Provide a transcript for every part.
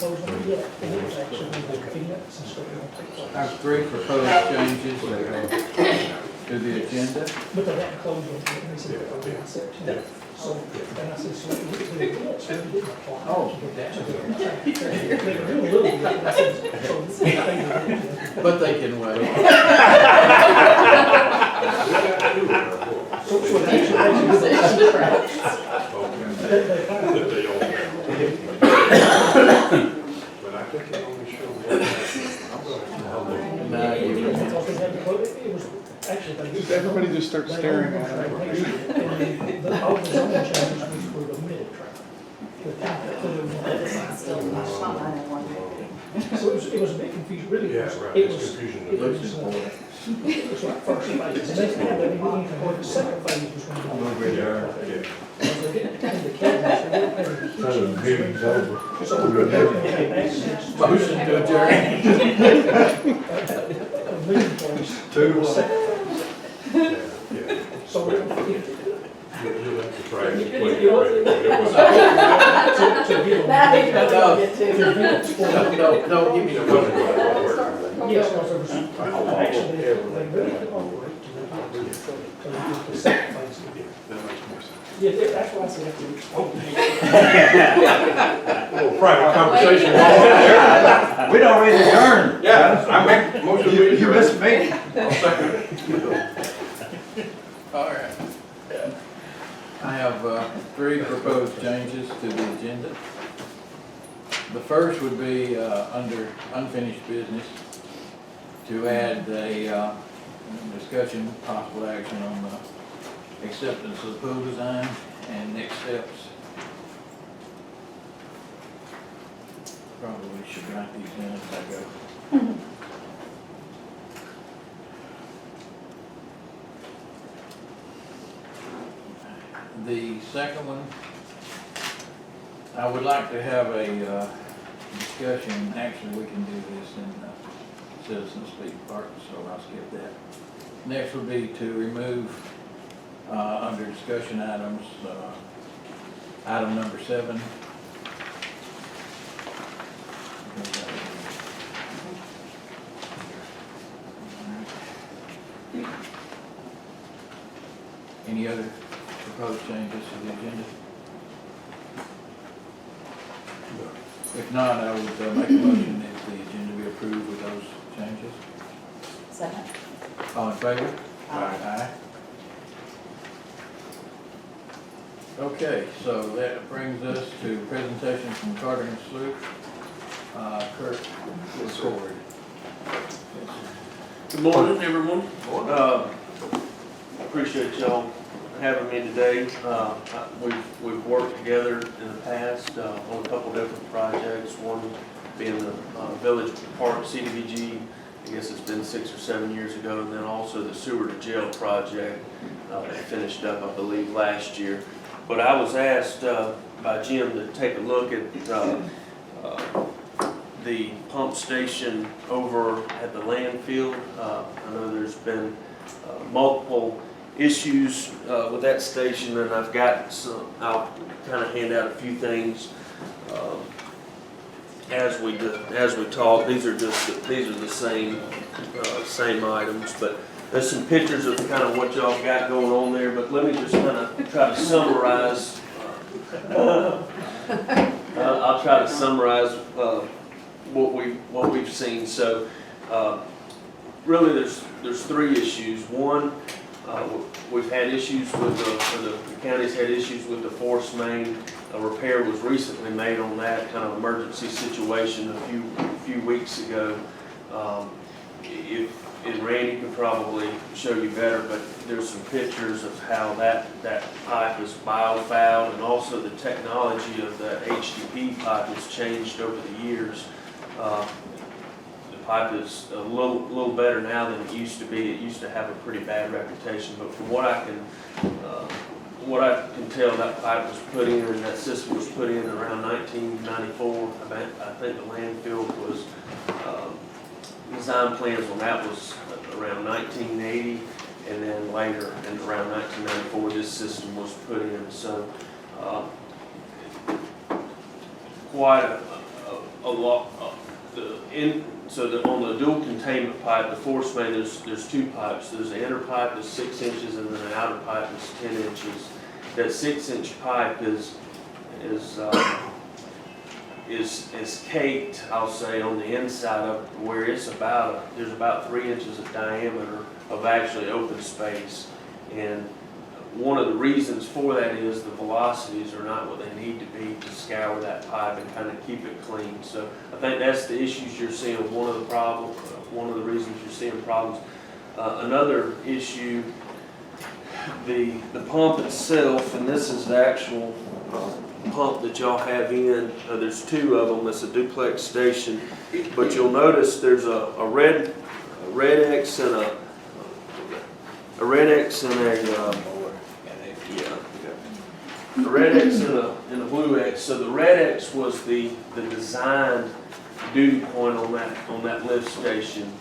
closed on it yet, and it was actually more convenient since they're going to take place. I have 3 proposed changes to the agenda. But they hadn't closed on it, and they said they're going to September. So, and I said, so we didn't apply. Oh, They were doing a little bit, but I said, so. But they can wait. So actually, But I think it only shows. Now, you- it was actually. Everybody just starts staring at it. And the all the zoning changes was for the mid track. So it was a bit confusing, really. Yeah, right, It it's was, confusion. it was, it was like first phase, and then the second phase was when. They didn't have the cabinets, they didn't have the kitchen. The meeting's over. So we were able to have access. Motion to adjourn. A meeting place. Two. Second phase. Yeah. So it. You'll have to try and It explain it. was right. to give them. Now he's gonna get To to. events for. No, give me the motion. Yes, because there was, actually, they really couldn't operate to the, so we did the second phase. That makes more sense. Yeah, that's why I said after. A little private conversation while we're We'd already adjourned. there. Yeah, I make motion to You missed me. I'll second it. All right. I have 3 proposed changes to the agenda. The first would be under unfinished business to add a discussion, possible action on the acceptance of the pool design and next steps. Probably should write these down as I go. The second one, I would like to have a discussion, actually we can do this in citizen speak part, so I'll skip that. Next would be to remove, under discussion items, item number 7. Any other proposed changes to the agenda? If not, I would make a motion that the agenda be approved with those changes. Second. All in favor? Aye. Aye. Okay, so that brings us to presentation from Carter and Sloop. Kurt, record. Good morning, everyone. Appreciate y'all having me today. We've worked together in the past on a couple different projects, one being the Village Park CDBG, I guess it's been 6 or 7 years ago, and then also the sewer to jail project that finished up, I believe, last year. But I was asked by Jim to take a look at the pump station over at the landfill. I know there's been multiple issues with that station, and I've got some, I'll kind of hand out a few things as we talk. These are the same items, but there's some pictures of kind of what y'all got going on there. But let me just kind of try to summarize. I'll try to summarize what we've seen. So really, there's 3 issues. One, we've had issues with the county's had issues with the force main. A repair was recently made on that kind of emergency situation a few weeks ago. And Randy can probably show you better, but there's some pictures of how that pipe is biofouled, and also the technology of the HDP pipe has changed over the years. The pipe is a little better now than it used to be. It used to have a pretty bad reputation, but from what I can tell, that pipe was put in, and that system was put in around 1994. I think the landfill was design plans on that was around 1980, and then later, in around 1994, this system was put in. So quite a lot, on the dual containment pipe, the force main, there's two pipes. There's an inner pipe that's 6 inches and then an outer pipe that's 10 inches. That 6-inch pipe is caked, I'll say, on the inside of where it's there's about 3 inches of diameter of actually open space. And one of the reasons for that is the velocities are not what they need to be to scour that pipe and kind of keep it clean. So I think that's the issues you're seeing, one of the reasons you're seeing problems. Another issue, the pump itself, and this is the actual pump that y'all have in, there's two of them. It's a duplex station, but you'll notice there's a red X and a red X and a red X and a blue X. So the red X was the designed duty point on that lift station.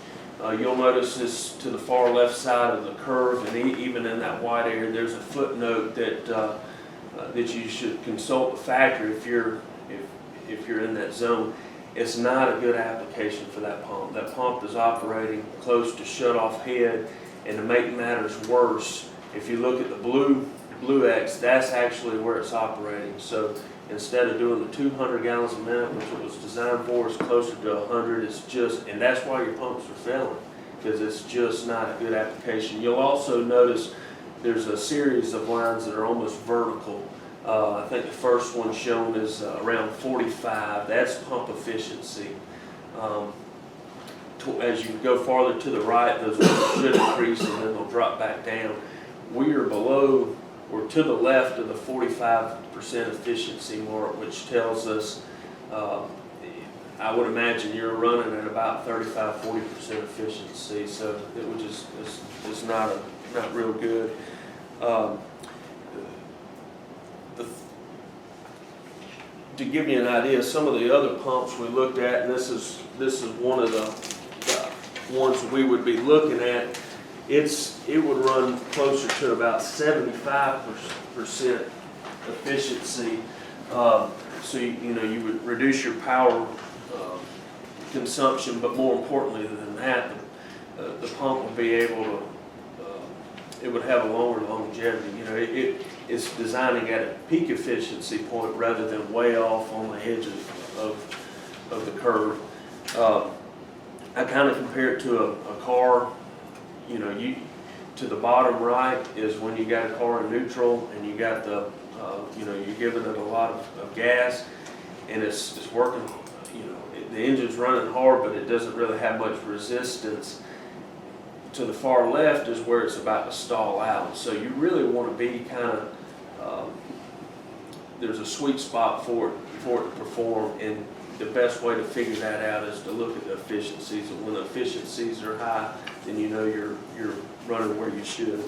You'll notice this to the far left side of the curve, and even in that white area, there's a footnote that you should consult the factory if you're in that zone. It's not a good application for that pump. That pump is operating close to shut-off head, and to make matters worse, if you look at the blue X, that's actually where it's operating. So instead of doing the 200 gallons a minute, which it was designed for, it's closer to 100. It's just, and that's why your pumps are failing, because it's just not a good application. You'll also notice there's a series of lines that are almost vertical. I think the first one shown is around 45. That's pump efficiency. As you go farther to the right, those should increase and then they'll drop back down. We are below, or to the left of the 45% efficiency mark, which tells us, I would imagine you're running at about 35–40% efficiency, so it would just, it's not real good. To give you an idea, some of the other pumps we looked at, and this is one of the ones we would be looking at, it would run closer to about 75% efficiency. So you would reduce your power consumption, but more importantly than that, the pump would be able to, it would have a longer longevity. It's designing at a peak efficiency point rather than way off on the edge of the curve. I kind of compare it to a car. To the bottom right is when you got a car in neutral and you got the, you're giving it a lot of gas, and it's working. The engine's running hard, but it doesn't really have much resistance. To the far left is where it's about to stall out. So you really want to be kind of, there's a sweet spot for it to perform, and the best way to figure that out is to look at the efficiencies. And when the efficiencies are high, then you know you're running where you should.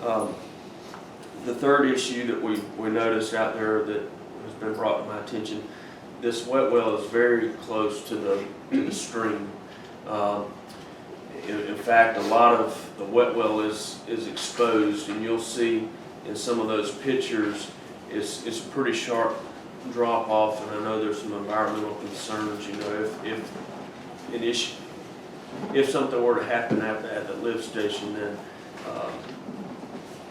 The third issue that we noticed out there that has been brought to my attention, this wet well is very close to the stream. In fact, a lot of the wet well is exposed, and you'll see in some of those pictures it's a pretty sharp drop off, and I know there's some environmental concerns. If something were to happen at the lift station, then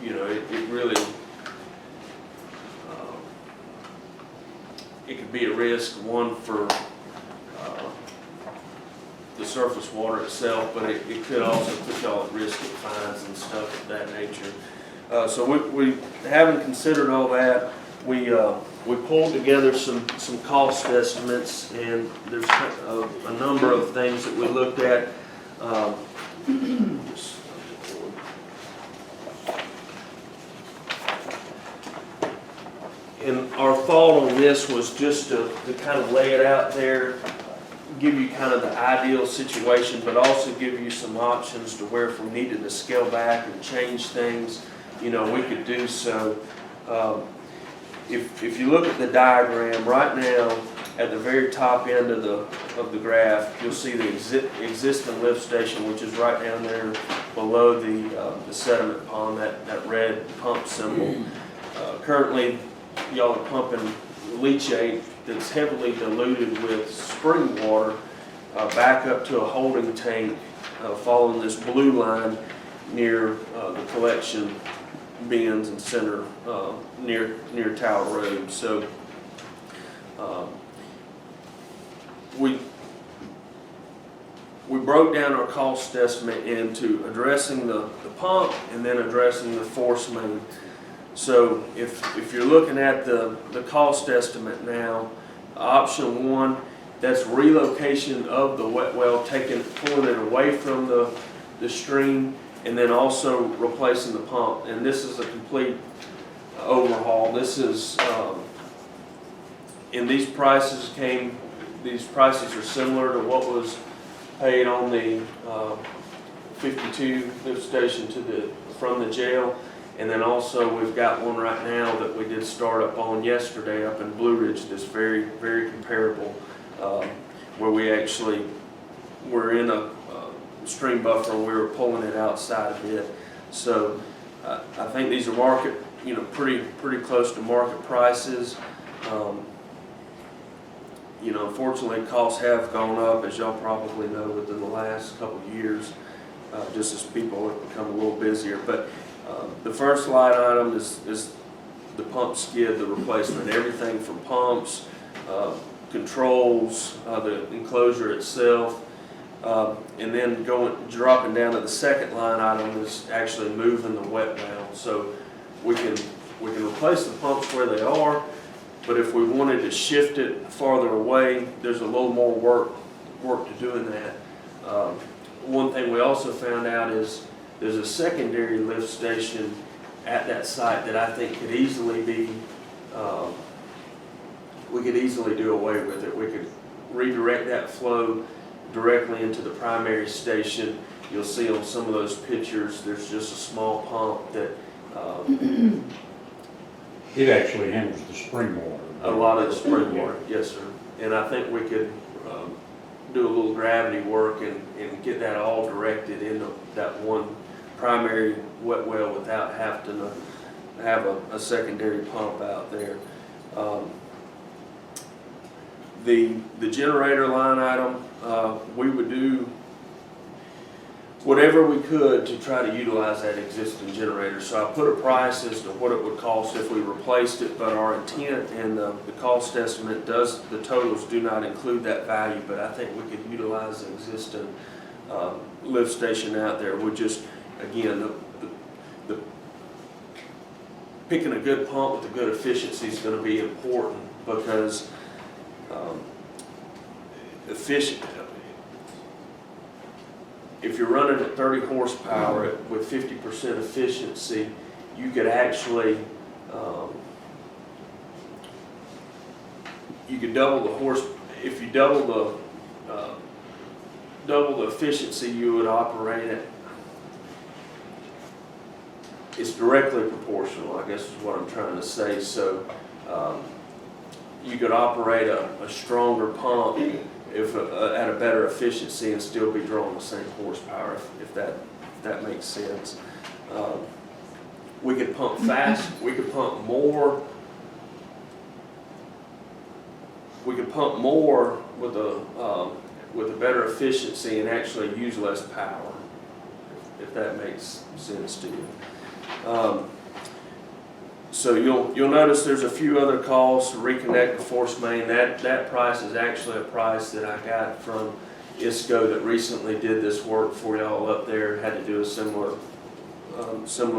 it really it could be a risk, one for the surface water itself, but it could also put y'all at risk of fines and stuff of that nature. So we having considered all that, we pulled together some cost estimates, and there's a number of things that we looked at. And our thought on this was just to kind of lay it out there, give you kind of the ideal situation, but also give you some options to where if we needed to scale back and change things, we could do so. If you look at the diagram right now, at the very top end of the graph, you'll see the existing lift station, which is right down there below the sediment pond, that red pump symbol. Currently, y'all are pumping leachate that's heavily diluted with spring water back up to a holding tank following this blue line near the collection bins and center near Tower Road. So we broke down our cost estimate into addressing the pump and then addressing the force main. So if you're looking at the cost estimate now, option one, that's relocation of the wet well, pulling it away from the stream, and then also replacing the pump. And this is a complete overhaul. This is, and these prices are similar to what was paid on the 52 lift station from the jail. And then also we've got one right now that we did start up on yesterday up in Blue Ridge that's very, very comparable, where we actually were in a stream buffer and we were pulling it outside a bit. So I think these are market, pretty close to market prices. Unfortunately costs have gone up, as y'all probably know, within the last couple of years, just as people have become a little busier. But the first line item is the pump skid, the replacement, everything from pumps, controls, the enclosure itself, and then dropping down to the second line item is actually moving the wet well. So we can replace the pumps where they are, but if we wanted to shift it farther away, there's a little more work to do in that. One thing we also found out is there's a secondary lift station at that site that I think could easily be, we could easily do away with it. We could redirect that flow directly into the primary station. You'll see on some of those pictures, there's just a small pump that It actually handles the spring water. a lot of the spring water, yes, sir. And I think we could do a little gravity work and get that all directed into that one primary wet well without having to have a secondary pump out there. The generator line item, we would do whatever we could to try to utilize that existing generator. So I put a price as to what it would cost if we replaced it, but our intent and the cost estimate the totals do not include that value, but I think we could utilize the existing lift station out there. We're just, again, the picking a good pump with a good efficiency is going to be important, because if you're running at 30 horsepower with 50% efficiency, you could actually you could double the if you double the efficiency you would operate at. It's directly proportional, I guess is what I'm trying to say. So you could operate a stronger pump if at a better efficiency and still be drawing the same horsepower, if that makes sense. We could pump fast. We could pump more. We could pump more with a better efficiency and actually use less power, if that makes sense to you. So you'll notice there's a few other costs to reconnect the force main. That price is actually a price that I got from ISCO that recently did this work for y'all up there. Had to do a similar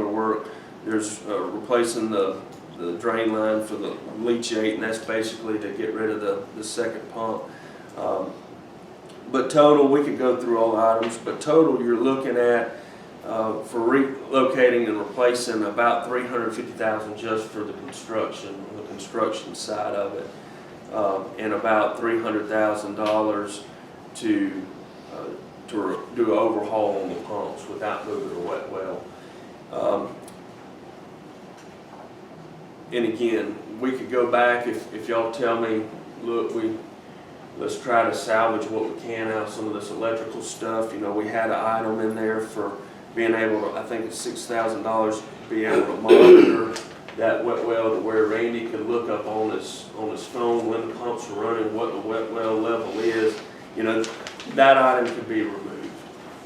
work. There's replacing the drain line for the leachate, and that's basically to get rid of the second pump. But total, we could go through all the items, but total you're looking at for relocating and replacing about $350,000 just for the construction side of it, and about $300,000 to do an overhaul on the pumps without moving the wet well. And again, we could go back if y'all tell me, look, let's try to salvage what we can out of some of this electrical stuff. We had an item in there for being able to, I think it's $6,000, be able to monitor that wet well to where Randy could look up on his phone when the pumps are running, what the wet well level is. You know, that item could be removed.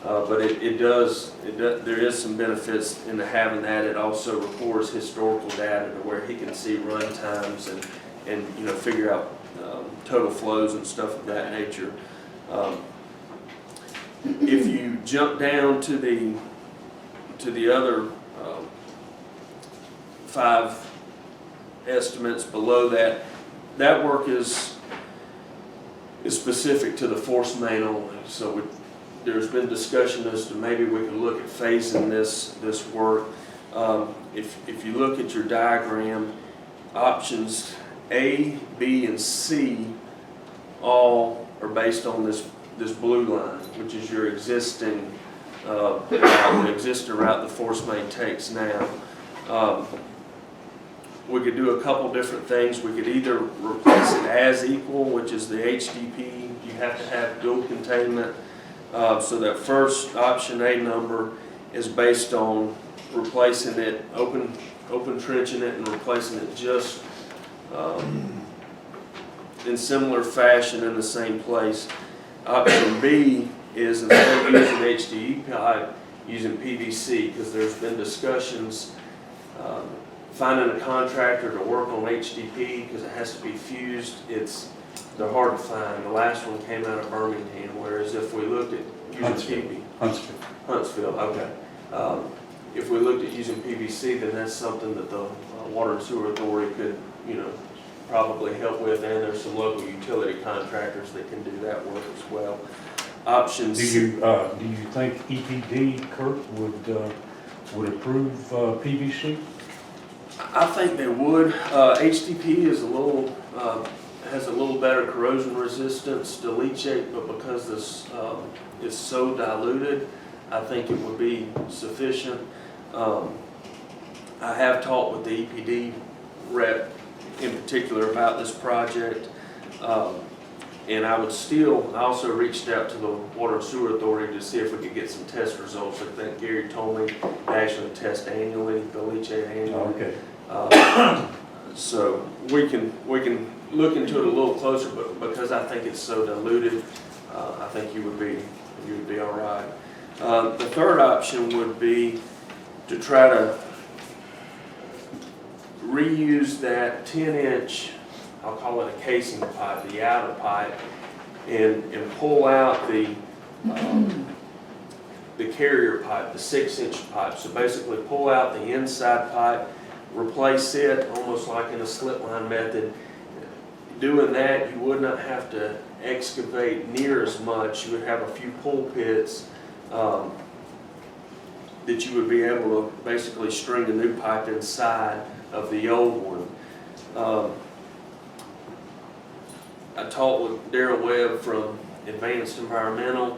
But there is some benefits into having that. It also records historical data to where he can see run times and you know, figure out total flows and stuff of that nature. If you jump down to the other 5 estimates below that, that work is specific to the force main only. So there's been discussion as to maybe we could look at phasing this work. If you look at your diagram, options A, B, and C all are based on this blue line, which is your existing route the force main takes now. We could do a couple different things. We could either replace it as equal, which is the HDP. You have to have dual containment. So that first option A number is based on replacing it, open trenching it and replacing it just in similar fashion in the same place. Option B is instead of using HDE pipe, using PVC, because there's been discussions finding a contractor to work on HDP because it has to be fused. They're hard to find. The last one came out of Birmingham, whereas if we looked at using Huntsville, okay. If we looked at using PVC, then that's something that the Water and Sewer Authority could, you know, probably help with, and there's some local utility contractors that can do that work as well. Options. Do you think EPD, Kurt, would approve PVC? I think they would. HDP is has a little better corrosion resistance to leachate, but because this is so diluted, I think it would be sufficient. I have talked with the EPD rep in particular about this project, and I also reached out to the Water and Sewer Authority to see if we could get some test results. I think Gary told me they actually test annually, the leachate annually. Okay. So we can look into it a little closer, but because I think it's so diluted, I think you would be all right. The third option would be to try to reuse that 10-inch, I'll call it a casing pipe, the outer pipe, and pull out the carrier pipe, the 6-inch pipe. So basically pull out the inside pipe, replace it almost like in a slit line method. Doing that, you would not have to excavate near as much. You would have a few pull pits that you would be able to basically string a new pipe inside of the old one. I talked with Darrell Webb from Advanced Environmental,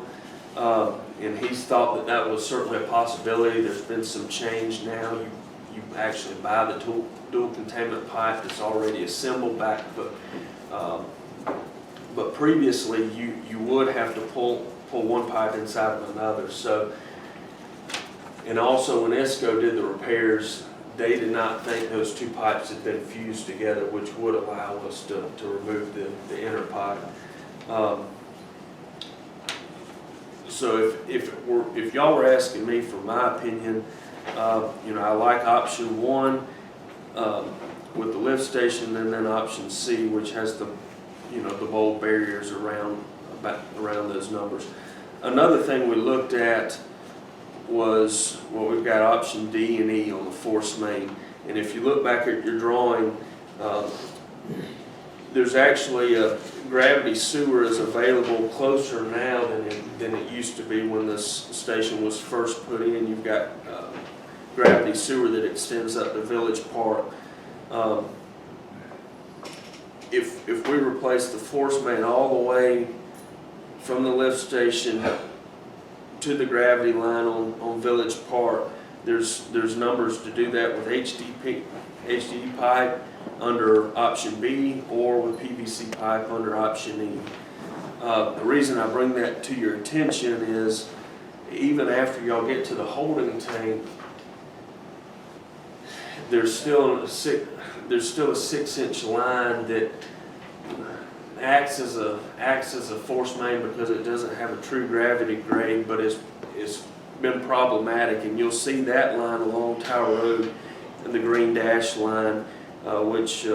and he's thought that was certainly a possibility. There's been some change now. You actually buy the dual containment pipe that's already assembled back, but previously you would have to pull one pipe inside of another. So, and also when ESCO did the repairs, they did not think those two pipes had been fused together, which would allow us to remove the inner pipe. So if y'all were asking me for my opinion, you know, I like option 1 with the lift station, and then option C, which has the bold barriers around those numbers. Another thing we looked at was, well, we've got option D and E on the force main, and if you look back at your drawing, there's actually a gravity sewer is available closer now than it used to be when this station was first put in. You've got gravity sewer that extends up to Village Park. If we replace the force main all the way from the lift station to the gravity line on Village Park, there's numbers to do that with HDE pipe under option B or with PVC pipe under option E. The reason I bring that to your attention is even after y'all get to the holding tank, there's still a 6-inch line that acts as a force main because it doesn't have a true gravity grade, but it's been problematic, and you'll see that line along Tower Road and the green dash line, which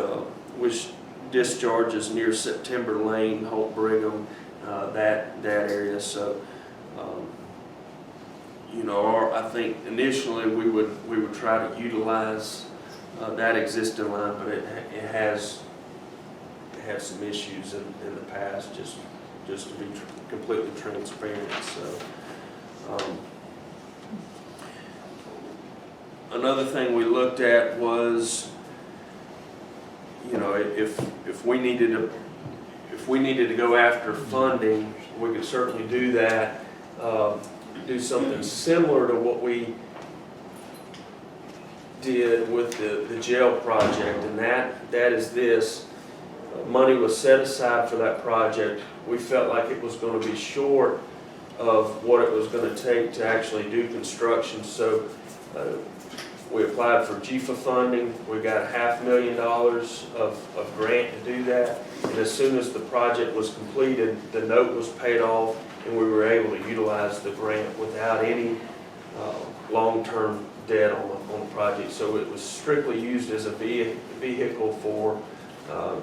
discharges near September Lane, Holt Brigham, that area. So, I think initially we would try to utilize that existing line, but it has had some issues in the past, just to be completely transparent. So, another thing we looked at was, if we needed to go after funding, we could certainly do that. Do something similar to what we did with the jail project, and that is this. Money was set aside for that project. We felt like it was going to be short of what it was going to take to actually do construction, so we applied for GFA funding. We got $500,000 of grant to do that, and as soon as the project was completed, the note was paid off, and we were able to utilize the grant without any long-term debt on the project. So it was strictly used as a vehicle for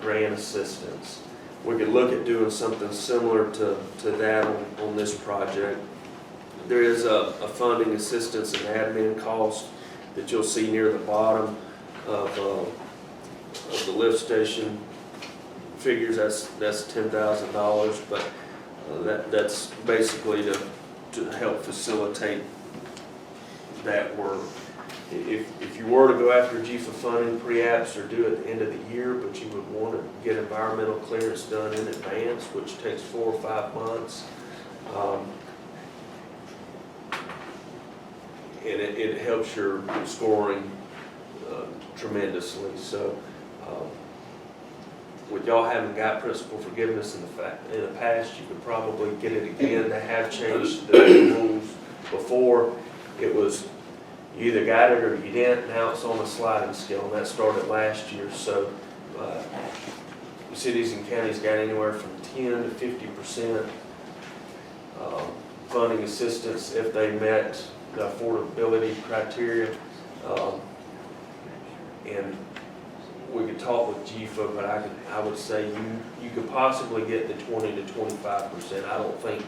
grant assistance. We could look at doing something similar to that on this project. There is a funding assistance and admin cost that you'll see near the bottom of the lift station figures. That's $10,000, but that's basically to help facilitate that work. If you were to go after GFA funding, pre-apps or do it at the end of the year, but you would want to get environmental clearance done in advance, which takes 4 or 5 months. And it helps your scoring tremendously. So, with y'all having got principal forgiveness in the past, you could probably get it again. They have changed the rules. Before, it was you either got it or you didn't. Now it's on a sliding scale, and that started last year. So, cities and counties got anywhere from 10 to 50% funding assistance if they met the affordability criteria. And we could talk with GFA, but I would say you could possibly get the 20 to 25%. I don't think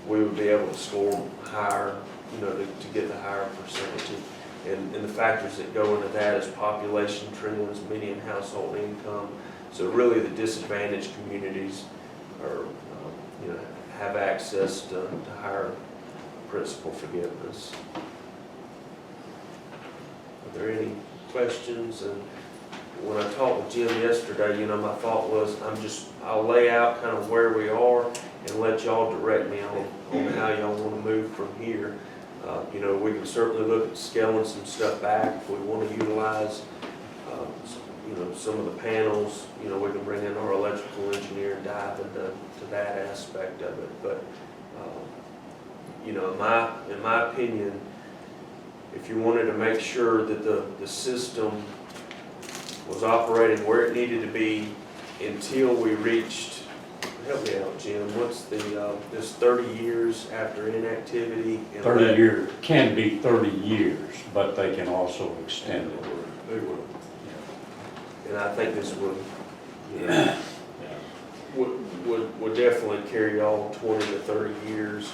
we would be able to score higher, to get the higher percentage. And the factors that go into that is population trends, median household income. So really the disadvantaged communities are, have access to higher principal forgiveness. Are there any questions? And when I talked with Jim yesterday, my thought was I'll lay out kind of where we are and let y'all direct me on how y'all want to move from here. We can certainly look at scaling some stuff back if we want to utilize, some of the panels. We can bring in our electrical engineer and dive into that aspect of it. But, in my opinion, if you wanted to make sure that the system was operating where it needed to be until we reached, help me out, Jim, what's this 30 years after inactivity? 30 years, can be 30 years, but they can also extend it. They will. And I think this would, would definitely carry on 20 to 30 years.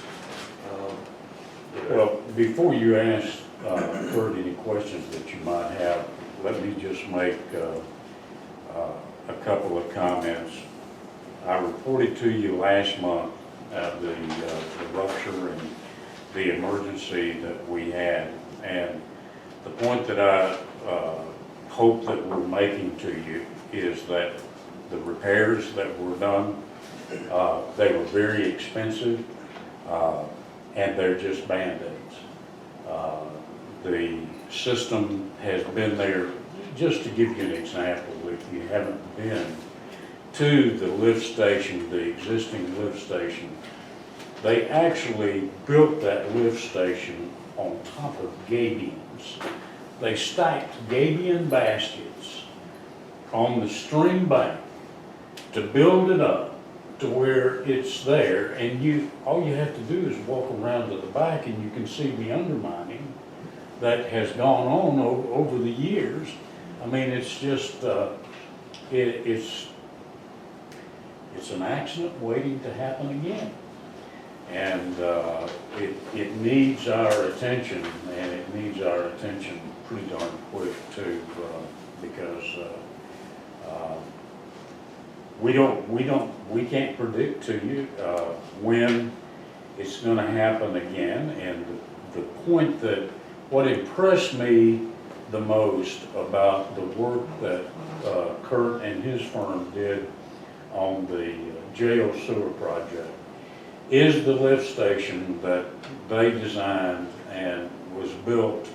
Well, before you ask Kurt any questions that you might have, let me just make a couple of comments. I reported to you last month the rupture and the emergency that we had, and the point that I hope that we're making to you is that the repairs that were done, they were very expensive, and they're just Band-Aids. The system has been there. Just to give you an example, if you haven't been to the lift station, the existing lift station, they actually built that lift station on top of gate ends. they stacked gabion baskets on the stream bank to build it up to where it's there, and all you have to do is walk around to the back and you can see the undermining that has gone on over the years. I mean, it's just, it's an accident waiting to happen again. And it needs our attention, and it needs our attention pretty darn quick too, because we can't predict to you when it's gonna happen again. And the point that, what impressed me the most about the work that Kurt and his firm did on the jail sewer project is the lift station that they designed and was built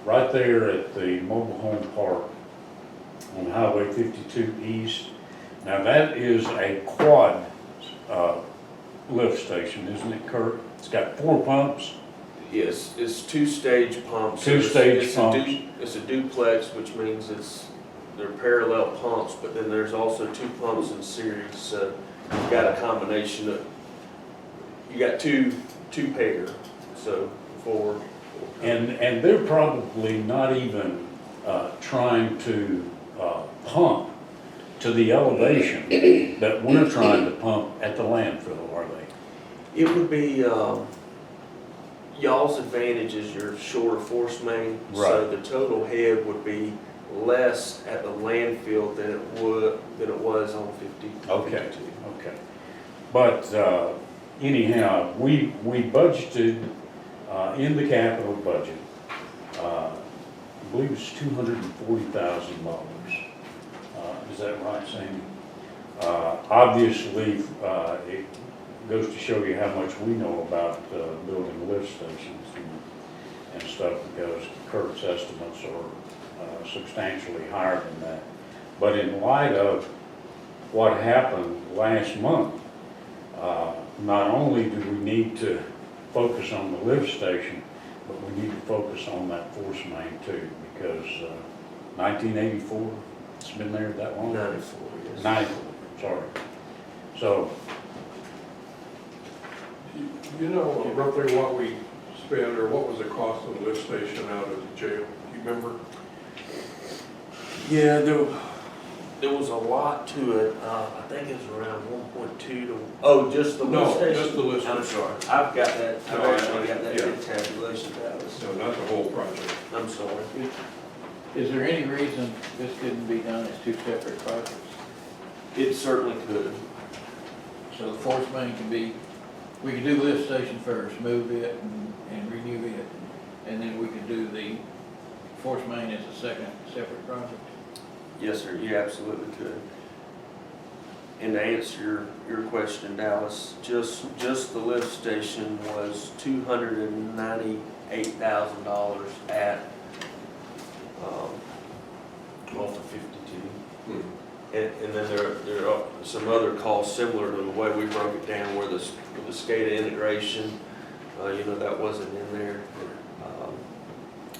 right there at the mobile home park on Highway 52 East. Now that is a quad lift station, isn't it, Kurt? It's got 4 pumps. Yes, it's two-stage pumps. Two-stage It's pumps. It's a duplex, which means they're parallel pumps, but then there's also 2 pumps in series, so you've got a combination of, you got two pair, so 4. And they're probably not even trying to pump to the elevation that we're trying to pump at the landfill, are they? It would be, y'all's advantage is your shorter force main. So Right. the total head would be less at the landfill than it was on 52. Okay. Okay. But anyhow, we budgeted in the capital budget, I believe it's $240,000. Is that right, Sandy? Obviously, it goes to show you how much we know about building lift stations and stuff, because Kurt's estimates are substantially higher than that. But in light of what happened last month, not only do we need to focus on the lift station, but we need to focus on that force main too, because 1984, it's been there that long? 94, yes. 94, sorry. So, You know roughly what we spent, or what was the cost of the lift station out of the jail? You remember? Yeah, there was a lot to it. I think it was around 1.2 to, just the lift No, station? just the lift I'm station. sorry, I've got that, I've No, actually got that yeah. good tabulation, Dallas. No, not the whole project. I'm sorry. Is there any reason this couldn't be done as 2 separate projects? It certainly could. So the force main can be, we could do the lift station first, move it and renew it, and then we could do the force main as a second separate project. Yes, sir, you absolutely could. And to answer your question, Dallas, just the lift station was $298,000 at, off of 52. And then there are some other costs similar to the way we broke it down, where the SCADA integration, that wasn't in there.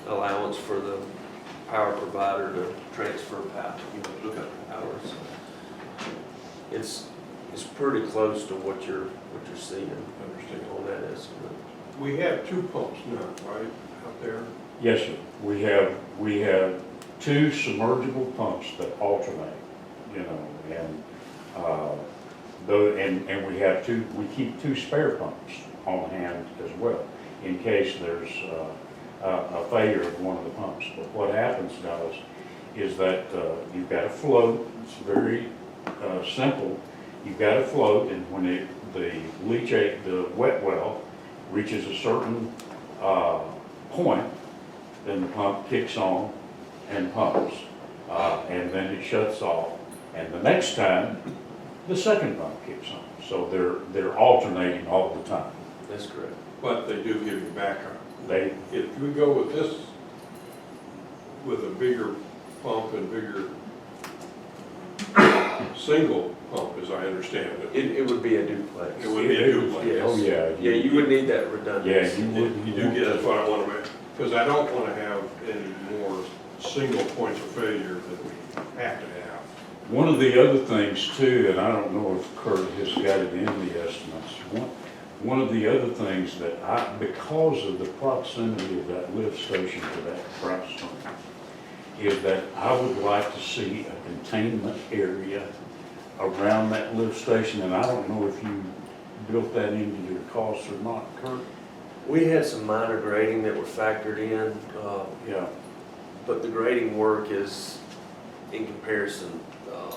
Allowance for the power provider to transfer power, look up powers. It's pretty close to what you're seeing Understand. on that estimate. We have 2 pumps now, right, out there? yes, sir, we have 2 submergible pumps that alternate, and we keep 2 spare pumps on hand as well, in case there's a failure of one of the pumps. But what happens, Dallas, is that you've got a float. It's very simple. You've got a float, and when the wet well reaches a certain point, then the pump kicks on and pumps, and then it shuts off. And the next time, the second pump kicks on. So they're alternating all the time. That's correct. But they do give you backup. They If we go with this, with a bigger pump and bigger single pump, as I understand it. It would be a duplex. It would be a duplex. Yes. Oh, yeah. Yeah, you would need that redundancy. Yeah, you would. You do get, that's what I want to because I don't want to have any more single points of failure that we have to have. One of the other things too, and I don't know if Kurt has got it in the estimates, one of the other things that because of the proximity of that lift station to that price point, is that I would like to see a containment area around that lift station, and I don't know if you built that into your costs or not, Kurt? We had some minor grading that were factored in, Yeah. but the grading work is, in comparison, a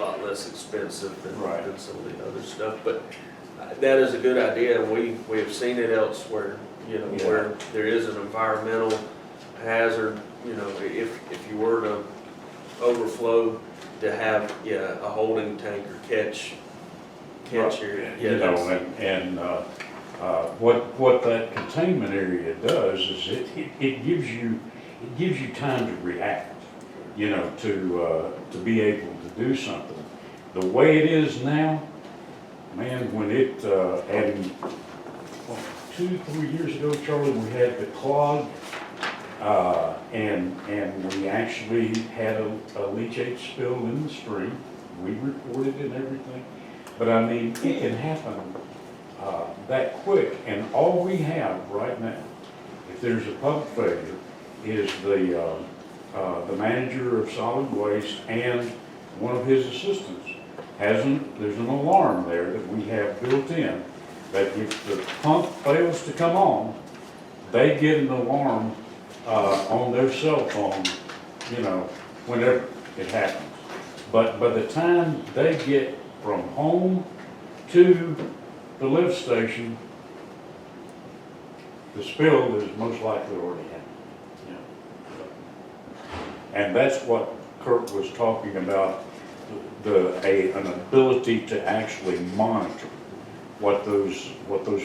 lot less expensive than Right. than some of the other stuff. But that is a good idea, and we have seen it elsewhere, you know, Yeah. where there is an environmental hazard, you know, if you were to overflow, to have, yeah, a holding tank or catch area. Yeah, You know, that's- and what that containment area does is it gives you time to react, you know, to be able to do something. The way it is now, man, when it, and 2-3 years ago, Charlie, we had the clog, and we actually had a leachate spill in the stream. We reported it and everything, but I mean, it can happen that quick, and all we have right now, if there's a pump failure, is the manager of solid waste and one of his assistants there's an alarm there that we have built in, that if the pump fails to come on, they get an alarm on their cell phone, you know, whenever it happens. But by the time they get from home to the lift station, the spill is most likely already happened. You know. And that's what Kurt was talking about, an ability to actually monitor what those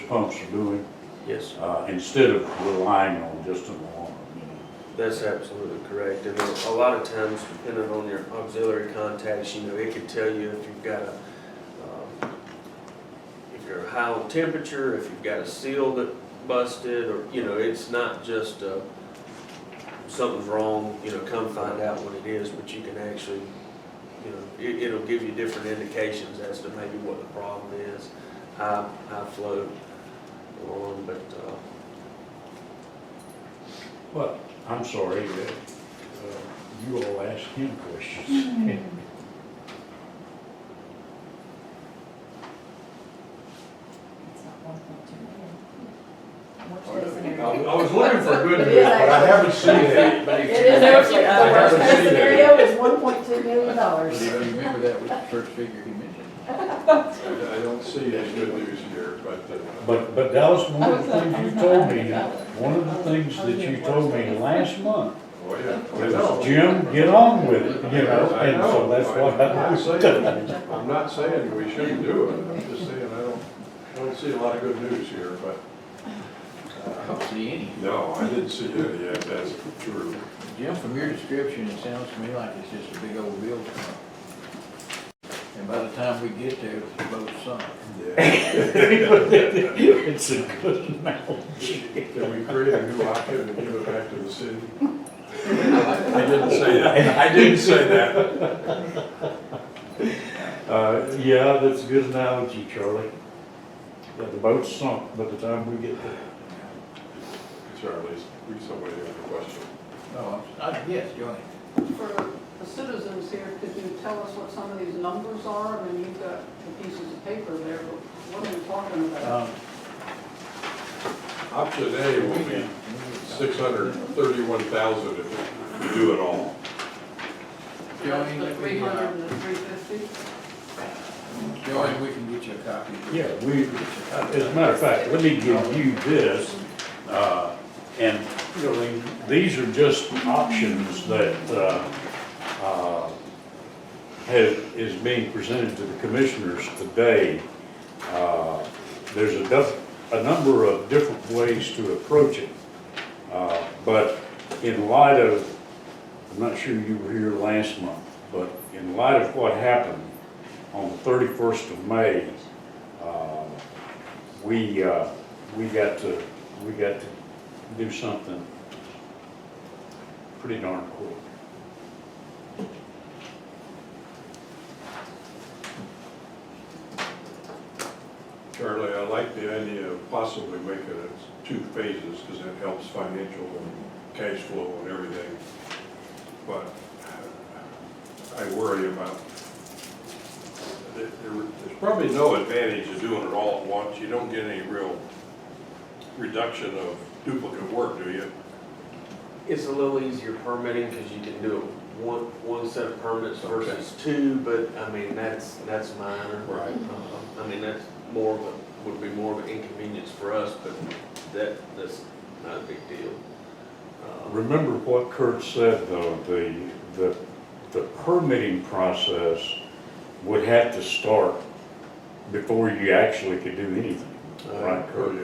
pumps are doing, Yes, instead of relying on just an alarm. You know. that's absolutely correct. And a lot of times, depending on your auxiliary contacts, you know, it could tell you if you've got if you're high on temperature, if you've got a seal that busted, or, you know, it's not just something's wrong, you know, come find out what it is, but you can actually, you know, it'll give you different indications as to maybe what the problem is, high flow on, But, I'm sorry, you all asked him questions. It's not 1.2 million. Worst case scenario. I was looking for good It news, is but I actually. haven't seen it. It is actually, the I worst haven't case seen it. scenario is $1.2 million. Do you remember that was the first figure he mentioned? I don't see any good news here, But Dallas, one of the things you told me, one of the things that you told me last month, oh yeah, I was, know. Jim, get on with it, you know, I and so know. that's what I'm not saying we shouldn't do it, I'm just saying I don't see a lot of good news here, but, I don't see any. no, I didn't see any yet, that's true. Jim, from your description, it sounds to me like it's just a big old building. And by the time we get there, it's both sunk. It's a good analogy. Can we create a new option and give it back to the city? I didn't say that, I didn't say that. Yeah, that's a good analogy, Charlie. Yeah, the boat's sunk by the time we get there. Charlie, somebody have a question. No, yes, go ahead. For the citizens here, could you tell us what some of these numbers are? I mean, you've got the pieces of paper there, but what are we talking about? Option A will be 631,000 if we do it all. Joey, The let me, 300 and the 350? Joey, we can get you a copy. Yeah, as a matter of fact, let me give you this, and, you know, these are just options that, is being presented to the commissioners today. There's a number of different ways to approach it, but in light of, I'm not sure you were here last month, but in light of what happened on the 31st of May, we got to do something pretty darn quick. Charlie, I like the idea of possibly making it 2 phases, because it helps financial and cash flow and everything. But I worry about, there's probably no advantage of doing it all at once. You don't get any real reduction of duplicate work, do you? It's a little easier permitting because you can do it one set of permits Okay. versus 2, but I mean, that's minor. Right. I mean, that's would be more of an inconvenience for us, but that's not a big deal. Remember what Kurt said, though, the permitting process would have to start before you actually could do anything, right, Oh, Kurt?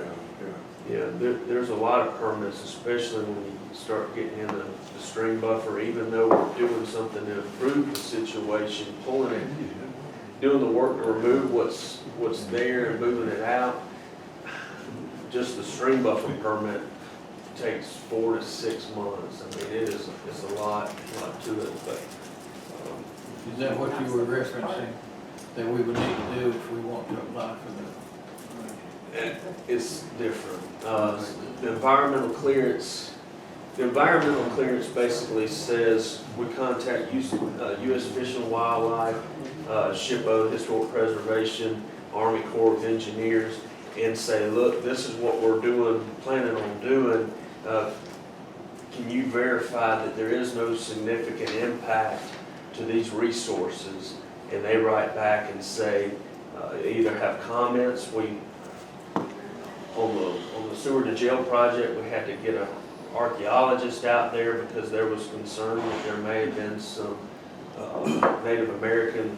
yeah. There's a lot of permits, especially when you start getting into the stream buffer, even though we're doing something to improve the situation, pulling it, doing the work to remove what's there and moving it out. Just the stream buffer permit takes 4 to 6 months. I mean, it's a lot to it, but, Is that what you were referencing, that we would need to do if we want to apply for the? it's different. The environmental clearance basically says we contact U.S. Fish and Wildlife, SHPO, Historic Preservation, Army Corps of Engineers, and say, look, this is what we're planning on doing. Can you verify that there is no significant impact to these resources? And they write back and say, either have comments. On the sewer to jail project, we had to get an archaeologist out there because there was concern that there may have been some Native American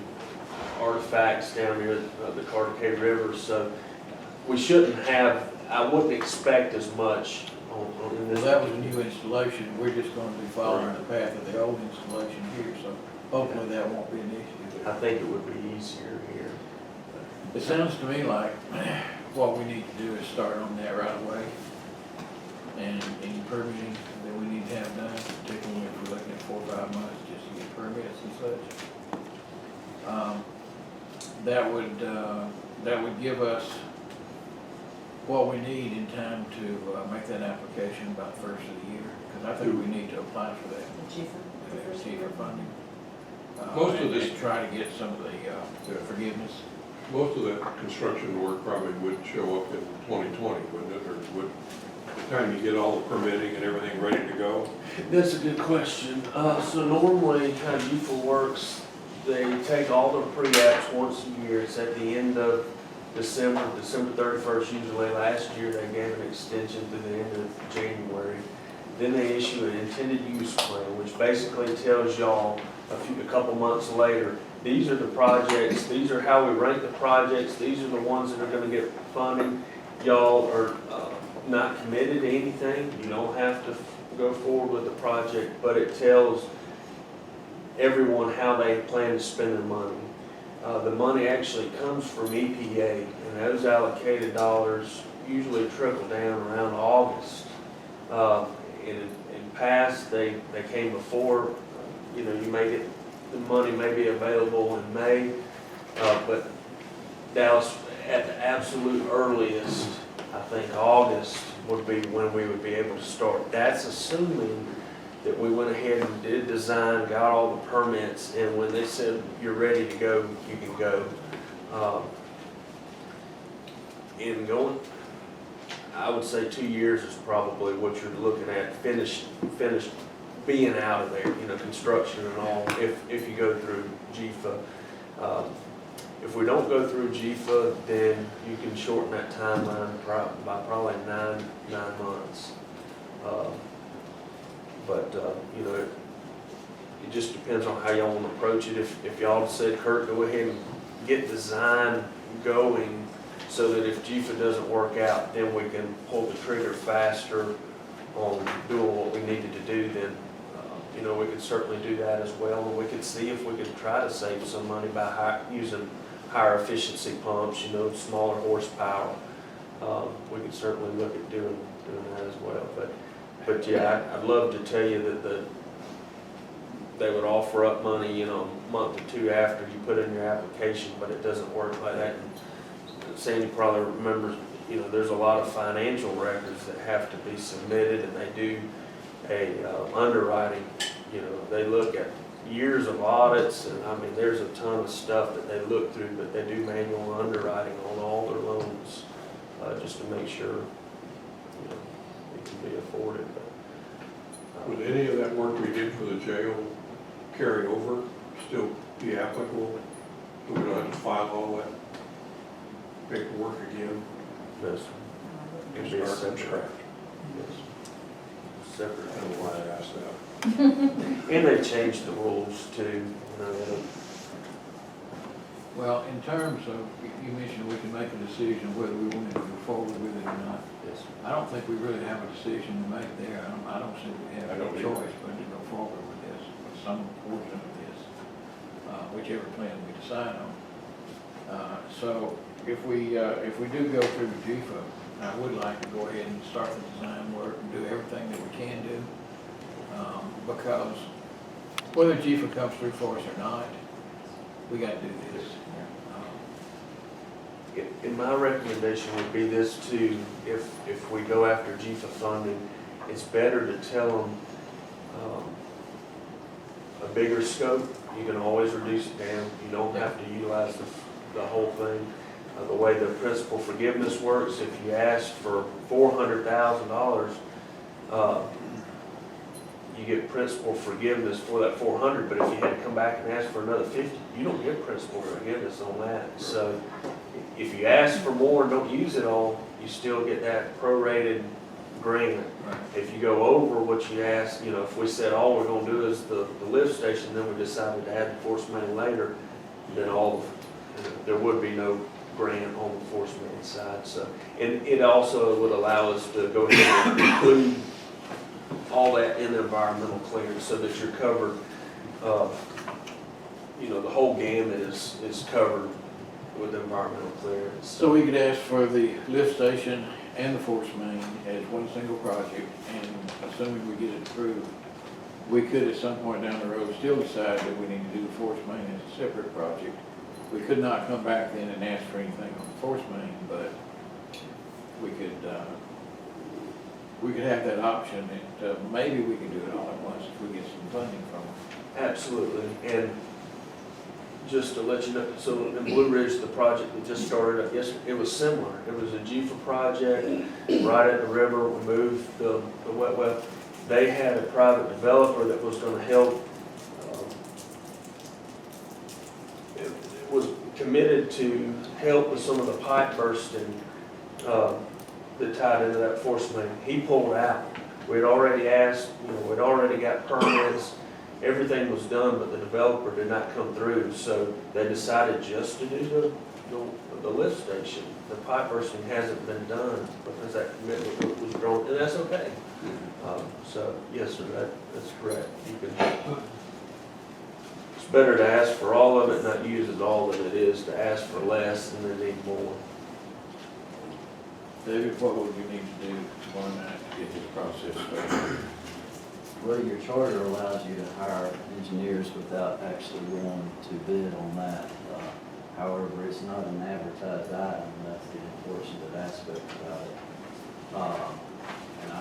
artifacts down near the Carter Cave River. So we shouldn't have, I wouldn't expect as much in this. Well, that was a new installation, we're just gonna be following the path of the old installation here, so hopefully that won't be an issue. I think it would be easier here. It sounds to me like what we need to do is start on that right away. And any permitting that we need to have done, particularly if we're looking at 4 or 5 months just to get permits and such. That would give us what we need in time to make that application about the first of the year. Because I think we need to apply for that. Cheaper funding. Most of this- And try to get some of the forgiveness. Most of that construction work probably would show up in 2020, wouldn't it? Or would, the time you get all the permitting and everything ready to go? That's a good question. So normally how UFA works, they take all the pre-apps once a year. It's at the end of December 31st usually. Last year they gave an extension to the end of January. Then they issue an intended use plan, which basically tells y'all a couple months later, these are the projects, these are how we rank the projects, these are the ones that are gonna get funding. Y'all are not committed to anything, you don't have to go forward with the project, but it tells everyone how they plan to spend their money. The money actually comes from EPA, and those allocated dollars usually trickle down around August. In past, they came before, you may get, the money may be available in May, but Dallas, at the absolute earliest, I think August would be when we would be able to start. That's assuming that we went ahead and did design, got all the permits, and when they said you're ready to go, you can go. In going, I would say 2 years is probably what you're looking at, finished being out of there, construction and all, if you go through GFA. If we don't go through GFA, then you can shorten that timeline by probably nine months. But it just depends on how y'all want to approach it. If y'all said, Kurt, go ahead and get design going so that if GFA doesn't work out, then we can pull the trigger faster on doing what we needed to do, then we could certainly do that as well. And we could see if we could try to save some money by using higher efficiency pumps, smaller horsepower. we could certainly look at doing that as well. But yeah, I'd love to tell you that they would offer up money, you know, a month or two after you put in your application, but it doesn't work like that. And Sandy probably remembers, you know, there's a lot of financial records that have to be submitted, and they do a underwriting, you know, they look at years of audits, and I mean, there's a ton of stuff that they look through, but they do manual underwriting on all their loans, just to make sure, you know, it can be afforded. But, Would any of that work we did for the jail carry over, still be applicable? So we don't have to file all that paperwork again? Yes. It'd be a Start from separate, scratch. separate. I don't know why I asked that. And they changed the rules too, you know, they don't. Well, in terms of, you mentioned we can make a decision whether we wanted to move forward with it or not. Yes. I don't think we really have a decision to make there. I don't think we have I a don't either. choice but to go forward with this, with some portion of this, whichever plan we decide on. So if we do go through the GFA, I would like to go ahead and start the design work and do everything that we can do. Because whether GFA comes through for us or not, we got to do this. And my recommendation would be this too, if we go after GFA funding, it's better to tell them a bigger scope. You can always reduce it down. You don't have to utilize the whole thing. The way the principal forgiveness works, if you ask for $400,000, you get principal forgiveness for that 400, but if you had to come back and ask for another 50, you don't get principal forgiveness on that. So if you ask for more and don't use it all, you still get that prorated grant. Right. If you go over what you ask, you know, if we said all we're gonna do is the lift station, then we decided to add the force main later, then there would be no grant on the force main side. So, and it also would allow us to go ahead and include all that in the environmental clearance so that you're covered, you know, the whole gamut is covered with environmental clearance. So we could ask for the lift station and the force main as one single project, and assuming we get it approved, we could at some point down the road still decide that we need to do the force main as a separate project. We could not come back then and ask for anything on the force main, but we could have that option, and maybe we could do it all at once if we get some funding from them. Absolutely, and just to let you know, so in Blue Ridge, the project that just started up yesterday, it was similar. It was a GFA project, right at the river. We moved the wet well. They had a private developer that was gonna help. It was committed to help with some of the pipe bursting that tied into that force main. He pulled out. We'd already asked, you know, we'd already got permits. Everything was done, but the developer did not come through, so they decided just to do the lift station. The pipe bursting hasn't been done because that commitment was drawn, and that's okay. So, yes, sir, that's correct. It's better to ask for all of it, not use it all than it is to ask for less and then need more. David, what would we need to do tomorrow night to get this process started? Well, your charter allows you to hire engineers without actually going to bid on that. However, it's not an advertised item, that's the unfortunate aspect about it. And I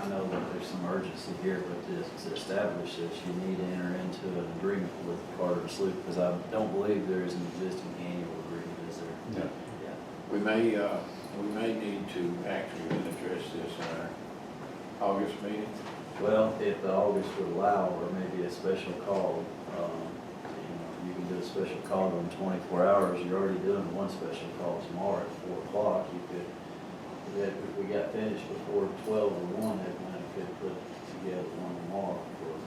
know that there's some urgency here, but to establish this, you need to enter into an agreement with Carter Sloop, because I don't believe there is an existing annual agreement, is there? No. Yeah. We may need to actually address this in our August meeting. Well, if the August would allow, or maybe a special call, you can do a special call in 24 hours. You're already doing one special call tomorrow at 4 o'clock. You could, if we got finished before 12 or 1, that one could put together one tomorrow for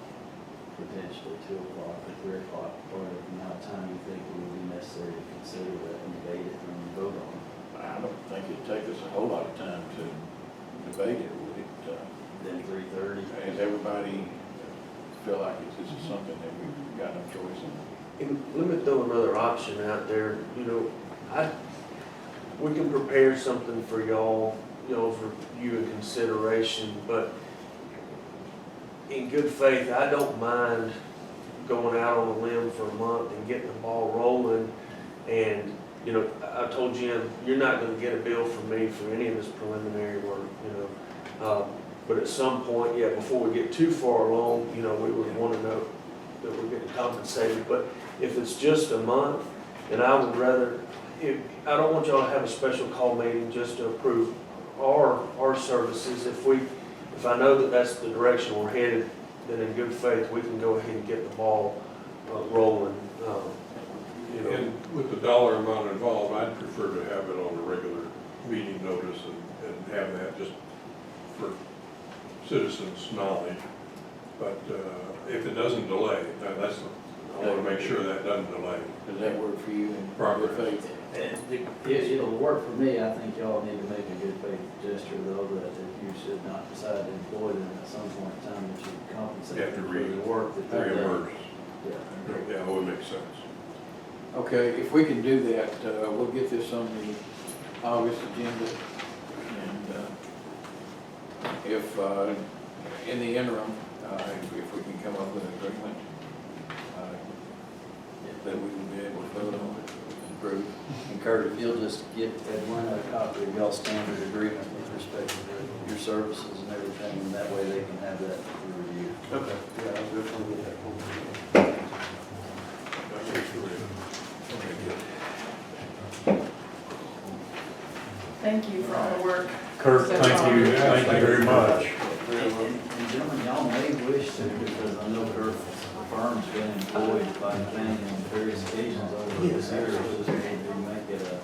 potentially 2 o'clock or 3 o'clock, or the amount of time you think it would be necessary to consider that and debate it and vote on it. I don't think it'd take us a whole lot of time to debate it, would it? Then 3:30. Does everybody feel like this is something that we've got no choice in? And let me throw another option out there. You know, we can prepare something for y'all, for you in consideration, but in good faith, I don't mind going out on a limb for a month and getting the ball rolling. And, I told Jim, you're not gonna get a bill from me for any of this preliminary work, But at some point, before we get too far along, we would wanna know that we're getting compensated. But if it's just a month, then I would rather, I don't want y'all to have a special call meeting just to approve our services. If I know that that's the direction we're headed, then in good faith, we can go ahead and get the ball rolling. And with the dollar amount involved, I'd prefer to have it on a regular meeting notice and have that just for citizens' knowledge. But if it doesn't delay, I want to make sure that doesn't delay. Does that work for you in Progress. good faith? It'll work for me. I think y'all need to make a good faith gesture though, that if you should not decide to employ them at some point in time, that you compensate You have to them for the work that they've done. Reimburse. Yeah. Yeah, that would make sense. Okay, if we can do that, we'll get this on the August agenda. And if, in the interim, if we can come up with an agreement, that we will be able to vote on it, approve. And Kurt, if you'll just get Edwina a copy of y'all's standard agreement with respect to your services and everything, and that way they can have that for review. Okay. Yeah, I'll definitely get that for you. That makes it real. Thank you for all the work. Kurt, So thank far. you very much. And gentlemen, y'all may wish to, because I know her firm's been employed by the county on various occasions over the years, just maybe make it a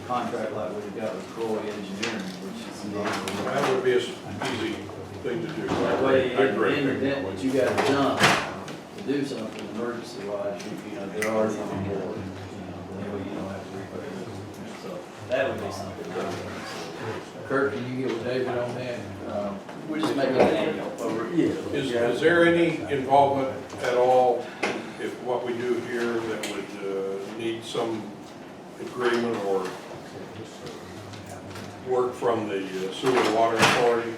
contract like we've got with Croy Engineering, which is That would be an easy thing to do. that way, I in agree. the event that you got to jump to do something emergency wise, they're already on board, that way you don't have to repay it. So that would be something. Kurt, can you get with David on that? We just make it an annual. Is there any involvement at all, if what we do here, that would need some agreement or work from the sewer and water authority?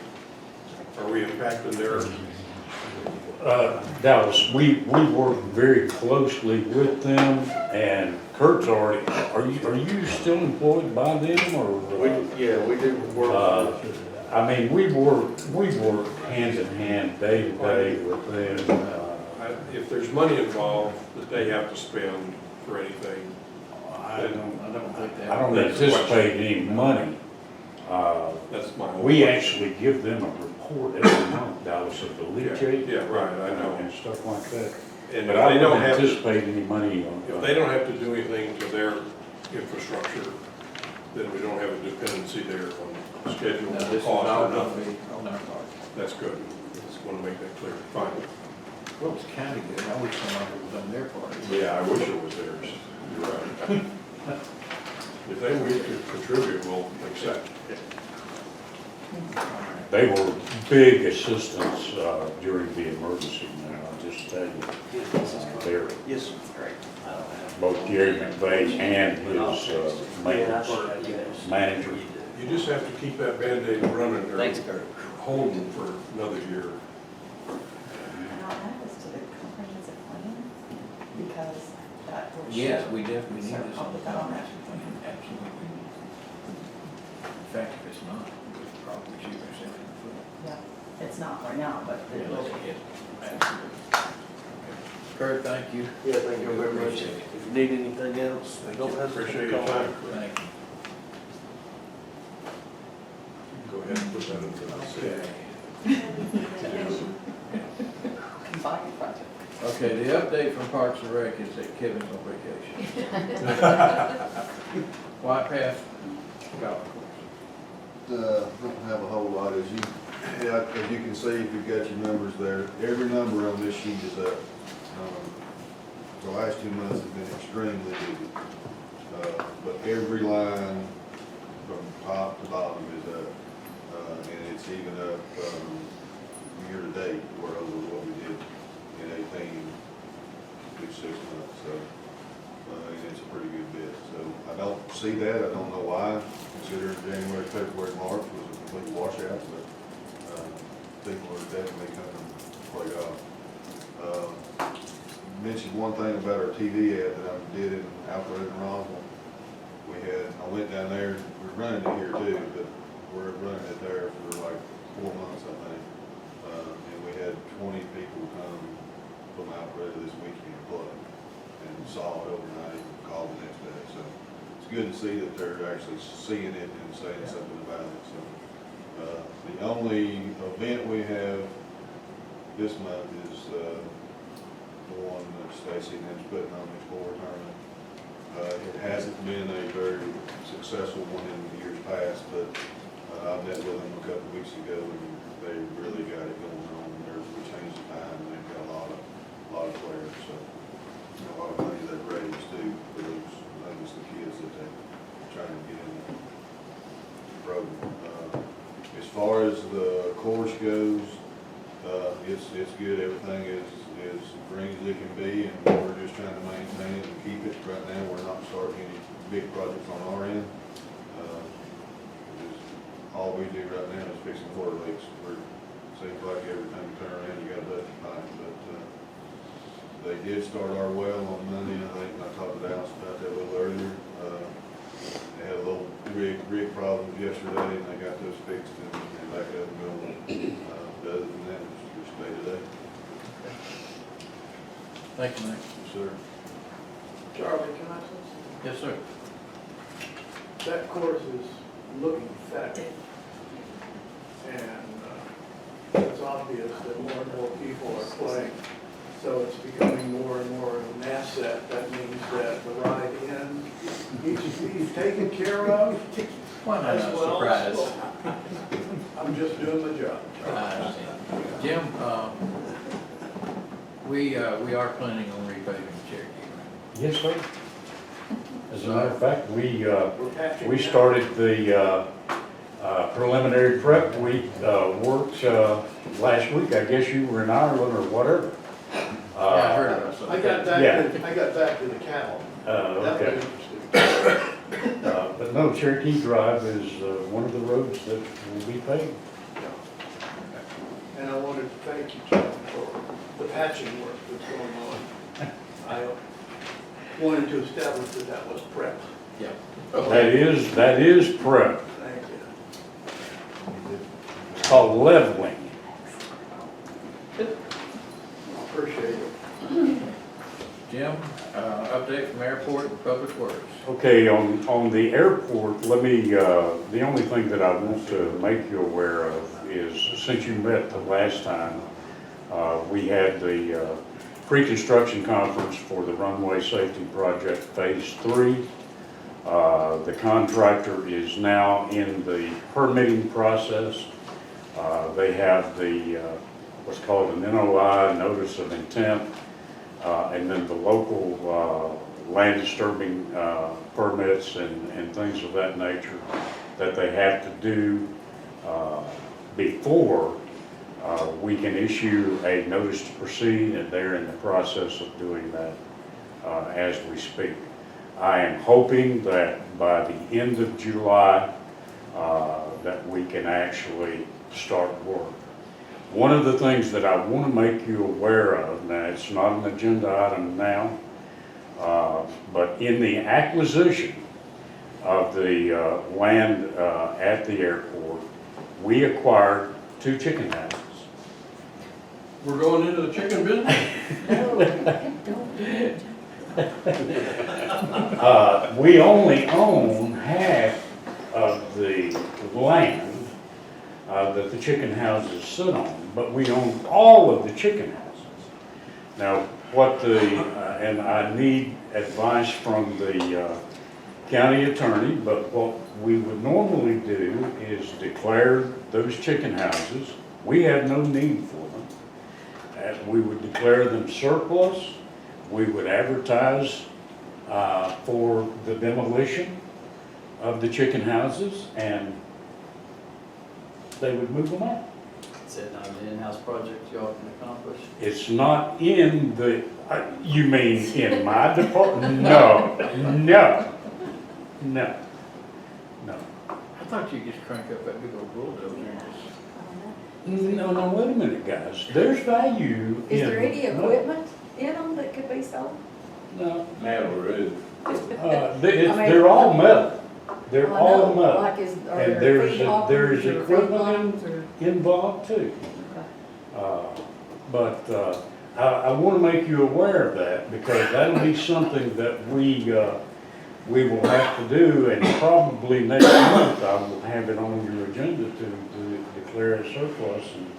Are we impacting their? Dallas, we work very closely with them, and Kurt's already, are you still employed by them, or? We do work. I mean, we work hand in hand, day to day with them. If there's money involved that they have to spend for anything, I don't think that. I don't anticipate any money. that's my whole We question. actually give them a report every month, Dallas, of the leachate. Yeah, right, I know. And stuff like that. And But if I they don't don't have to, anticipate any money on. if they don't have to do anything to their infrastructure, then we don't have a dependency there on schedule, No, this is cost, all or gonna nothing. be on our part. That's good. Just want to make that clear. Fine. Well, it's kind of good. I wish somebody was on their part. Yeah, I wish it was theirs. You're right. If they wish to contribute, we'll accept. They were big assistance during the emergency, man, I'll just tell you. They're, Yes, great. both Gary McVeigh and his maintenance manager. You just have to keep that Band-Aid running or Thanks, Kurt. holding for another year. And I'll add this to the comprehensive plan, because that will show. Yes, we definitely need So this I'll on the put that on there. comprehensive plan, absolutely. In fact, if it's not, we'll probably shoot ourselves in the foot. Yeah, it's not right now, but it will be. Yes, absolutely. Kurt, thank you. Yeah, thank you very much. If you need anything else, don't hesitate Appreciate to your call. time. Thank you. Go ahead and put that into the Combined project. Okay, the update from Parks and Rec is that Kevin's on vacation. White Path Golf Course. Don't have a whole lot, as you can see, if you've got your numbers there, every number on this sheet is up. The last 2 months have been extremely busy. But every line from top to bottom is up. And it's even up, year to date, where over what we did in 18, through 6 months, so, and it's a pretty good bit. So I don't see that. I don't know why, considering January, February, March was a complete washout, but people are definitely coming to play golf. Mentioned one thing about our TV ad that I did in Alfred and Roswell. I went down there, we're running it here too, but we're running it there for like 4 months, I think. And we had 20 people come from Alfred this weekend play and saw it overnight and called the next day. So it's good to see that they're actually seeing it and saying something about it. So the only event we have this month is the one that Stacy and them's putting on this board tournament. It hasn't been a very successful one in the years past, but I met with them a couple of weeks ago and they really got it going on. We changed the time and they've got a lot of players, so a lot of money they've raised too for those, the kids that they're trying to get in the program. As far as the course goes, it's good. Everything is green as it can be, and we're just trying to maintain it and keep it. Right now, we're not starting any big projects on our end. All we do right now is fixing water leaks. Seems like every time you turn around, you got a budget pipe. But they did start our well on Monday. I think I talked to Dallas about that a little earlier. They had a little rig problems yesterday, and they got those fixed and back up and going. But other than that, it's just day to day. Thank you, Mike. Yes, sir. Charlie, can I say something? Yes, sir. That course is looking fabulous. And it's obvious that more and more people are playing. So it's becoming more and more of an asset. That means that the ride in, he's taken care of. Why not? As well. Surprise. I'm just doing my job. Jim, we are planning on repaving Cherokee. Yes, sir. As a matter of fact, We're patching we that. started the preliminary prep works last week. I guess you were in Ireland or whatever. Yeah, I heard of it. I got back to the cattle. That Okay. was interesting. But no, Cherokee Drive is one of the roads that will be paved. And I wanted to thank you, John, for the patching work that's going on. I wanted to establish that that was prep. Yeah. That is prep. Thank you. It's called leveling. Appreciate it. Jim, update from airport and public works. Okay, on the airport, let me, the only thing that I want to make you aware of is, since you met the last time, we had the pre-construction conference for the runway safety project phase 3. The contractor is now in the permitting process. They have the, what's called an NOI, notice of intent, and then the local land disturbing permits and things of that nature that they have to do before we can issue a notice to proceed, and they're in the process of doing that as we speak. I am hoping that by the end of July that we can actually start work. One of the things that I want to make you aware of, now it's not an agenda item now, but in the acquisition of the land at the airport, we acquired 2 chicken houses. We're going into the chicken business? We only own half of the land that the chicken houses sit on, but we own all of the chicken houses. Now, and I need advice from the county attorney, but what we would normally do is declare those chicken houses. We have no need for them. We would declare them surplus. We would advertise for the demolition of the chicken houses, and they would move them out. Is that not an in-house project y'all can accomplish? It's not in the, you mean in my department? No, no. No, no. I thought you just crank up that big old bulldozer and just. No, wait a minute, guys. There's value in. Is there any no, equipment in them that could be sold? No, Metal roof. they're all metal. They're Well, I all know, metal. like is, are And there there's feed a- hoppers there's or feed equipment lines or? involved too. Okay. But I want to make you aware of that because that'll be something that we will have to do, and probably next month I will have it on your agenda to declare a surplus, and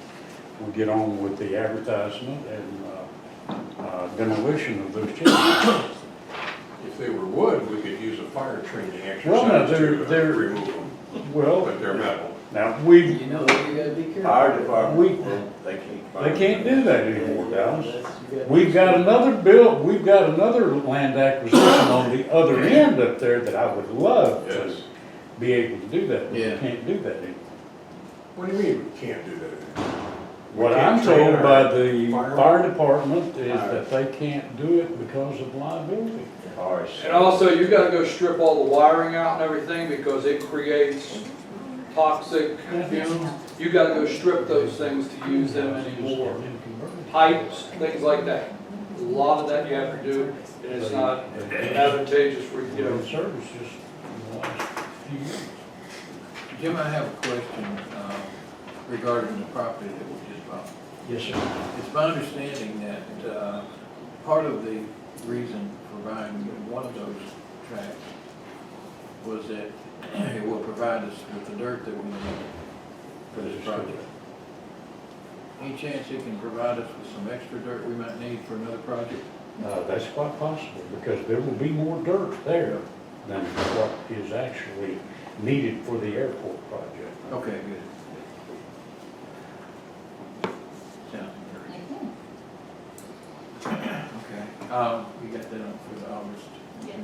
we'll get on with the advertisement and demolition of those chimneys. If they were wood, we could use a fire training Well, no, exercise they're- to remove them, Well, but they're metal. now, we You know, you gotta be careful. Fire department, they can't. can't do that anymore, Dallas. You gotta be We've got another land acquisition on the other end up there that I would love to Yes. be able to do that, but we Yeah. can't do that anymore. What do you mean we can't do that? We What can't I'm train told our by the firemen? fire department is Fire. that they can't do it because of liability. harsh. And also, you gotta go strip all the wiring out and everything because it creates toxic fumes. You gotta go strip those things to use them anymore. Pipes, things like that. A lot of that you have to do, and it's not advantageous for, you know. Service just in the last few years. Jim, I have a question regarding the property that we just bought. Yes, sir. It's my understanding that part of the reason for buying one of those tracks was that it will provide us with the dirt that we need for this project. Any chance it can provide us with some extra dirt we might need for another project? That's quite possible because there will be more dirt there than what is actually needed for the airport project. Okay, good. Sounds good. Okay, we got that on for the August. Yes.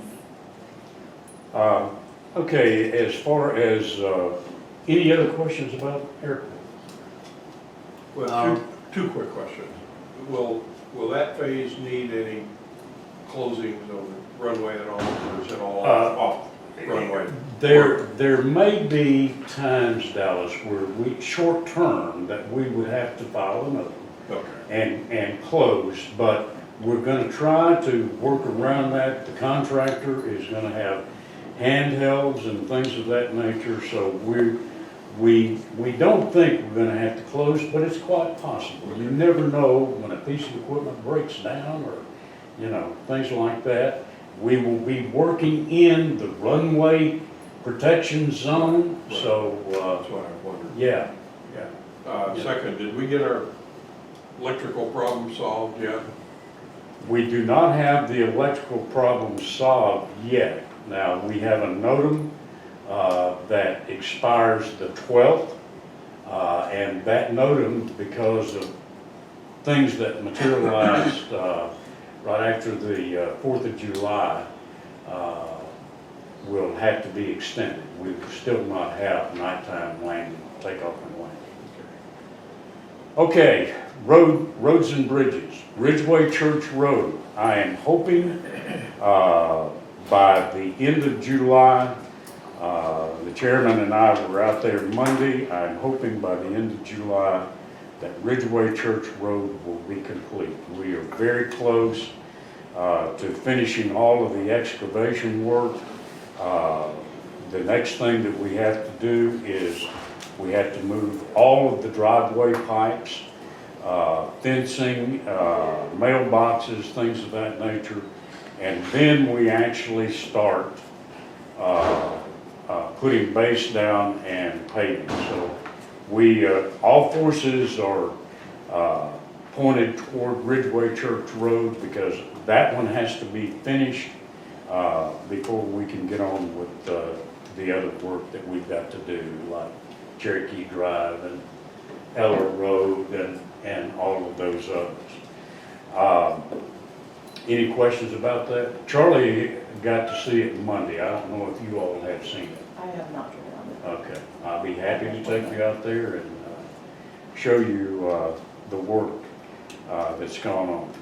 Okay, as far as, any other questions about airport? Well, two quick questions. Will that phase need any closings of the runway at all, or is it all off runway? There may be times, Dallas, where short term, that we would have to file another Okay. and close, but we're gonna try to work around that. The contractor is gonna have handhelds and things of that nature, so we don't think we're gonna have to close, but it's quite possible. You never know when a piece of equipment breaks down or, things like that. We will be working in the runway protection zone, so, That's what I wondered. yeah. Second, did we get our electrical problem solved yet? We do not have the electrical problem solved yet. Now, we have a NOTAM that expires the 12th, and that NOTAM, because of things that materialized right after the 4th of July, will have to be extended. We will still not have nighttime landing, takeoff and landing. Okay, roads and bridges. Ridgeway Church Road, I am hoping by the end of July, the chairman and I were out there Monday. I'm hoping by the end of July that Ridgeway Church Road will be complete. We are very close to finishing all of the excavation work. The next thing that we have to do is we have to move all of the driveway pipes, fencing, mailboxes, things of that nature. And then we actually start putting base down and paving. So all forces are pointed toward Ridgeway Church Road because that one has to be finished before we can get on with the other work that we've got to do, like Cherokee Drive and Eller Road and all of those others. Any questions about that? Charlie got to see it Monday. I don't know if you all have seen it. I have not driven Okay, I'll be happy to take you out there and show you the work that's gone on.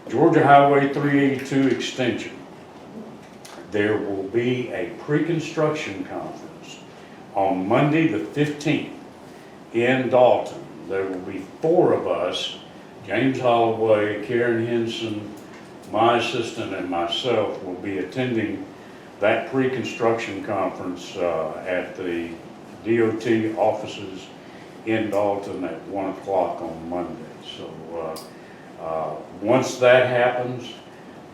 Georgia Highway 382 extension. there will be a pre-construction conference on Monday, the 15th, in Dalton. There will be 4 of us, James Holloway, Karen Henson, my assistant, and myself will be attending that pre-construction conference at the DOT offices in Dalton at 1 o'clock on Monday. So once that happens,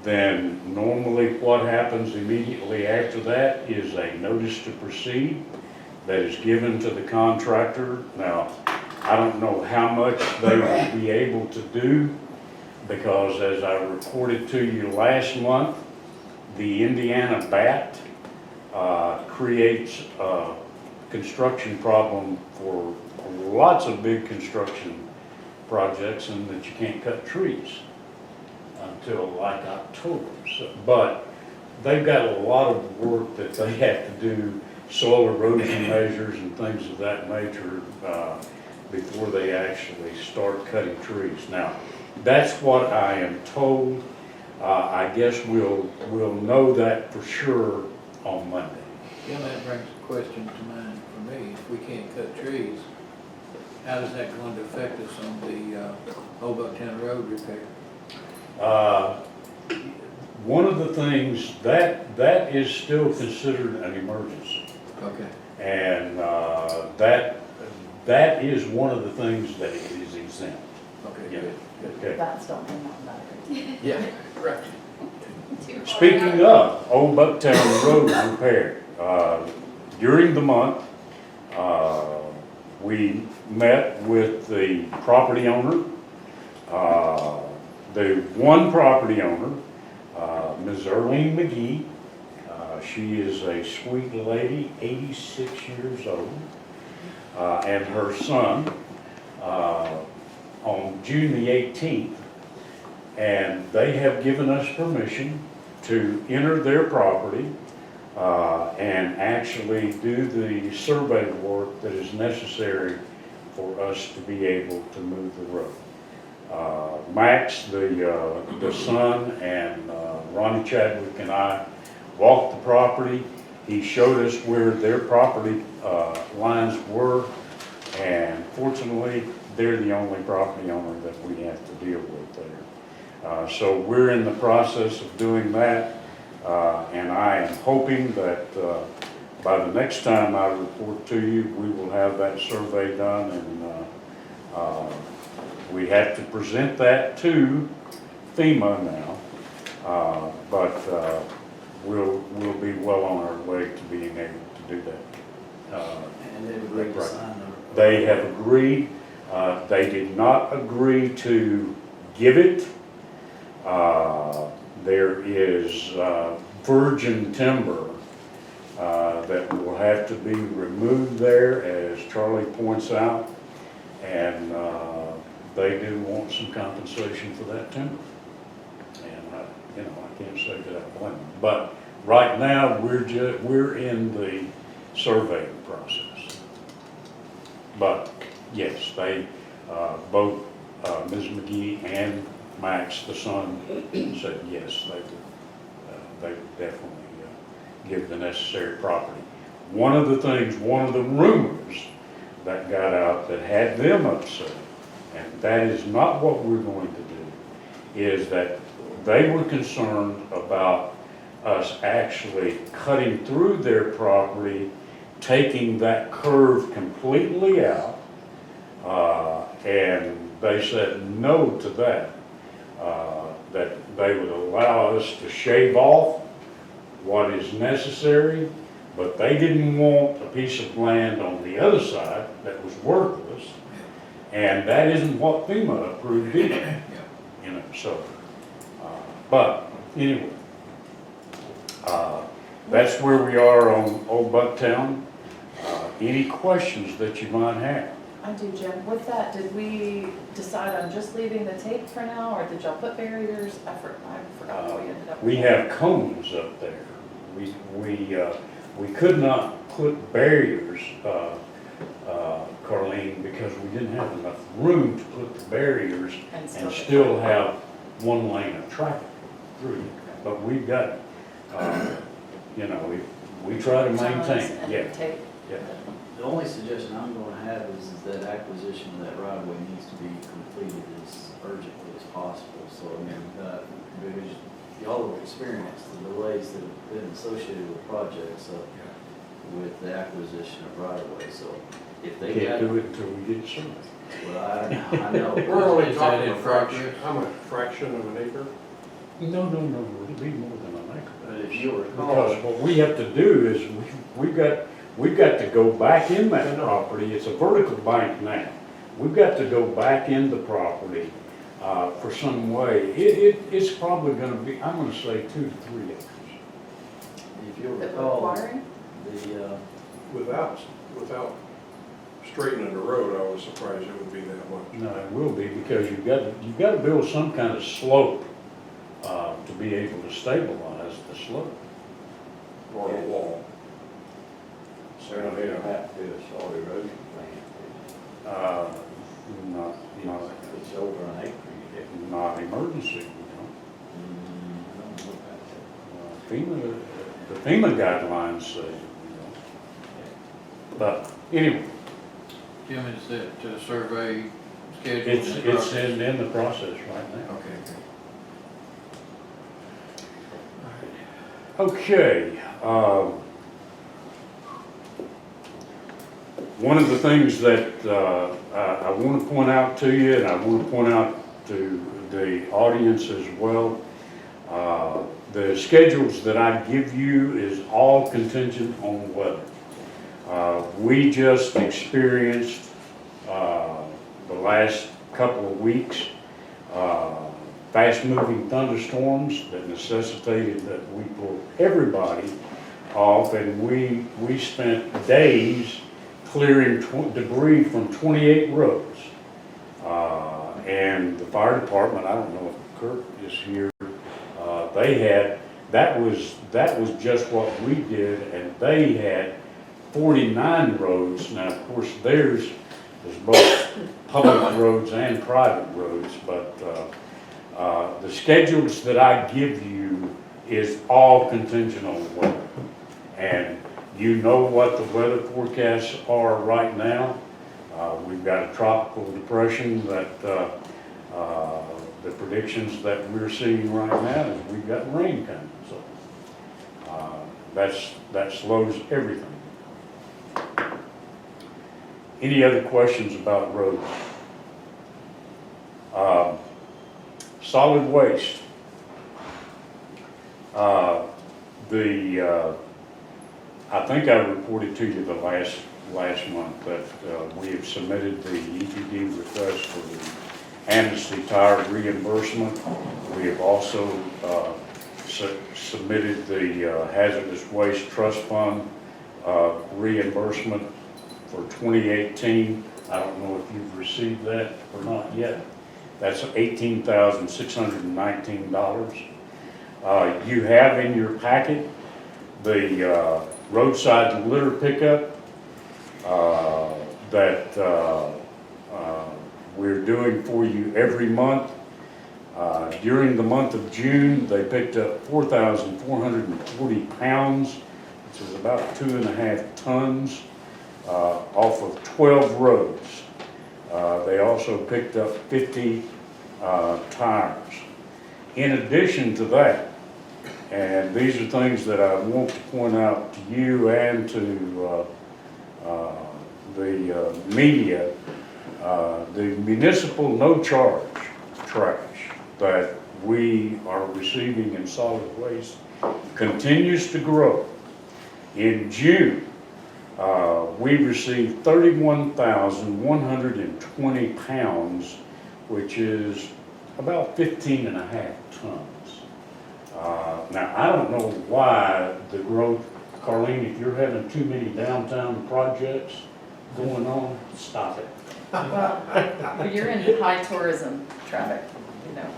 then normally what happens immediately after that is a notice to proceed that is given to the contractor. Now, I don't know how much they will be able to do, because as I reported to you last month, the Indiana bat creates a construction problem for lots of big construction projects, and that you can't cut trees until like October. So, but they've got a lot of work that they have to do, soil erosion measures and things of that nature, before they actually start cutting trees. Now, that's what I am told. I guess we'll know that for sure on Monday. Yeah, that brings a question to mind for me. If we can't cut trees, how is that going to affect us on the Old Bucktown Road repair? One of the things that is still considered an emergency. Okay. And that is one of the things that is exempt. Okay, Yeah. good. Okay. That's don't mean nothing. Yeah, right. Speaking of Old Bucktown Road repair, during the month, we met with the property owner, the one property owner, Ms. Earlene McGee. She is a sweet lady, 86 years old, and her son, on June the 18th, and they have given us permission to enter their property and actually do the survey work that is necessary for us to be able to move the road. Max, the son, and Ronnie Chadwick and I walked the property. He showed us where their property lines were, and fortunately, they're the only property owner that we have to deal with there. So we're in the process of doing that, and I am hoping that by the next time I report to you, we will have that survey done, and we have to present that to FEMA now, but we'll be well on our way to being able to do that. And they've agreed to sign the. They have agreed. They did not agree to give it. There is virgin timber that will have to be removed there, as Charlie points out, and they do want some compensation for that timber. And I can't say that I blame them. But right now, we're in the surveying process. But yes, they both Ms. McGee and Max, the son, said yes, they would definitely give the necessary property. One of the rumors that got out that had them upset, and that is not what we're going to do, is that they were concerned about us actually cutting through their property, taking that curve completely out, and they said no to that. That they would allow us to shave off what is necessary, but they didn't want a piece of land on the other side that was worthless, and that isn't what FEMA approved either. So, but anyway, that's where we are on Old Bucktown. Any questions that you might have? I do, Jim. With that, did we decide on just leaving the tape for now, or did y'all put barriers? I forgot what we ended up with. We have cones up there. We could not put barriers, Carlene, because we didn't have enough room to put the barriers and still have one lane of traffic through. But we've got you know, we try to Times maintain, and yeah, tape. yeah. The only suggestion I'm gonna have is that acquisition of that right of way needs to be completed as urgently as possible. So, I mean, because y'all have experienced the delays that have been associated with projects, with the acquisition of right of way. So if they Can't got, do it until we get surveyed. well, I know. We're only Is that talking in a fraction, progress? how much, fraction of an acre? No, it'll be more than an acre. But if you recall, Because what we have to do is, we've got to go back in that property, it's a vertical bank now. We've got to go back in the property, for some way. It's probably gonna be, I'm gonna say 2 to 3 acres. if you The recall, wiring? the, Without straightening the road, I was surprised it would be that much. No, it will be, because you've got to build some kind of slope, to be able to stabilize the slope. Or a wall. So they're have to do a short erosion plan. Not, It's over an acre, you get. not emergency, you I don't know about that. know. The FEMA guidelines say, you know. But anyway, Jim, is that survey scheduled? it's in the process right now. Okay. Okay, one of the things that I want to point out to you, and I want to point out to the audience as well, the schedules that I give you is all contingent on weather. We just experienced the last couple of weeks fast-moving thunderstorms that necessitated that we pulled everybody off, and we spent days clearing debris from 28 roads. And the fire department, I don't know if Kirk is here, that was just what we did, and they had 49 roads. Now, of course, theirs is both public roads and private roads, but the schedules that I give you is all contingent on weather. And you know what the weather forecasts are right now. We've got a tropical depression that the predictions that we're seeing right now is we've got rain coming. So that slows everything. Any other questions about roads? Solid waste. I think I reported to you the last month that we have submitted the EPD request for the amnesty tire reimbursement. We have also submitted the hazardous waste trust fund reimbursement for 2018. I don't know if you've received that or not yet. That's $18,619. You have in your packet the roadside litter pickup that we're doing for you every month. During the month of June, they picked up 4,440 pounds, which is about 2.5 tons, off of 12 roads. They also picked up 50 tires. In addition to that, and these are things that I want to point out to you and to the media, the municipal no-charge trash that we are receiving in solid waste continues to grow. In June, we received 31,120 pounds, which is about 15.5 tons. Now, I don't know why the growth, Carlene, if you're having too many downtown projects going on, stop it. Well, you're in high tourism traffic, you know,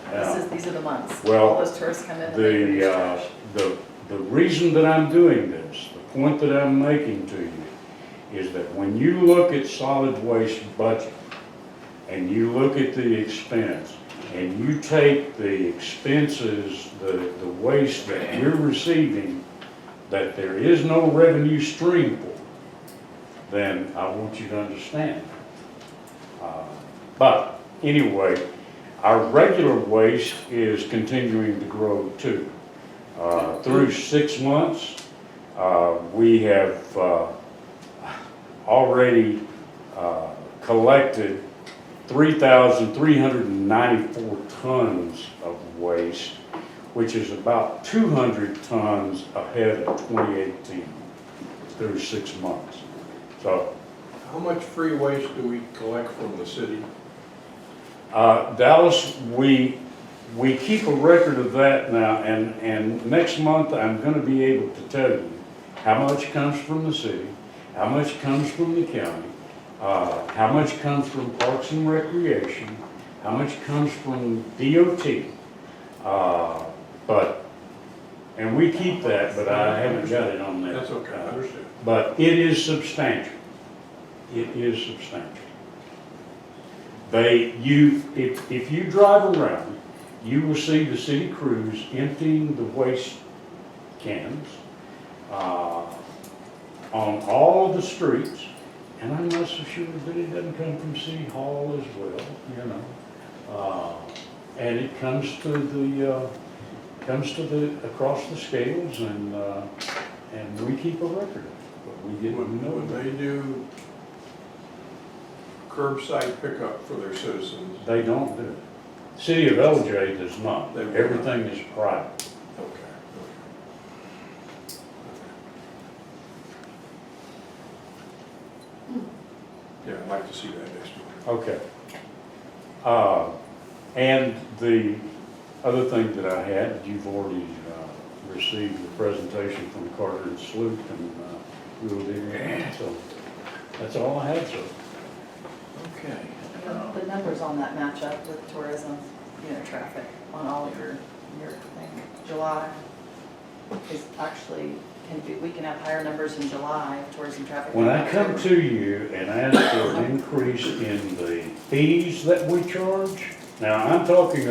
these are the months. Well, all those tourists come in and they use trash. The reason that I'm doing this, the point that I'm making to you, is that when you look at solid waste budget, and you look at the expense, and you take the expenses, the waste that we're receiving, that there is no revenue stream for, then I want you to understand. But anyway, our regular waste is continuing to grow too. Through 6 months, we have already collected 3,394 tons of waste, which is about 200 tons ahead of 2018 through 6 months. So How much free waste do we collect from the city? Dallas, we keep a record of that now, and next month I'm going to be able to tell you how much comes from the city, how much comes from the county, how much comes from Parks and Recreation, how much comes from DOT. And we keep that, but I haven't got it on there. That's okay, I understand. But it is substantial. It is substantial. If you drive around, you will see the city crews emptying the waste cans on all of the streets, and I'm not so sure that it doesn't come from City Hall as well, you know. And it comes to the across the scales, and we keep a record of it, but we didn't know When that. they do curbside pickup for their citizens, They don't do it. City of LJ does not. They will not. Everything is private. okay. Yeah, I'd like to see that next week. Okay. And the other thing that I had, you've already received the presentation from Carter and Sloop, and we'll do that. So that's all I had, sir. Okay. The numbers on that match up with tourism, traffic on all of your thing. July is actually, we can have higher numbers in July of tourism traffic. When I come to you and ask for an increase in the fees that we charge, now I'm not talking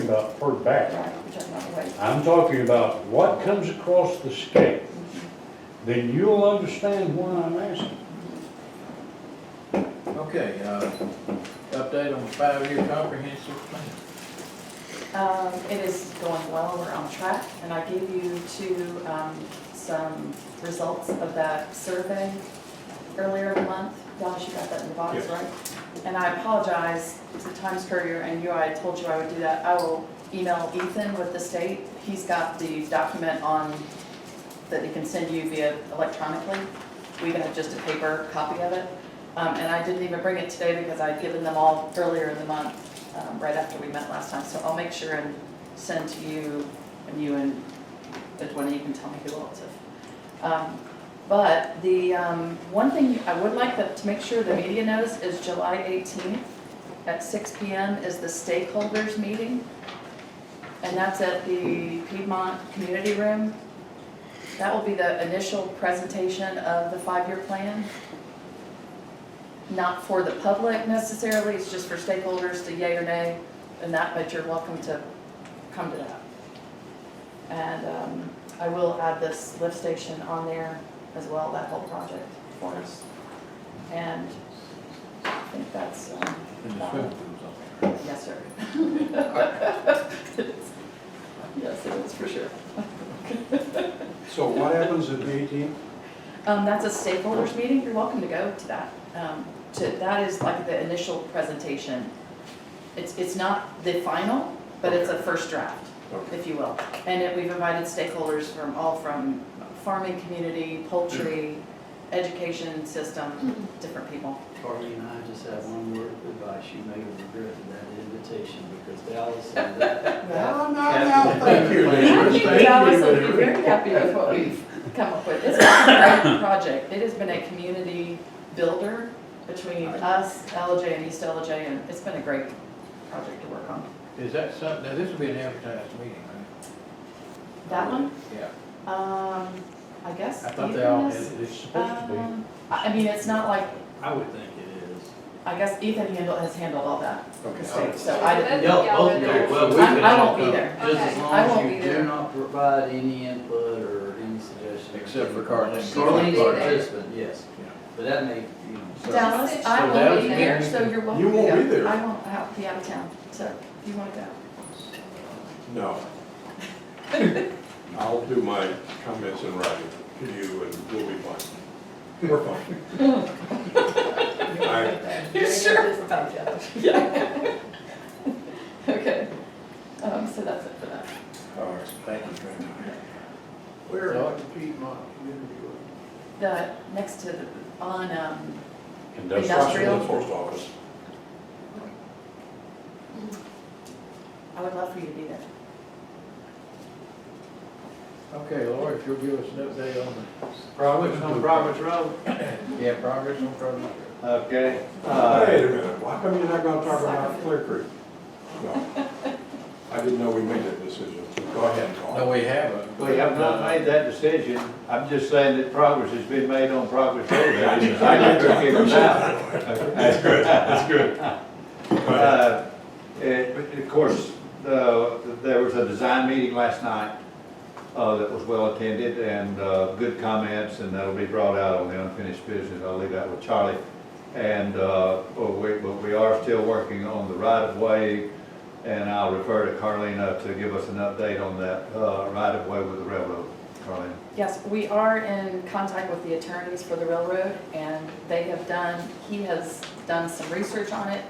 about per bag. Right, we're talking about the waste. I'm talking about what comes across the scale. Then you'll understand why I'm asking. Okay, update on the 5-year comprehensive plan. It is going well, we're on track, and I gave you some results of that survey earlier in the month. Dallas, you got that in the box, Yes. right? And I apologize to Times Courier and you, I told you I would do that. I will email Ethan with the state. He's got the document that he can send you via electronically. We even have just a paper copy of it. And I didn't even bring it today because I'd given them all earlier in the month, right after we met last time. So I'll make sure and send to you and Edwina, you can tell me who else. But the one thing I would like to make sure the media knows is July 18th at 6 p.m. is the stakeholders meeting. And that's at the Piedmont Community Room. That will be the initial presentation of the 5-year plan. Not for the public necessarily, it's just for stakeholders to yay or nay, and that, but you're welcome to come to that. And I will add this lift station on there as well, that whole project for us. And I think that's, And the about swimming it. pool's on there. Yes, sir. Yes, it is for sure. So what happens at the 18th? That's a stakeholders meeting, you're welcome to go to that. That is like the initial presentation. It's not the final, but it's a first draft, Okay. if you will. And we've invited stakeholders from farming community, poultry, education system, different people. Carly and I just have one word of advice. You may have regretted that invitation because Dallas and that. Thank you, I David. think Thank Dallas you, will be David. very happy with what we've come up with. It's been a great project. It has been a community builder between us, LJ, and East LJ, and it's been a great project to work on. Is that something, now this will be an advertised meeting, right? That one? Yeah. I guess. I thought Ethan they all, is- It's supposed to be. I mean, it's not like, I would think it is. I guess Ethan has handled all that Okay. mistake, so I didn't. Yeah, both of you. Well, we I can won't talk be about there. Just as I long won't as be you there. do not provide any input or any suggestion. Except for Carlene. Carlene's a Carlene. participant, yes, but that may, you know. so- Dallas, I So will Dallas, be there, so you're welcome You to won't go. be there. I won't, I'll be out of town, so if you want to go. No. I'll do my comments in writing to you and we'll be fine. We're fine. You sure? Yeah. Okay, so that's it for that. All right, thank you very much. Where on Piedmont Community Road? The, next to the, on, Industrial. Industrial. The post office. I would love for you to be there. Okay, Laura, if you'll give us an update on the. Progress on Progress Road. Yeah, progress on progress. Okay. Wait a minute, why come you're not gonna talk about Clear Creek? No. I didn't know we made that decision. Go ahead, No, Carl. we haven't. We have not made that decision. I'm just saying that progress has been made on Progress Road. I just took it out. That's good, that's good. Go ahead. Of course, there was a design meeting last night that was well attended and good comments, and that'll be brought out on the unfinished business. I'll leave that with Charlie. And we are still working on the right-of-way, and I'll refer to Carlina to give us an update on that right-of-way with the railroad. Carlina. Yes, we are in contact with the attorneys for the railroad, and he has done some research on it.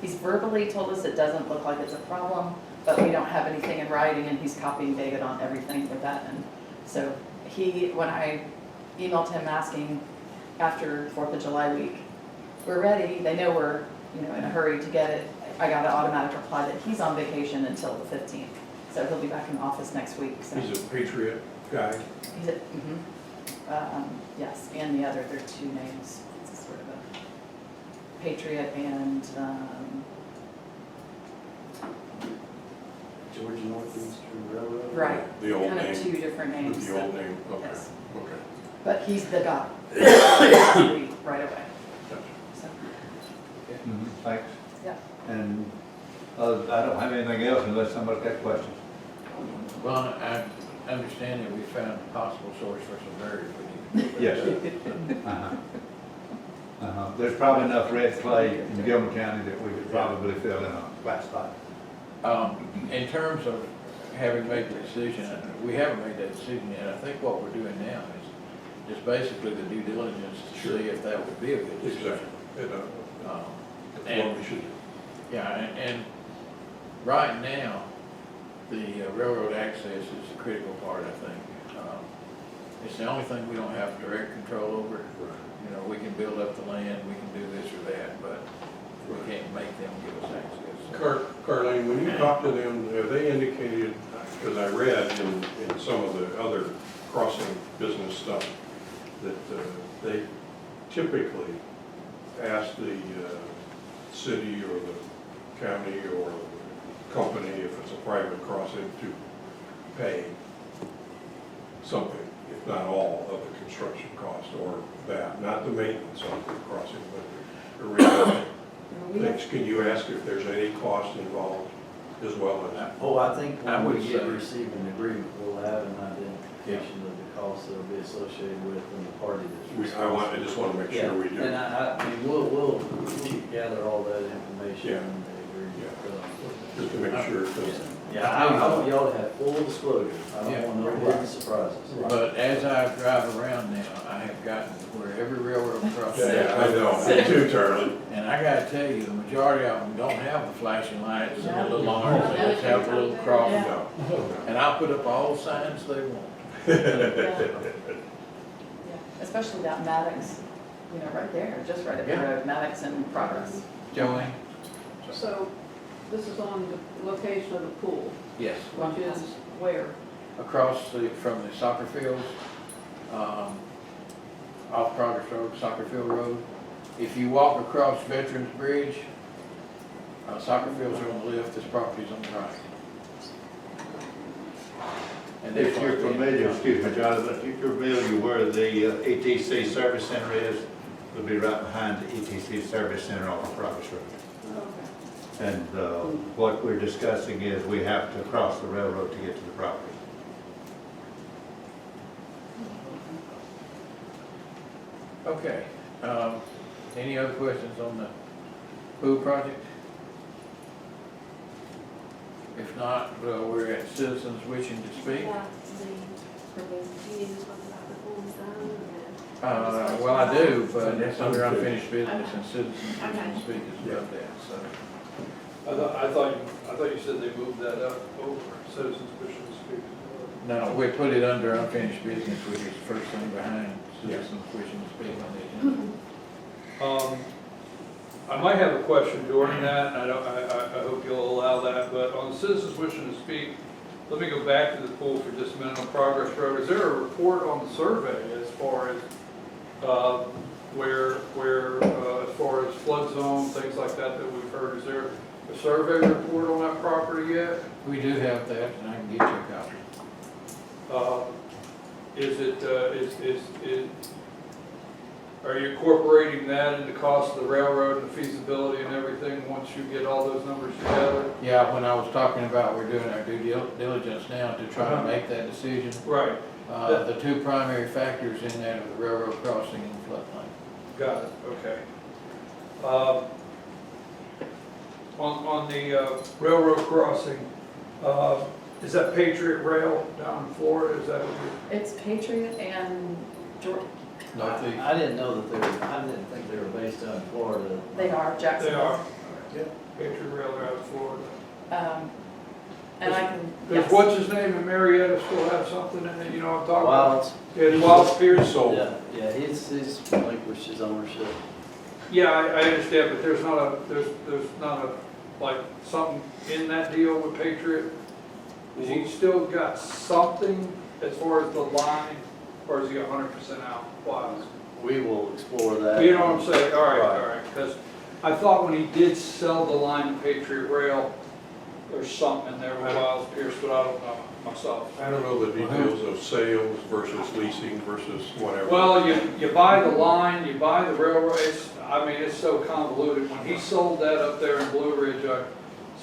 He's verbally told us it doesn't look like it's a problem, but we don't have anything in writing, and he's copying David on everything with that. And so when I emailed him asking after 4th of July week, we're ready, they know we're, in a hurry to get it. I got an automatic reply that he's on vacation until the 15th, so he'll be back in the office next week, so. He's a Patriot guy. He's at, yes, and the other, there are two names. It's a sort of a Patriot and, Georgia Northeastern Railroad. right, The old kind of name. two different names. The old name, okay, Yes. okay. But he's the guy. Right away, so, Thanks. yeah. And I don't have anything else unless somebody's got questions. Well, I understand that we found a possible source for some dirt if we need. Yes. There's probably enough red clay in Gilmer County that we could probably fill in a flat spot. In terms of having made the decision, we haven't made that decision yet. I think what we're doing now is just basically the due diligence to see if that would be a good decision. Exactly. That's what we should do. Yeah, and right now, the railroad access is the critical part, I think. It's the only thing we don't have direct control over. We can build up the land, we can do this or that, but we can't make them give us access. Carlene, when you talked to them, they indicated, because I read in some of the other crossing business stuff, that they typically ask the city or the county or the company, if it's a private crossing, to pay something, if not all, of the construction cost or that, not the maintenance of the crossing, but the real things. Can you ask if there's any cost involved as well as? Oh, I think I when would we say- receive an agreement, we'll have an identification of the costs that'll be associated with and the party that's I responsible. just want to make Yeah, sure we do. and I mean, we'll gather all that information Yeah. and the agreement. Just to make sure, because Yeah, I want y'all to have full disclosure. I Yeah. don't want no hidden surprises. But as I drive around now, I have gotten to where every railroad crossing. yeah, I know, me too, Charlie. And I gotta tell you, the majority of them don't have the flashing lights and the little arms, they just have the little cross. No. And I'll put up all the signs they want. Yeah, especially that Maddox, right there, just right up the Yeah. road, Maddox and Progress. Joanne? So this is on the location of the pool, Yes. which is where? From the soccer fields, off Progress Road, Soccer Field Road. If you walk across Veterans Bridge, soccer fields are on the left, this property's on the right. And If you're familiar, excuse me, Jonathan, if you're familiar where the ETC Service Center is, it'll be right behind the ETC Service Center off of Progress Road. Okay. And what we're discussing is we have to cross the railroad to get to the property. Okay, any other questions on the pool project? If not, we're at citizens wishing to speak. Well, I do, but it's under unfinished business and citizens wishing to speak is above that, so. I thought you said they moved that up over, citizens wishing to speak. No, we put it under unfinished business, which is the first thing behind citizens wishing to speak on the agenda. I might have a question during that, and I hope you'll allow that, but on citizens wishing to speak, let me go back to the pool for just a minute on Progress Road. Is there a report on the survey as far as, as far as flood zone, things like that that we've heard? Is there a survey report on that property yet? We do have that, and I can get you a copy. Are you incorporating that in the cost of the railroad and the feasibility and everything once you get all those numbers together? Yeah, when I was talking about we're doing our due diligence now to try to make that decision. Right, The two primary factors in that are the railroad crossing and floodplain. got it, okay. On the railroad crossing, is that Patriot Rail down in Florida, is that what you? It's Patriot and Northeast. I didn't know that I didn't think they were based out in Florida. they are They Jacksonville. are? Yeah. Patriot Rail, they're out of Florida. And I can, Does yes. what's his name in Marietta still have something in it, you know what I'm talking about? Wilds. Yeah, Wild Spears. Yeah, he's relinquished his ownership. Yeah, I understand, but there's not a, like, something in that deal with Patriot? Has he still got something as far as the line, or is he 100% out? Wild? We will explore that. You know what I'm saying? All Right. right, because I thought when he did sell the line to Patriot Rail, there's something in there with Wild Pierce, but I don't know myself. I don't know the details of sales versus leasing versus whatever. Well, you buy the line, you buy the railroad, it's so convoluted. When he sold that up there in Blue Ridge, I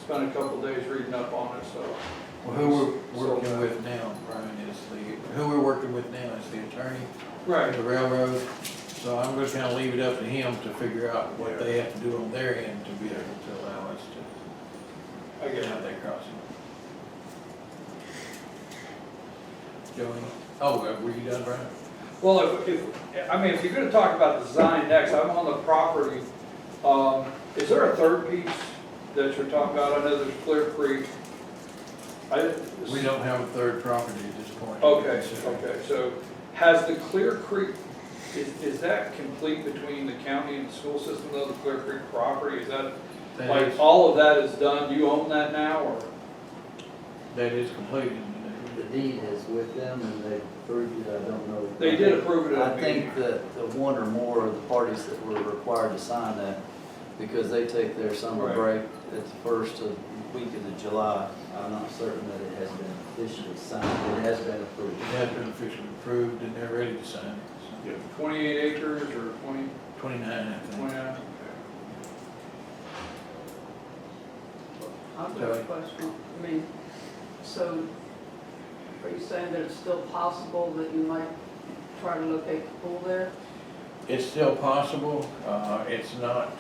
spent a couple days reading up on it, so. Well, who we're working with now, Brian, is who we're working with now is the attorney Right. for the railroad. So I'm just gonna leave it up to him to figure out what they have to do on their end to be able to allow us to I get have it. that crossing. Joey? Oh, were you done, Brian? Well, if you're gonna talk about design next, I'm on the property. Is there a third piece that you're talking about? I know there's Clear Creek. We don't have a third property at this point. Okay, so has the Clear Creek, is that complete between the county and the school system, though, the Clear Creek property? Is that, That like, is- all of that is done, you own that now, or? That is completed. The deed is with them and they approved it, I don't know. They did approve it at I a think meeting. that the one or more of the parties that were required to sign that, because they take their summer Right. break at the first week of July, I'm not certain that it has been officially signed, but it has been approved. It has been officially approved and they're ready to sign it. So, Yeah. 28 acres or 20, 29, I think. 29? I've got a question. I mean, so are you saying that it's still possible that you might try to locate the pool there? It's still possible. It's not,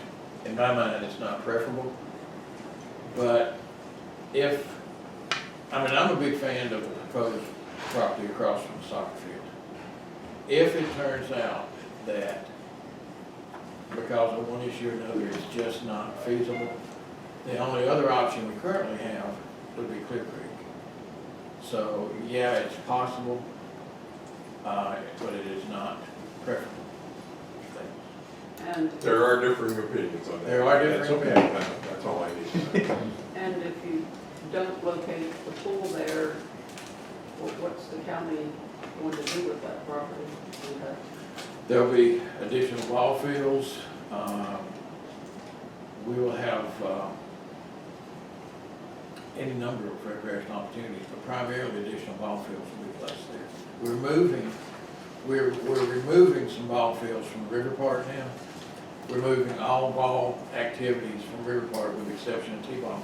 in my mind, it's not preferable. But I'm a big fan of the proposed property across from the soccer field. If it turns out that because of one issue or another, it's just not feasible, the only other option we currently have would be Clear Creek. So, yeah, it's possible, but it is not preferable. And, There are differing opinions on that. There are differing That's okay. opinions. That's all I need to know. and if you don't locate the pool there, what's the county going to do with that property? Do you have- There'll be additional ball fields. We will have any number of recreational opportunities, but primarily additional ball fields will be placed there. We're removing some ball fields from River Park now. We're moving all ball activities from River Park, with the exception of T-ball,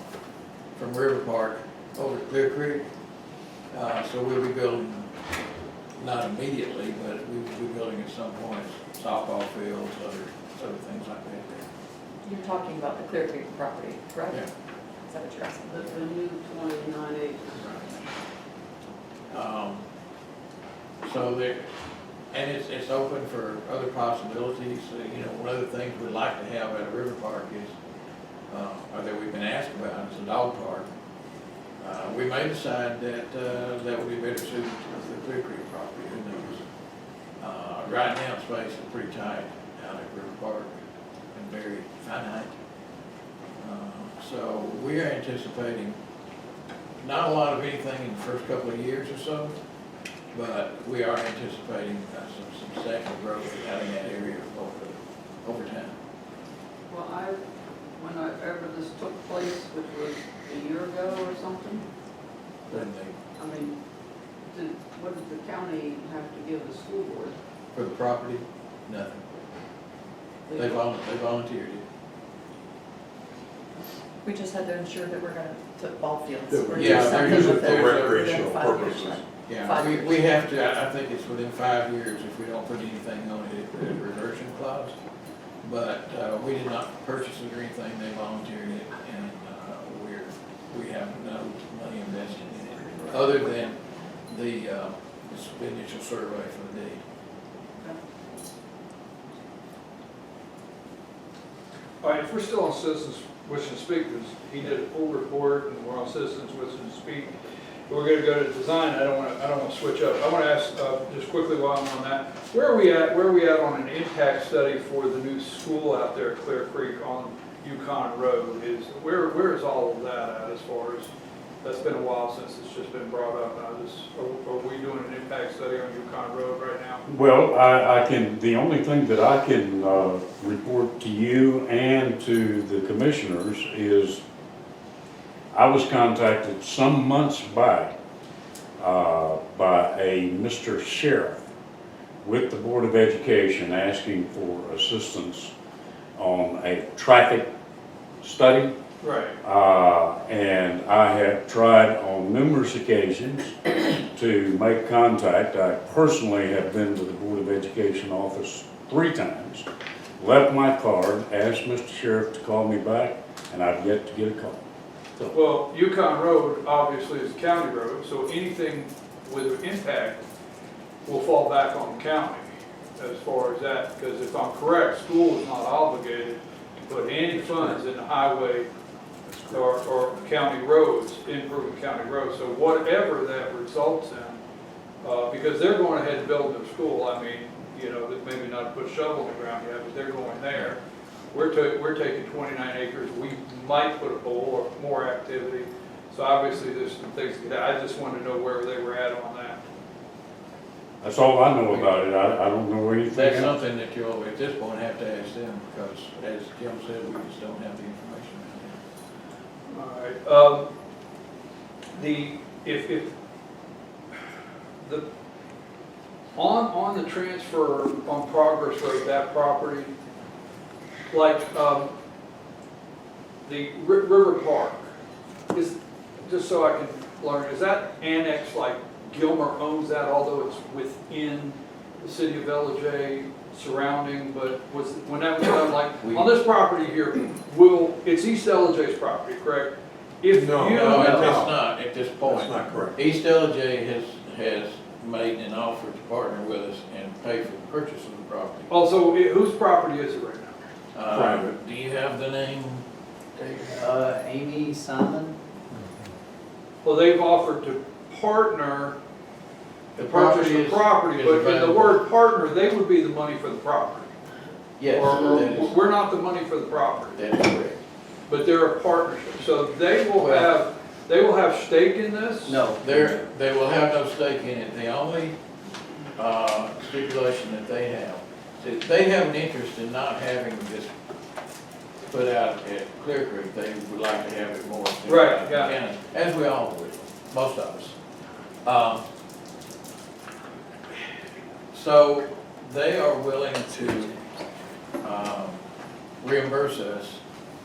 from River Park over to Clear Creek. So we'll be building not immediately, but we will be building at some point, softball fields, other things like that there. You're talking about the Clear Creek property, correct? Yeah. Is that what you're asking? The new 29 acres. So there, and it's open for other possibilities. You know, one of the things we'd like to have at a river park is, or that we've been asked about, is a dog park. We may decide that that would be better suited to the Clear Creek property, who knows? Right now, space is pretty tight out at River Park and very finite. So we are anticipating not a lot of anything in the first couple of years or so, but we are anticipating some substantial growth out in that area over time. Well, whenever this took place, which was a year ago or something, When they, I mean, what did the county have to give the school board? for the property, nothing. They volunteered it. We just had to ensure that we're gonna put ball fields. Yeah, We're gonna yeah, do something there's a- with it there's a within recreational 5 years, purposes. right? Yeah, 5 we years. have to, I think it's within 5 years, if we don't put anything on it, it's a reversion clause. But we did not purchase it or anything, they volunteered it, and we have no money invested in it, other than the initial survey for the deed. All right, if we're still on citizens wishing to speak, because he did a full report and we're on citizens wishing to speak. We're gonna go to design. I don't want to switch up. I want to ask, just quickly while I'm on that, where are we at on an impact study for the new school out there at Clear Creek on Yukon Road? Where is all of that at as far as, that's been a while since it's just been brought up. Are we doing an impact study on Yukon Road right now? Well, the only thing that I can report to you and to the commissioners is I was contacted some months back by a Mr. Sheriff with the Board of Education asking for assistance on a traffic study. Right. And I have tried on numerous occasions to make contact. I personally have been to the Board of Education office 3 times, left my card, asked Mr. Sheriff to call me back, and I've yet to get a call. Well, Yukon Road obviously is a county road, so anything with impact will fall back on the county as far as that, because if I'm correct, school is not obligated to put any funds in the highway or county roads, improving county roads. So whatever that results in, because they're going ahead and building their school, I mean, you know, that maybe not put a shovel in the ground yet, but they're going there. We're taking 29 acres, we might put a pole or more activity. So obviously there's some things, I just wanted to know where they were at on that. That's all I know about it. I don't know anything That's else. something that you'll, at this point, have to ask them, because as Jim said, we just don't have the information right now. All right, on the transfer on progress rate, that property, like, the River Park, is, just so I can learn, is that annexed, like Gilmer owns that, although it's within the city of LJ surrounding, but when that was done, like, on this property here, it's East LJ's property, correct? If No. you- No, it's not at this point. That's not correct. East LJ has made an offer to partner with us and pay for the purchase of the property. Also, whose property is it right now? Private. Do you have the name, David? Amy Simon? Well, they've offered to partner The to purchase property the is- property, is but in the available. word partner, they would be the money for the property. Yes, Or that is, we're not the money for the property, that is correct. but they're a partnership. So they will have stake in this? No. They will have no stake in it. The only stipulation that they have, is they have an interest in not having this put out at Clear Creek. They would like to have it more. Right, yeah. County, as we all would, most of us. So they are willing to reimburse us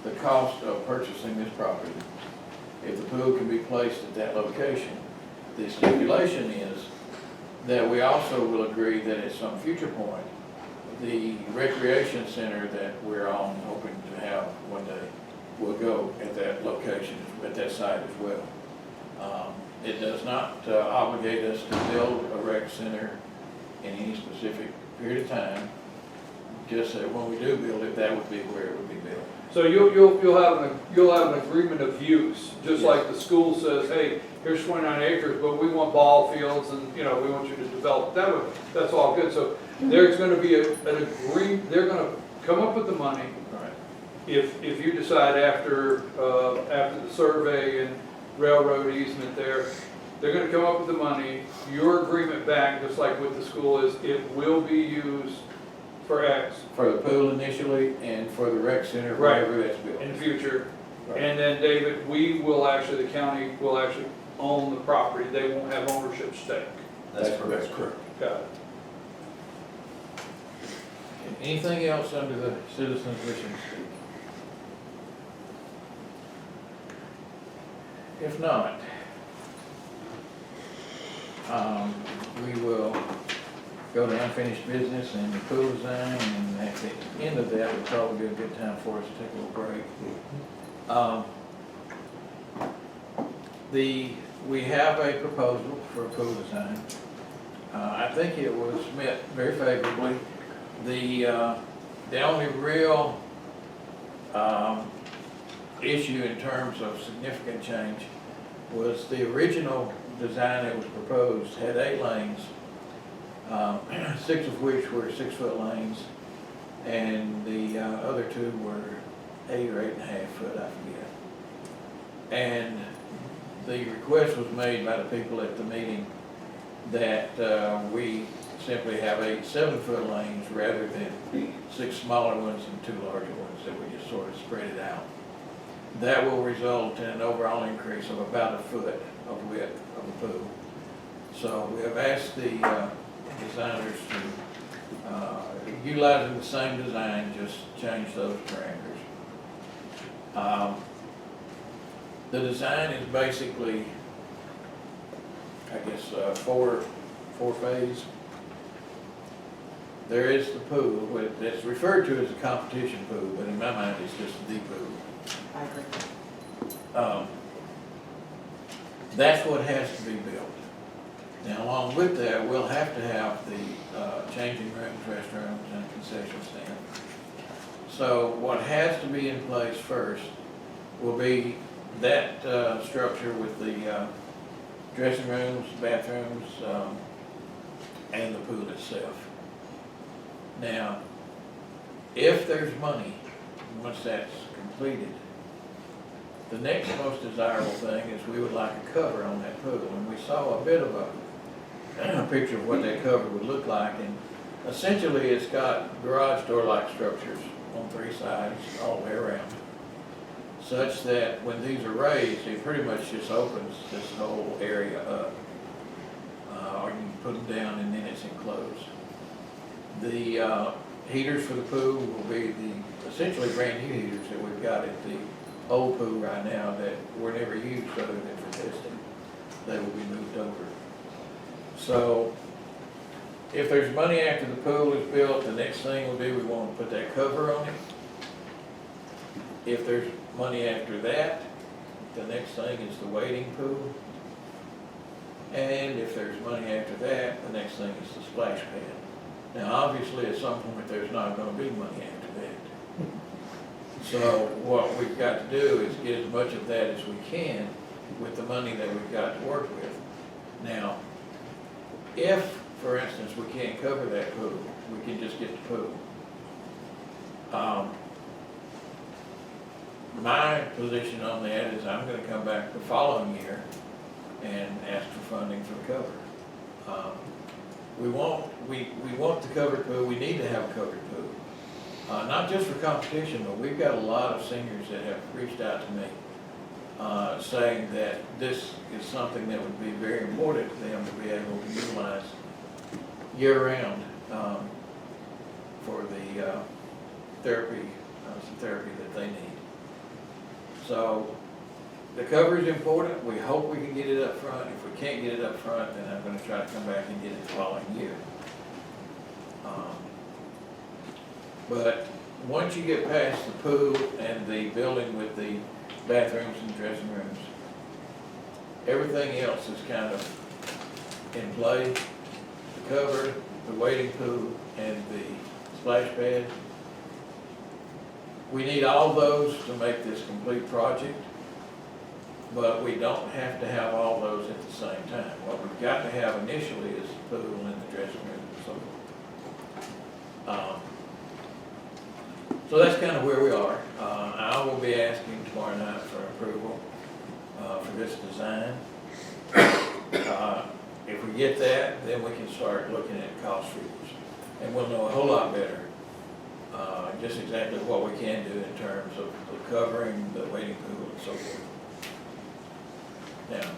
the cost of purchasing this property if the pool can be placed at that location. The stipulation is that we also will agree that at some future point, the recreation center that we're all hoping to have one day will go at that location, at that site as well. It does not obligate us to build a rec center in any specific period of time, just that when we do build it, that would be where it would be built. So you'll have an agreement of use, just like the school says, hey, here's 29 acres, but we want ball fields and, you know, we want you to develop that one. That's all good. So there's gonna be an agreement, they're gonna come up with the money. Right. If you decide after the survey and railroad easement there, they're gonna come up with the money, your agreement back, just like with the school is, it will be used for X For the pool initially and for the rec center, Right. wherever that's built. in the future. Right. And then David, the county will actually own the property, they won't have ownership stake. That's That's correct. Got it. Anything else under the citizens wishing to speak? If not, we will go to unfinished business and the pool design, and at the end of that, would probably be a good time for us to take a little break. We have a proposal for a pool design. I think it was met very favorably. The only real issue in terms of significant change was the original design that was proposed had 8 lanes, 6 of which were 6-foot lanes, and the other 2 were 8 or 8.5 foot, I forget. And the request was made by the people at the meeting that we simply have 8 7-foot lanes rather than 6 smaller ones and 2 larger ones, that we just sort of spread it out. That will result in an overall increase of about 1 foot of width of the pool. So we have asked the designers to, utilizing the same design, just change those parameters. The design is basically, I guess, 4 phase. There is the pool, that's referred to as a competition pool, but in my mind, it's just the pool. I agree. That's what has to be built. Now, along with that, we'll have to have the changing rooms, restrooms, and concession stand. So what has to be in place first will be that structure with the dressing rooms, bathrooms, and the pool itself. Now, if there's money, once that's completed, the next most desirable thing is we would like a cover on that pool. And we saw a bit of a picture of what that cover would look like. And essentially, it's got garage door-like structures on 3 sides all the way around, such that when these are raised, it pretty much just opens this whole area up. Or you can put them down and then it's enclosed. The heaters for the pool will be the essentially brand new heaters that we've got at the old pool right now that were never used other than for testing. They will be moved over. So if there's money after the pool is built, the next thing will be we want to put that cover on it. If there's money after that, the next thing is the wading pool. And if there's money after that, the next thing is the splash pad. Now, obviously, at some point, there's not going to be money after that. So what we've got to do is get as much of that as we can with the money that we've got to work with. Now, if, for instance, we can't cover that pool, we can just get the pool. My position on that is I'm going to come back the following year and ask for funding for the cover. We want the covered pool. We need to have a covered pool. Not just for competition, but we've got a lot of seniors that have reached out to me saying that this is something that would be very important to them to be able to utilize year-round for the therapy, some therapy that they need. So the cover is important, we hope we can get it up front. If we can't get it up front, then I'm gonna try to come back and get it the following year. But once you get past the pool and the building with the bathrooms and dressing rooms, everything else is kind of in play. The cover, the wading pool, and the splash pad. We need all those to make this complete project, but we don't have to have all those at the same time. What we've got to have initially is the pool and the dressing room and so forth. So that's kind of where we are. I will be asking tomorrow night for approval for this design. If we get that, then we can start looking at cost figures. And we'll know a whole lot better just exactly what we can do in terms of the covering, the wading pool, and so forth. Now,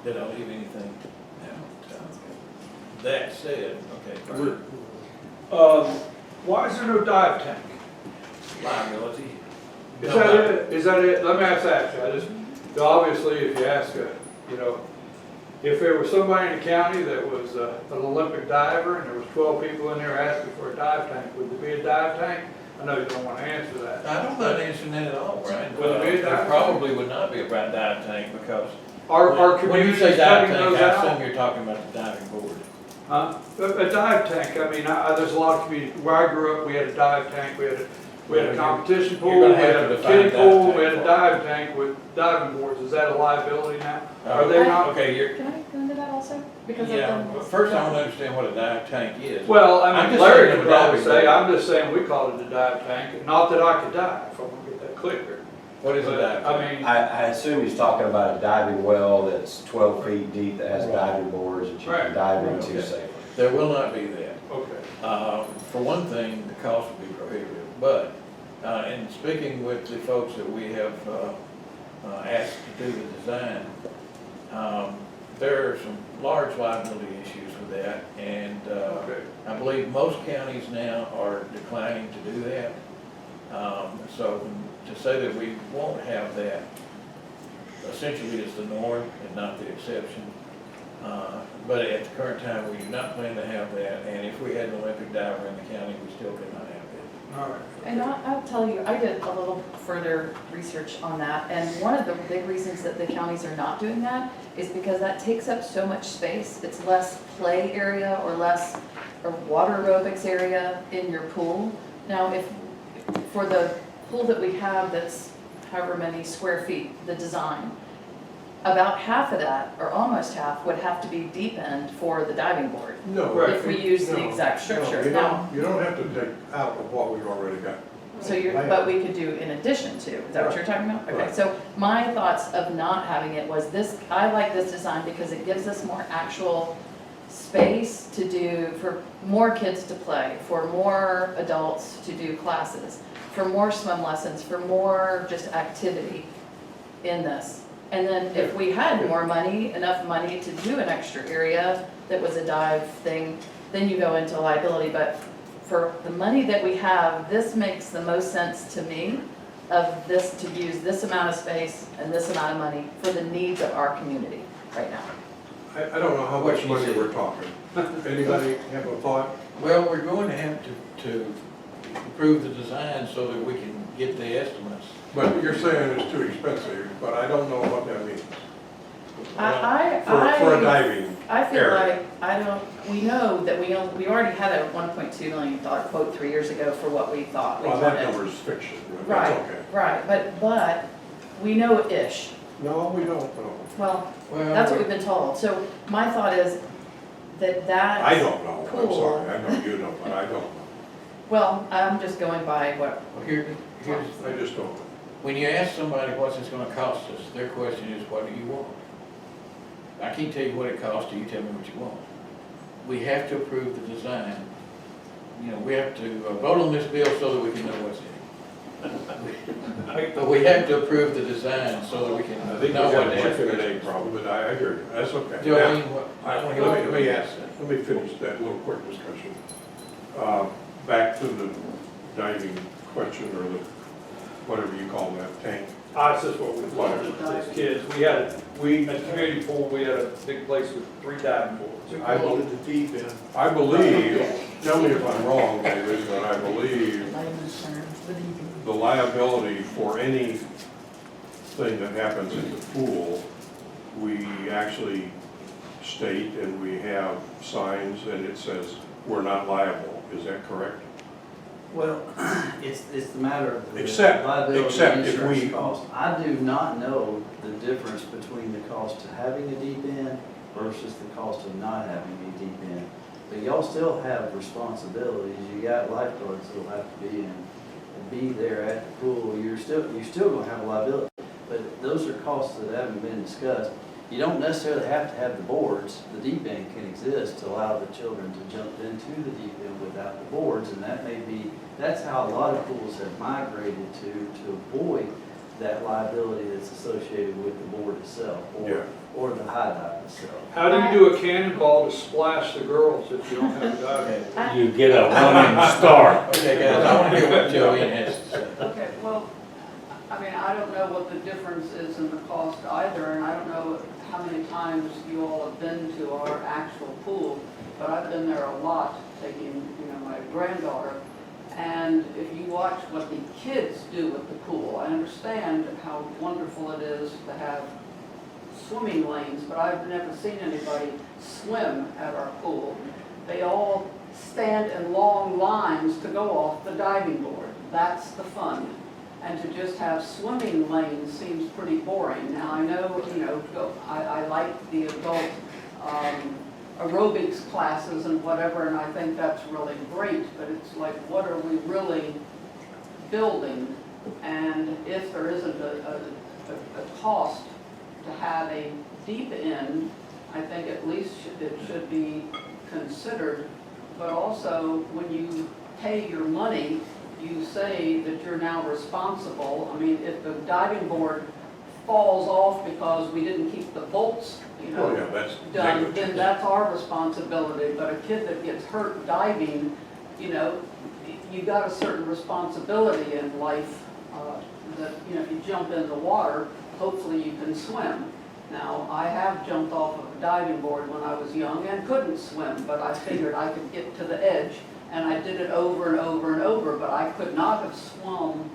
did I leave anything out? That said, okay, fine. Why is there no dive tank? Liability. Is that it? Is that it? Let me ask that, obviously, if you ask if there was somebody in the county that was an Olympic diver and there was 12 people in there asking for a dive tank, would there be a dive tank? I know you don't want to answer that. I don't mind answering that at all, Brian. Would it be a dive There tank? probably would not be a dive tank because Our when you say community's dive cutting tank, those I out. assume you're talking about the diving board. Huh? A dive tank, I mean, there's a lot of communities, where I grew up, we had a dive tank, we had a competition pool, You're we gonna had have to a define kiddie dive pool, tank we had a for dive tank with diving boards, is that a liability now? Are they not? Okay, you're, Can I go into that also? Because I've yeah, done but this. first I want to understand what a dive tank is. Well, I'm I mean, just Larry saying could a probably diving say, board. I'm just saying, we call it a dive tank, and not that I could dive, if I want to get that clear. What is a But, dive tank? I mean, I assume he's talking about a diving well that's 12 feet deep that has diving boards that you Right. can dive Right. into Okay. safely. There will not be that. okay. For one thing, the cost will be prohibitive, but in speaking with the folks that we have asked to do the design, there are some large liability issues with that, and Okay. I believe most counties now are declining to do that. So to say that we won't have that essentially is the norm and not the exception. But at the current time, we do not plan to have that, and if we had an Olympic diver in the county, we still could not have that. All right. And I'll tell you, I did a little further research on that, and one of the big reasons that the counties are not doing that is because that takes up so much space. It's less play area or less water aerobics area in your pool. Now, if, for the pool that we have that's however many square feet, the design, about half of that, or almost half, would have to be deep end for the diving board, No. Right. if we use the No, exact structure. No, Now, you don't have to take out of what we've already got. so but we could do in addition to, is that what you're talking about? Okay, Right. so my thoughts of not having it was this, I like this design because it gives us more actual space to do, for more kids to play, for more adults to do classes, for more swim lessons, for more just activity in this. And then if we had more money, enough money to do an extra area that was a dive thing, then you go into liability. But for the money that we have, this makes the most sense to me of this, to use this amount of space and this amount of money for the needs of our community right now. I don't know how What much she money said. we're talking. Anybody have a thought? Well, we're going to have to approve the design so that we can get the estimates. But you're saying it's too expensive, but I don't know what that means. For a diving. I feel area. like, we know that we already had a $1.2 million quote 3 years ago for what we thought we Well, that wanted. number's fiction, but Right, that's okay. right, but we know-ish. No, we don't know. Well, that's what we've been told. So my thought is that I don't know, I'm Cool. sorry, I know you know, but I don't know. well, I'm just going by what, Well, here's, I just don't know. when you ask somebody what's this gonna cost us, their question is, what do you want? I can't tell you what it costs till you tell me what you want. We have to approve the design. You know, we have to vote on this bill so that we can know what's in it. But we have to approve the design so that we can I think we know have what a to chicken and ask. egg problem, but I hear you, that's okay. Do I Now, mean, what? let me ask, let me finish that little quick discussion. Back to the diving question or whatever you call that tank. That's just what we loved as kids. At the community pool, we had a big place with 3 diving boards. We call it the deep end. I believe, tell me if I'm wrong, David, but I believe the liability for anything that happens in the pool, we actually state and we have signs and it says we're not liable. Is that correct? Well, it's the matter of the Except liability if insurance we- cost. I do not know the difference between the cost of having a deep end versus the cost of not having a deep end. But y'all still have responsibilities. You got lifeguards that'll have to be there at the pool. You're still gonna have a liability. But those are costs that haven't been discussed. You don't necessarily have to have the boards. The deep end can exist to allow the children to jump into the deep end without the boards, and that's how a lot of pools have migrated to avoid that liability that's associated with the board itself or the high dive itself. How do you do a cannonball to splash the girls if you don't have a diving board? You get a running start. Okay, guys, I want to hear what Joey has to say. Okay, well, I mean, I don't know what the difference is in the cost either, and I don't know how many times you all have been to our actual pool, but I've been there a lot, taking, my granddaughter. And if you watch what the kids do with the pool, I understand how wonderful it is to have swimming lanes, but I've never seen anybody swim at our pool. They all stand in long lines to go off the diving board. That's the fun. And to just have swimming lanes seems pretty boring. Now, I know, I like the adult aerobics classes and whatever, and I think that's really great, but it's like, what are we really building? And if there isn't a cost to have a deep end, I think at least it should be considered. But also, when you pay your money, you say that you're now responsible. I mean, if the diving board falls off because we didn't keep the bolts, Oh, yeah, that's done, negligence. then that's our responsibility. But a kid that gets hurt diving, you got a certain responsibility in life, that, if you jump in the water, hopefully you can swim. Now, I have jumped off of a diving board when I was young and couldn't swim, but I figured I could get to the edge, and I did it over and over and over, but I could not have swam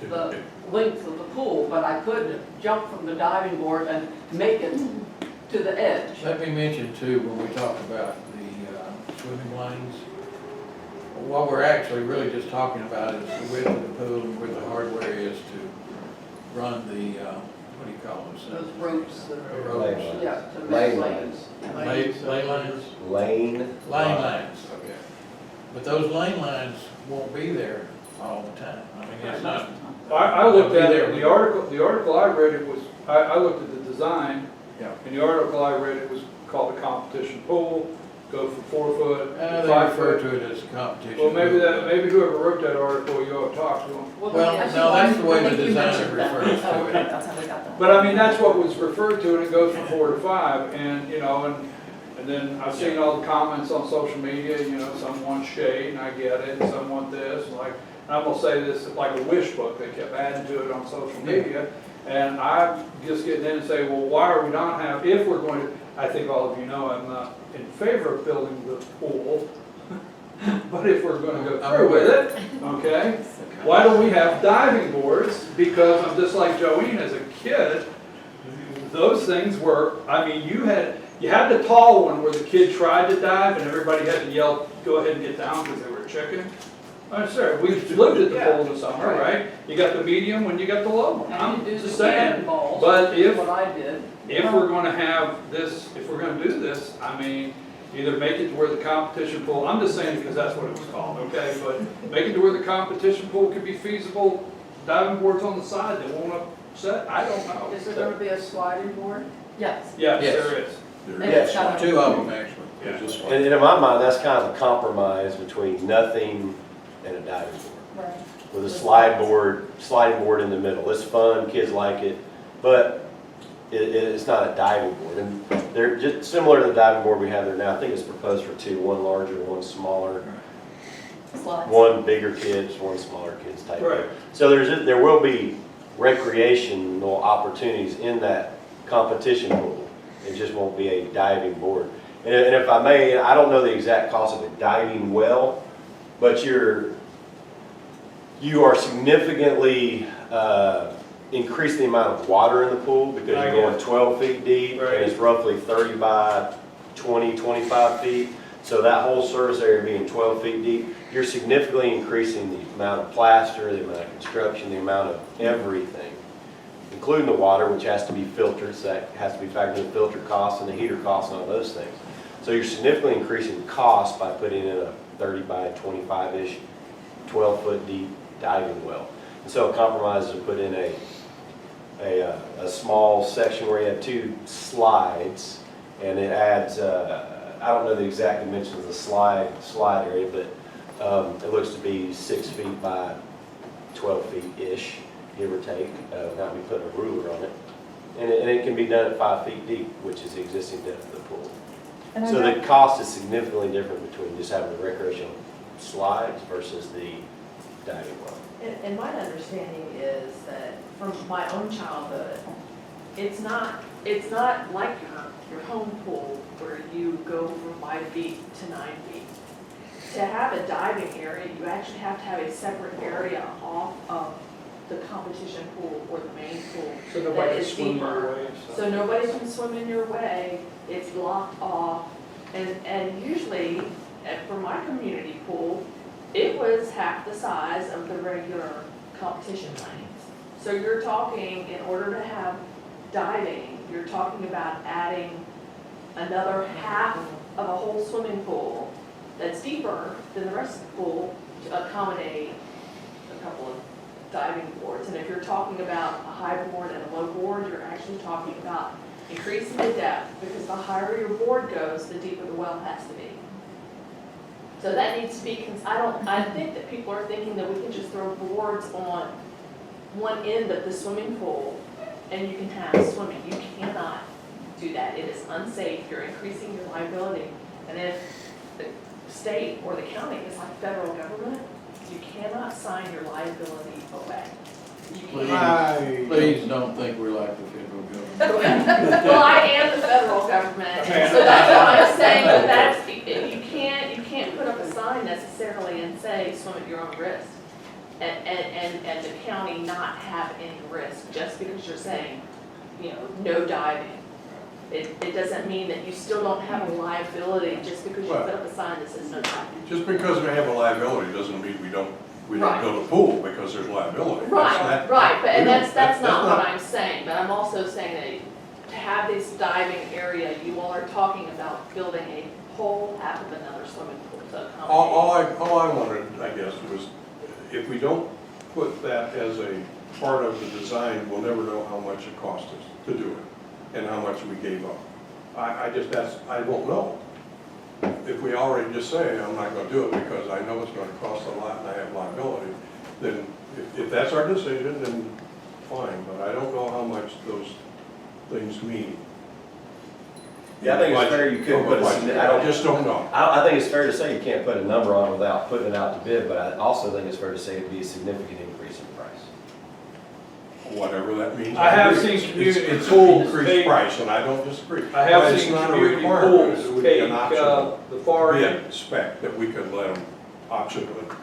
the length of the pool, but I could jump from the diving board and make it to the edge. Let me mention too, when we talk about the swimming lanes, what we're actually really just talking about is the width of the pool and where the hardware is to run the, what do you call those? Those ropes that The are, ropes. yeah, to make Lane lanes. Lane lines? Lane. Lane lines, okay. But those lane lines won't be there all the time. I mean, it's not. I looked at it, the article I read, it was, I looked at the design, Yeah. and the article I read, it was called a competition pool, go from 4 foot, They 5 refer foot. to it as a competition. Well, maybe whoever wrote that article, you ought to talk to them. Well, no, that's the way I the think you designer mentioned that. refers Oh, to okay, it. that's how we got that. But I mean, that's what was referred to, and it goes from 4 to 5, and, and then I've seen all the comments on social media, some want shade, and I get it, and some want this, and I'm gonna say this, like a wish book, they kept adding to it on social media, and I'm just getting in and say, well, why are we not if we're going to, I think all of you know, I'm not in favor of building the pool, but if we're gonna go through with it, okay, why don't we have diving boards? Because I'm just like Joanne, as a kid, those things were, I mean, you had the tall one where the kid tried to dive and everybody had to yell, go ahead and get down because they were chicken. I'm sorry, we looked at the pool in the summer, right? You got the medium when you got the low one. And I'm you do just the saying. cannonballs, But which is what I did. If we're gonna have this, if we're gonna do this, I mean, either make it to where the competition pool, I'm just saying because that's what it was called, okay? But make it to where the competition pool could be feasible, diving boards on the side, they won't upset, I don't know. Is there gonna be a sliding board? Yes. Yes, Yes. there is. And it's got a- Two of them, actually. Yeah. And in my mind, that's kind of a compromise between nothing and a diving board. Right. With a sliding board in the middle. It's fun, kids like it, but it's not a diving board. And they're just similar to the diving board we have there now. I think it's proposed for 2, one larger, one smaller. Slides. one bigger kids, one smaller kids type. Right. So there will be recreational opportunities in that competition pool. It just won't be a diving board. And if I may, I don't know the exact cost of a diving well, but you are significantly increasing the amount of water in the pool because I you're get going it. 12 feet deep Right. and it's roughly 30 by 20, 25 feet. So that whole surface area being 12 feet deep, you're significantly increasing the amount of plaster, the amount of construction, the amount of everything, including the water, which has to be filtered, so that has to be factored in the filter costs and the heater costs and all those things. So you're significantly increasing the cost by putting in a 30 by 25-ish, 12-foot deep diving well. And so a compromise is to put in a small section where you have 2 slides, and it adds, I don't know the exact dimensions of the slide area, but it looks to be 6 feet by 12 feet-ish, give or take, without me putting a ruler on it. And it can be done at 5 feet deep, which is the existing depth of the pool. And I So know- the cost is significantly different between just having the recreational slides versus the diving well. And my understanding is that from my own childhood, it's not like your home pool where you go from 5 feet to 9 feet. To have a diving area, you actually have to have a separate area off of the competition pool or the main pool. So that nobody can is swim deeper. their way and stuff. So nobody can swim in your way, it's locked off, and usually, for my community pool, it was half the size of the regular competition lanes. So you're talking, in order to have diving, you're talking about adding another half of a whole swimming pool that's deeper than the rest of the pool to accommodate a couple of diving boards. And if you're talking about a high board and a low board, you're actually talking about increasing the depth, because the higher your board goes, the deeper the well has to be. So that needs to be, I think that people are thinking that we can just throw boards on one end of the swimming pool and you can have swimming. You cannot do that. It is unsafe. You're increasing your liability. And if the state or the county is like federal government, you cannot sign your liability away. You can't. Please don't think we're like the federal government. Well, I am the federal government, so that's what I'm saying, but that's, you can't put up a sign necessarily and say, swim at your own risk. And the county not have any risk, just because you're saying, no diving. It doesn't mean that you still don't have a liability just because you put up a sign that says no diving. Just because we have a liability doesn't mean we don't Right. build a pool because there's liability. Right, right, but, and we don't- that's not what I'm saying, but I'm also saying that to have this diving area, you all are talking about building a whole half of another swimming pool to accommodate. All I wanted, I guess, was if we don't put that as a part of the design, we'll never know how much it cost us to do it and how much we gave up. I won't know. If we already just say, I'm not gonna do it because I know it's gonna cost a lot and I have liability, then if that's our decision, then fine, but I don't know how much those things mean. Yeah, I think it's fair you could put I just don't know. I think it's fair to say you can't put a number on it without putting it out to bid, but I also think it's fair to say it'd be a significant increase in price. Whatever that means. I have agree. seen community It's pools an increased take- price, and I don't disagree. I have But it's seen not a community requirement. pools It would be an take optional the far end. bid spec that we could let them optionally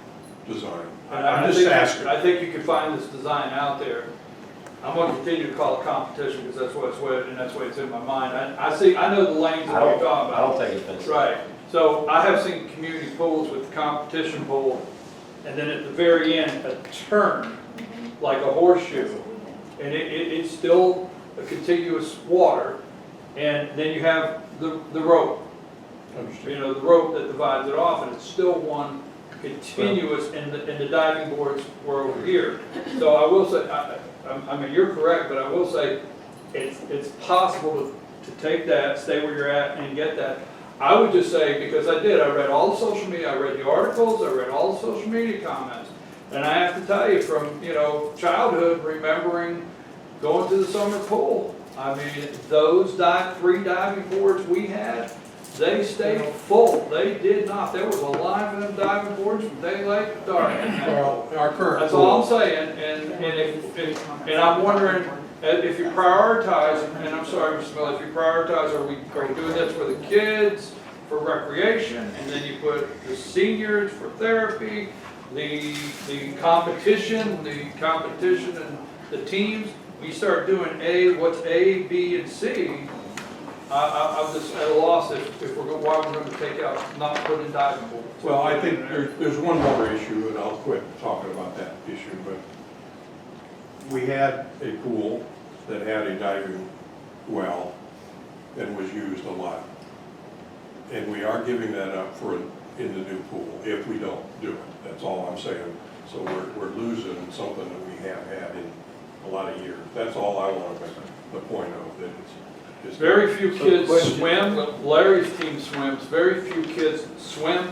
design. And I'm I just think- asking. I think you can find this design out there. I'm gonna continue to call it competition because that's what it's with, and that's what it's in my mind. I know the lanes that you're talking I about. don't take offense. Right, so I have seen community pools with the competition pool, and then at the very end, a turn, like a horseshoe. And it's still a contiguous water, and then you have the rope. Understand. The rope that divides it off, and it's still one continuous, and the diving boards were over here. So I will say, I mean, you're correct, but I will say, it's possible to take that, stay where you're at, and get that. I would just say, because I read all the social media, I read the articles, I read all the social media comments, and I have to tell you, from, childhood, remembering going to the summer pool, I mean, those 3 diving boards we had, they stayed full. They did not. There was a line for them diving boards from daylight to dark. Well, our current That's all I'm pool, saying, and I'm wondering, if you prioritize, and I'm sorry, Mr. Miller, if you prioritize, are we doing this for the kids, for recreation, and then you put the seniors for therapy, the competition and the teams, you start doing what's A, B, and C, I'm just at a loss if why we're gonna take out, not put in diving boards. well, I think there's one more issue, and I'll quit talking about that issue, but we had a pool that had a diving well and was used a lot. And we are giving that up in the new pool, if we don't do it, that's all I'm saying. So we're losing something that we have had in a lot of years. That's all I want to make the point of, that it's. Very few So kids question- swim, Larry's team swims, very few kids swim,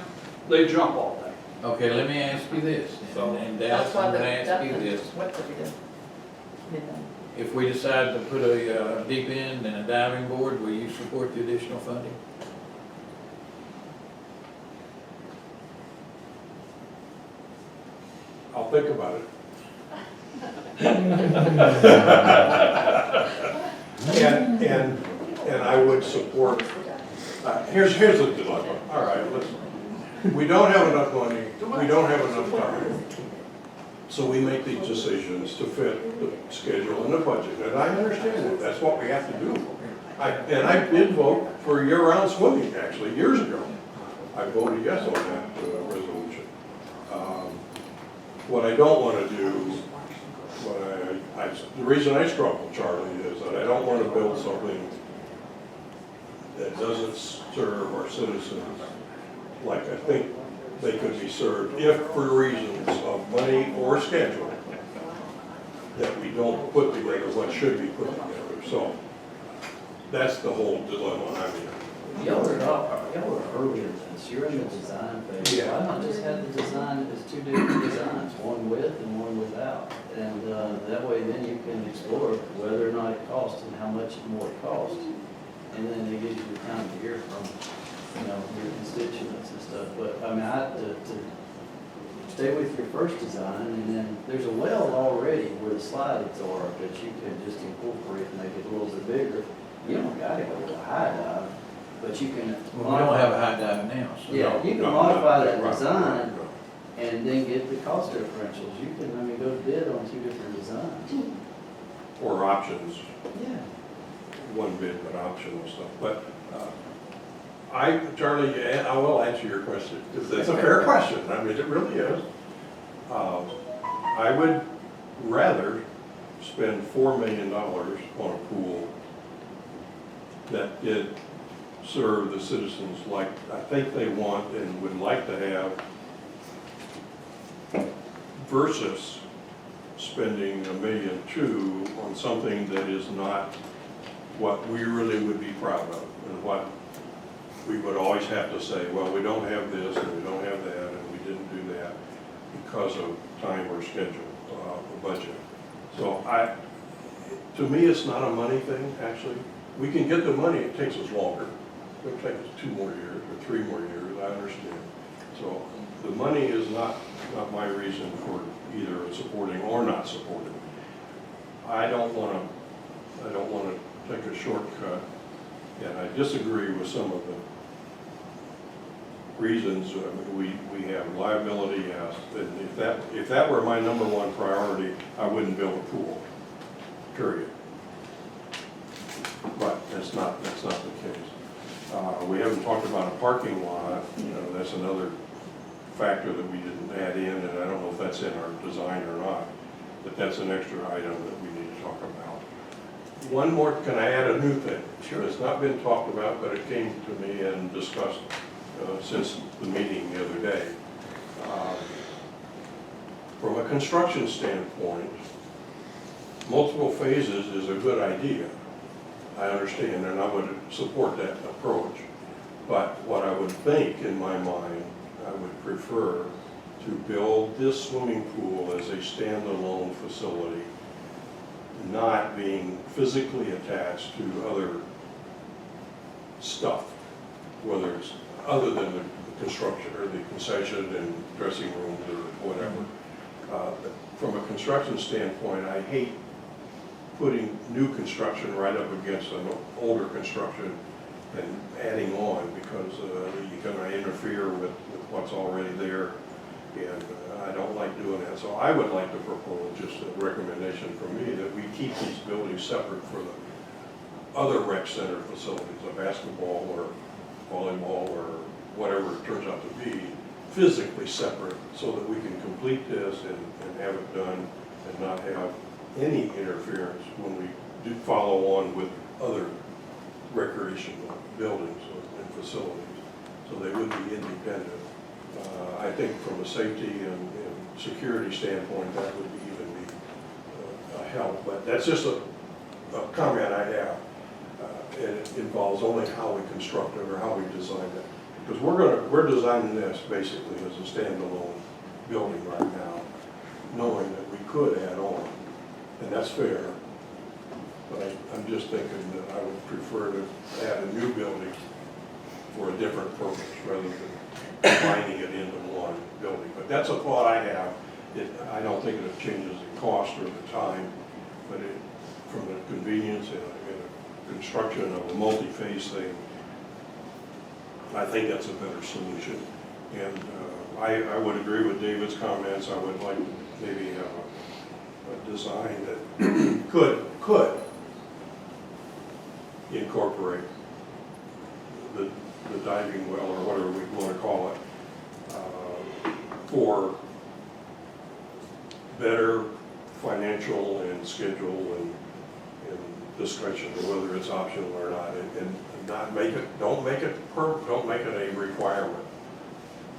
they jump all day. Okay, let me ask you this, and Dallas, That's why I'm the, gonna ask you this. what did we do? If we decide to put a deep end and a diving board, will you support the additional funding? I'll think about it. And I would support, here's the dilemma. All right, listen. We don't have enough money, we don't have enough time. So we make these decisions to fit the schedule and the budget, and I understand that, that's what we have to do. And I did vote for year-round swimming, actually, years ago. I voted yes on that resolution. What I don't want to do, the reason I struggle, Charlie, is that I don't want to build something that doesn't serve our citizens like I think they could be served, if for reasons of money or schedule, that we don't put together what should be put together. So that's the whole dilemma I'm in. Y'all are early in this, you're in the design phase. Yeah. Why not just have the design as two different designs, one with and one without? And that way then you can explore whether or not it costs and how much more it costs. And then it gives you the time to hear from, your constituents and stuff. But I mean, to stay with your first design, and then there's a well already where the slides are that you can just incorporate and make it a little bit bigger. You don't gotta go with a high dive, but you can. Well, we don't have a high dive now, so. Yeah, you can modify that design and then get the cost differentials. You can, go to bid on two different designs. Or options, Yeah. one bid, but optional stuff. But Charlie, I will answer your question, because it's a fair question. I mean, it really is. I would rather spend $4 million on a pool that did serve the citizens like I think they want and would like to have, versus spending $1.2 million on something that is not what we really would be proud of, and what we would always have to say, well, we don't have this and we don't have that and we didn't do that because of time or schedule, or budget. So to me, it's not a money thing, actually. We can get the money, it takes us longer. It'll take us 2 more years or 3 more years, I understand. So the money is not my reason for either supporting or not supporting. I don't want to take a shortcut, and I disagree with some of the reasons. We have liability, yes, and if that were my #1 priority, I wouldn't build a pool, period. But that's not the case. We haven't talked about a parking lot. That's another factor that we didn't add in, and I don't know if that's in our design or not, but that's an extra item that we need to talk about. One more, can I add a new thing? Sure. It's not been talked about, but it came to me and discussed since the meeting the other day. From a construction standpoint, multiple phases is a good idea. I understand, and I would support that approach. But what I would think in my mind, I would prefer to build this swimming pool as a standalone facility, not being physically attached to other stuff. whether it's other than the construction or the concession and dressing rooms or whatever. From a construction standpoint, I hate putting new construction right up against an older construction and adding on, because you're gonna interfere with what's already there, and I don't like doing that. So I would like to propose, just a recommendation from me, that we keep these buildings separate for the other rec center facilities, a basketball or volleyball or whatever it turns out to be, physically separate, so that we can complete this and have it done and not have any interference when we do follow on with other recreational buildings and facilities, so they would be independent. I think from a safety and security standpoint, that would even be a help, but that's just a comment I have. And it involves only how we construct it or how we design it. Because we're designing this basically as a standalone building right now, knowing that we could add on, and that's fair. But I'm just thinking that I would prefer to add a new building for a different purpose rather than combining it into one building. But that's a thought I have. I don't think it changes the cost or the time, but from the convenience and construction of a multi-phase thing, I think that's a better solution. And I would agree with David's comments. I would like to maybe have a design that could incorporate the diving well, or whatever we want to call it, for better financial and schedule and discussion of whether it's optional or not, and not make it, don't make it a requirement.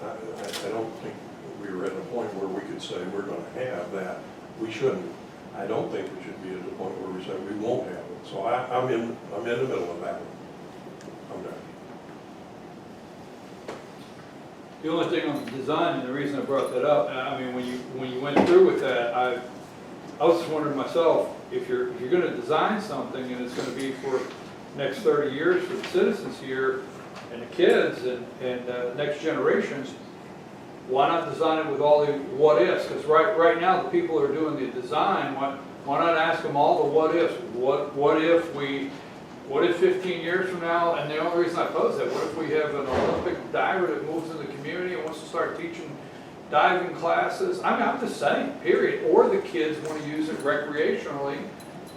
I don't think we were at a point where we could say we're going to have that. We shouldn't. I don't think we should be at the point where we say we won't have it. So I'm in the middle of that one. I'm done. The only thing on the design, and the reason I brought that up, I mean, when you went through with that, I was just wondering myself, if you're going to design something and it's going to be for next 30 years for the citizens here and the kids and next generations, why not design it with all the what ifs? Because right now the people who are doing the design, why not ask them all the what ifs? What if 15 years from now, and the only reason I pose that, what if we have an Olympic diver that moves in the community and wants to start teaching diving classes? I mean, I'm just saying, period. Or the kids want to use it recreationally.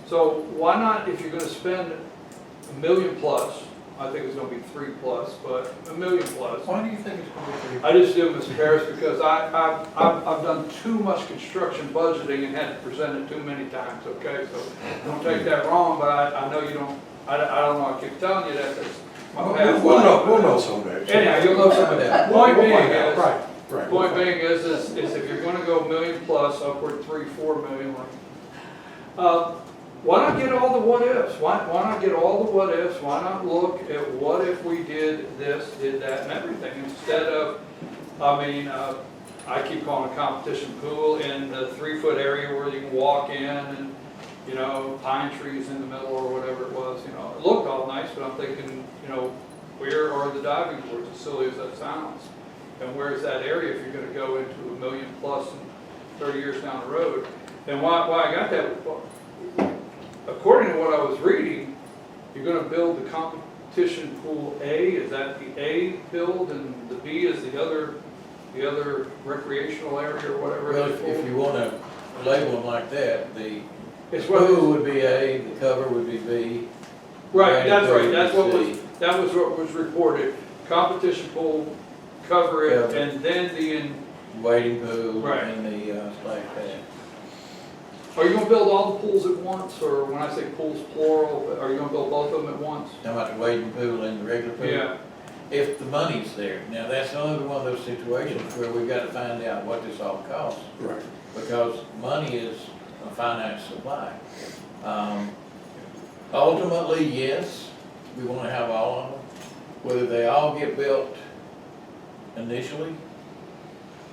So why not, if you're going to spend $1 million plus, I think it's going to be 3 plus, but $1 million plus. Why do you think it's going to be 3? I just do, Mr. Harris, because I've done too much construction budgeting and had to present it too many times, okay? So don't take that wrong, but I know you don't, I don't know, I keep telling you that, that's my past life. We'll know someday. Anyhow, you'll know someday. Point being is, Right. point being is if you're gonna go $1 million plus, upward 3-4 million, why not get all the what ifs? Why not get all the what ifs? Why not look at what if we did this, did that, and everything, instead of, I keep calling a competition pool in the 3-foot area where you can walk in and, pine trees in the middle or whatever it was, it looked all nice, but I'm thinking, where are the diving boards, as silly as that sounds? And where's that area if you're gonna go into $1 million plus and 30 years down the road? And why I got that, according to what I was reading, you're gonna build the competition pool A, is that the A build, and the B is the other recreational area or whatever Well, it is. if you want to label them like that, the It's what pool would be A, the cover would be B. right, that's right, that's what C. that was what was reported. Competition pool, cover it, Cover. and then the, Wading pool Right. and the splash pad. are you gonna build all the pools at once, or when I say pools plural, are you gonna build both of them at once? How about the wading pool and the regular pool? Yeah, If the money's there. Now, that's another one of those situations where we've got to find out what this all costs. Right. Because money is a finite supply. Ultimately, yes, we want to have all of them. Whether they all get built initially,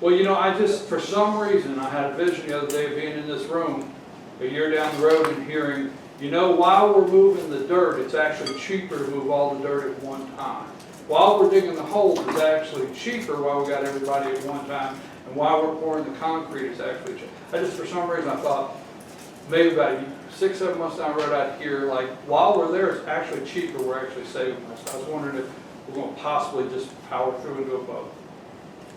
well, I just, for some reason, I had a vision the other day of being in this room a year down the road and hearing, while we're moving the dirt, it's actually cheaper to move all the dirt at one time. while we're digging the holes, it's actually cheaper while we got everybody at one time, and while we're pouring the concrete, it's actually cheaper. I just, for some reason, I thought, maybe about 6, 7 months down the road out here, like, while we're there, it's actually cheaper, we're actually saving money. So I was wondering if we're gonna possibly just power through and do it both.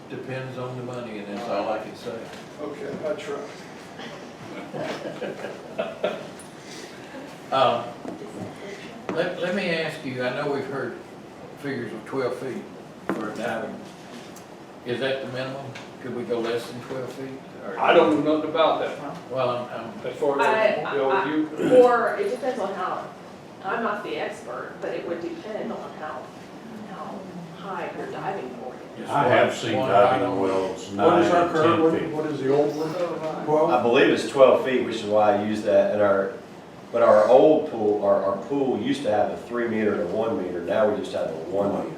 Depends on the money, and that's all I can say. Okay, I try. Let me ask you, I know we've heard figures of 12 feet for diving. Is that the minimum? Could we go less than 12 feet? Or- I don't know nothing about that, Well, as far as, you, Or it depends on how, I'm not the expert, but it would depend on how high your diving board is. I have seen One diving item. wells What is 9 our and current 10 one? feet. What is the old one? I 12? believe it's 12 feet, which is why I use that in but our old pool, our pool used to have a 3 meter and a 1 meter, now we just have a 1 meter.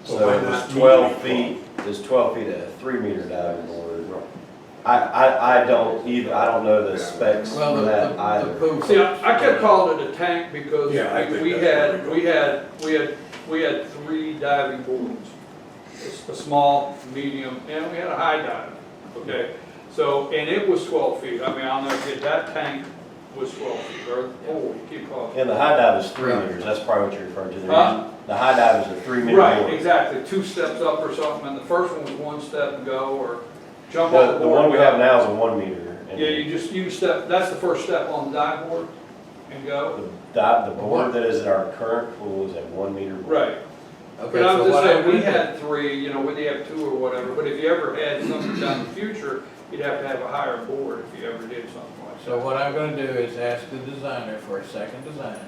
So So why it was not 12 medium? feet, there's 12 feet at a 3 meter diving board. I don't know the specs Well, for that the either. pool. see, I kept calling it a tank because Yeah, I think we that's we had 3 diving boards. A small, medium, and we had a high dive, okay? So, and it was 12 feet, I mean, I'll never forget, that tank was 12 feet, or, oh, you keep calling. And the high dive is 3 Right. meters, that's probably what you're referring to. Huh? The high dive is a 3 meter Right, board. exactly, 2 steps up or something, and the first one was 1 step and go, or jump off the board. The one we and go. have now is a 1 meter. And Yeah, you step, that's the first step on the dive board and go. The board that is at our current pool is at 1 meter. board. Right. Okay, But I so was just what saying, I'm we gonna do- had 3, you know, whether you have 2 or whatever, but if you ever had something down in the future, you'd have to have a higher board if you ever did something like that. So what I'm gonna do is ask the designer for a second design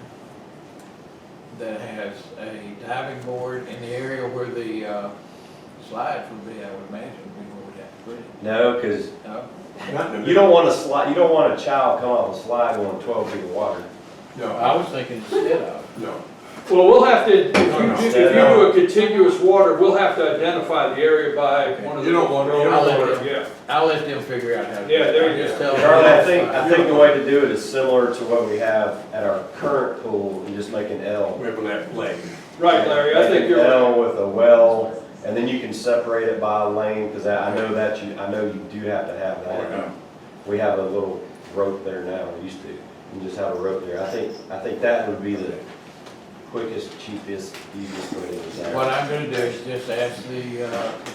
that has a diving board in the area where the slides would be, I would imagine, would be where we'd have to put it. No, because No? Not in the you don't want a slide, you don't want a child come off a slide going 12 feet of water. No, I was thinking instead of. no. Well, we'll have to, if you Instead do of- a contiguous water, we'll have to identify the area by one of the. You don't want- you don't want- Yeah. I'll let them figure out how to do it. Yeah, there you Just go. tell them- Charlie, I think the way to do it is similar to what we have at our current pool, and just make an L. We have a left leg. Right, Larry, I think Make you're an right. L with a well, and then you can separate it by a lane, because I know you do have to have Oh, yeah. that. We have a little rope there now, we used to, you just have a rope there. I think that would be the quickest, cheapest, easiest way to design. What I'm gonna do is just ask the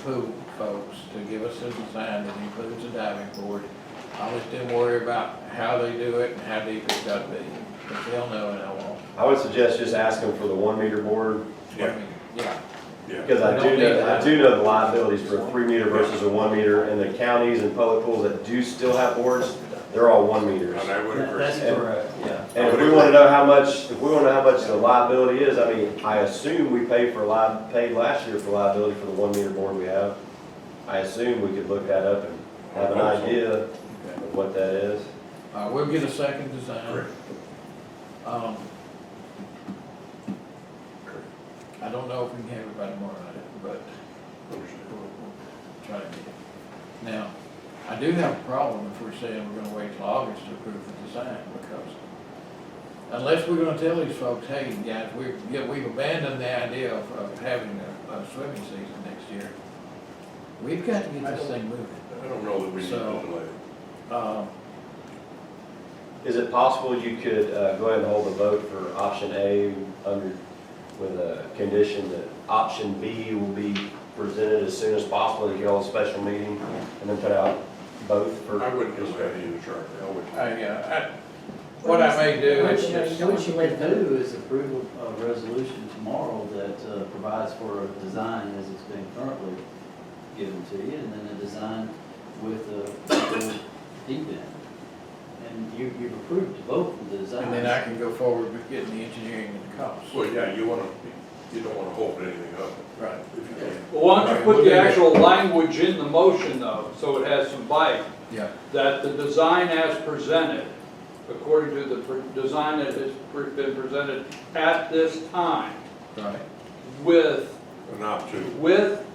pool folks to give us a design that includes a diving board. I'll let them worry about how they do it and how deep it's gotta be, but they'll know and I won't. I would suggest just asking for the 1 meter board, I mean, yeah. Yeah. because I do know the liabilities for a 3 meter versus a 1 meter, and the counties and public pools that do still have boards, they're all 1 meters. And I would agree. That's correct, yeah. And if we want to know how much the liability is, I mean, I assume we paid last year for liability for the 1 meter board we have. I assume we could look that up and have an idea of what that is. We'll get a second design. Correct. I don't know if we can have everybody more on it, but we'll try to get it. Now, I do have a problem if we're saying we're gonna wait till August to approve the design, because unless we're gonna tell these folks, hey, guys, we've abandoned the idea of having a swimming season next year. We've got to get this thing moving. I don't know that we need to So- delay. Is it possible you could go ahead and hold the vote for option A with a condition that option B will be presented as soon as possible, that you hold a special meeting, and then put out both for? I wouldn't delay either, Charlie. What I may do is What just, you would do is approve a resolution tomorrow that provides for a design as it's been currently given to you, and then a design with a deep end. And you've approved both of the designs. and then I can go forward with getting the engineering and the costs. Well, yeah, you don't want to hold anything up Right. if you can. Well, why don't you put the actual language in the motion though, so it has some bite, Yeah. that the design as presented, according to the design that has been presented at this time, Right. with An option.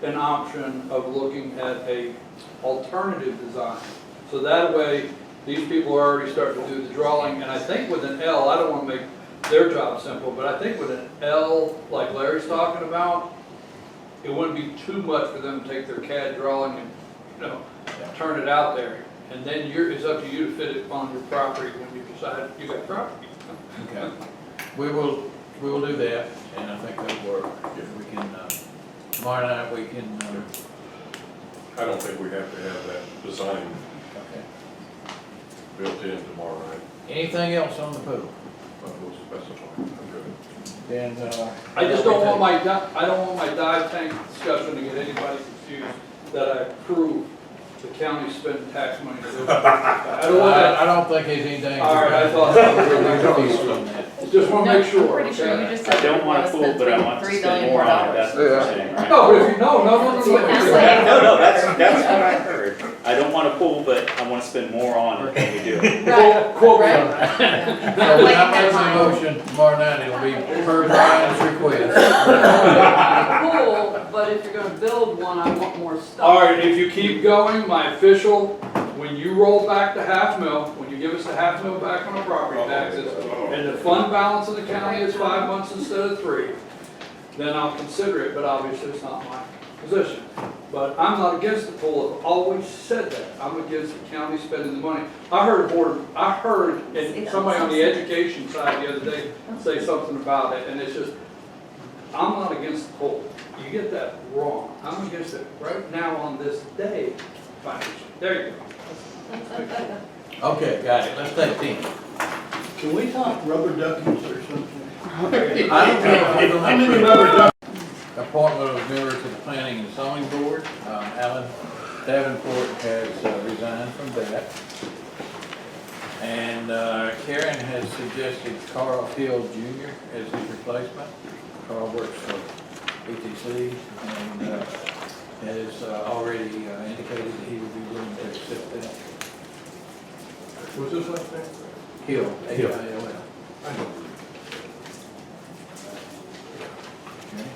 an option of looking at a alternative design. So that way, these people are already starting to do the drawing, and I think with an L, I don't want to make their job simple, but I think with an L, like Larry's talking about, it wouldn't be too much for them to take their CAD drawing and, you know, turn it out there. And then it's up to you to fit it on your property when you decide you got property. Okay. We will do that, and I think that'll work. If we can, tomorrow night we can, I don't think we have to have that design okay. built in tomorrow night, Anything else on the pool? but we'll specify. I'm good. Then, I just don't want I don't want my dive tank discussion to get anybody confused that I approve the county spending tax money to do it. I don't want that. I don't think there's anything. All right, I thought that was really Confused close. on that. Just want to make sure. I'm pretty sure you okay? just said. I don't want to fool, but I want to $3 spend billion more on it, that's what you're saying, right? No, but if you, no. No, that's what I heard. I don't want to fool, but I want to spend more on it than we do. Right, Quote me right. on that. So when I make the motion tomorrow night, it'll be per Brian's request. Cool, but if you're gonna build one, I want more stuff. All right, if you keep going, my official, when you roll back the $500,000, when you give us the $500,000 back on the property taxes, and the fund balance in the county is 5 months instead of 3, then I'll consider it, but obviously it's not my position. But I'm not against the pool, I've always said that, I'm against the county spending the money. I heard and somebody on the education side the other day say something about it, and it's just, I'm not against the pool. You get that wrong. I'm against it right now on this day financially. There you go. Okay, got it. Let's take 10. Can we talk rubber duckies or something? I don't know. How many rubber duckies? Appointment of members to the Planning and Zoning Board. Alan Davenport has resigned from that. And Karen has suggested Carl Hill Jr. as his replacement. Carl works for ETC and has already indicated that he would be willing to accept that. What's this last name? Hill, H-I-L-L. I know. Okay.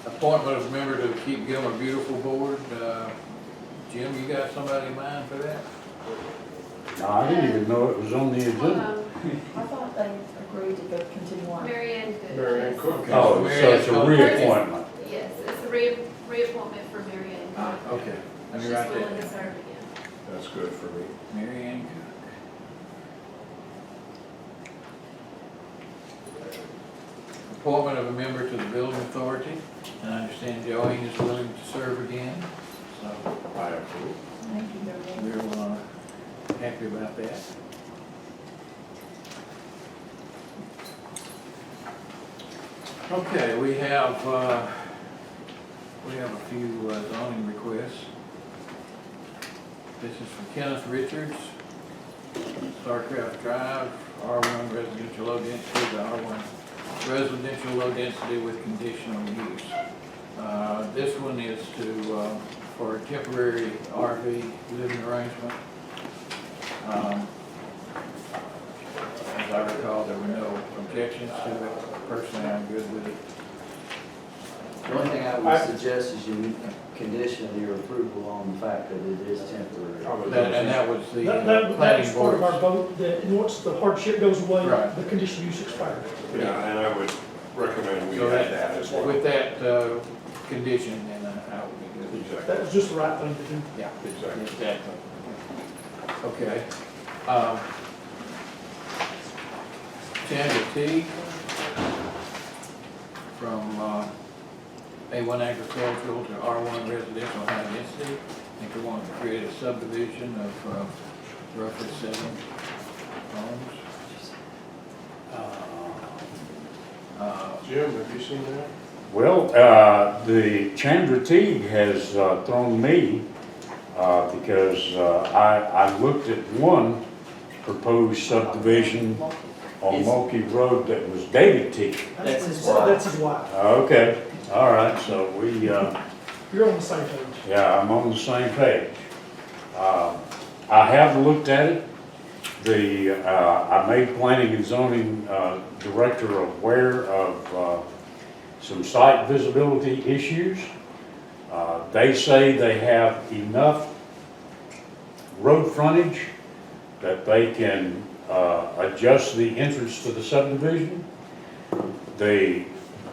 Appointment of member to Keep Gilmer Beautiful Board. Jim, you got somebody in mind for that? No, I didn't even know it was on the agenda. I thought they agreed to go continue on. Mary Ann Good. Marion Cook. Okay, Oh, so Mary it's a Ann- reappointment. Yes, it's a reappointment for Mary Ann Cook. Okay, let me She's write willing that to down. serve again. That's good for me. Mary Ann Cook. Appointment of a member to the Building Authority. And I understand Joanne is willing to serve again, so I approve. Thank you, Joanne. we're happy about that. Okay, we have a few zoning requests. This is from Kenneth Richards, Starcraft Drive, R1 residential low density to R1 residential low density with conditional use. This one is for a temporary RV living arrangement. As I recall, there were no objections to it. Personally, I'm good with it. The only thing I would suggest is you condition your approval on the fact that it is temporary. And that was the That's planning part of our board. vote, that once the hardship goes away, Right. the conditional use expires. Yeah, and I would recommend we So add that as well. with that condition, then I would be good. Exactly. That was just the right thing to do. Yeah, Exactly. exactly. Okay. Chandler T. from A1 agricultural to R1 residential high density. I think we want to create a subdivision of roughly 7 homes. Jim, have you seen that? Well, the Chandra Teague has thrown me because I looked at one proposed subdivision on Mulkey Road that was David Teague. That's his wife. That's his wife. Okay, all right, so we, You're on the same page. yeah, I'm on the same page. I have looked at it. I made planning and zoning director aware of some site visibility issues. They say they have enough road frontage that they can adjust the entrance to the subdivision. The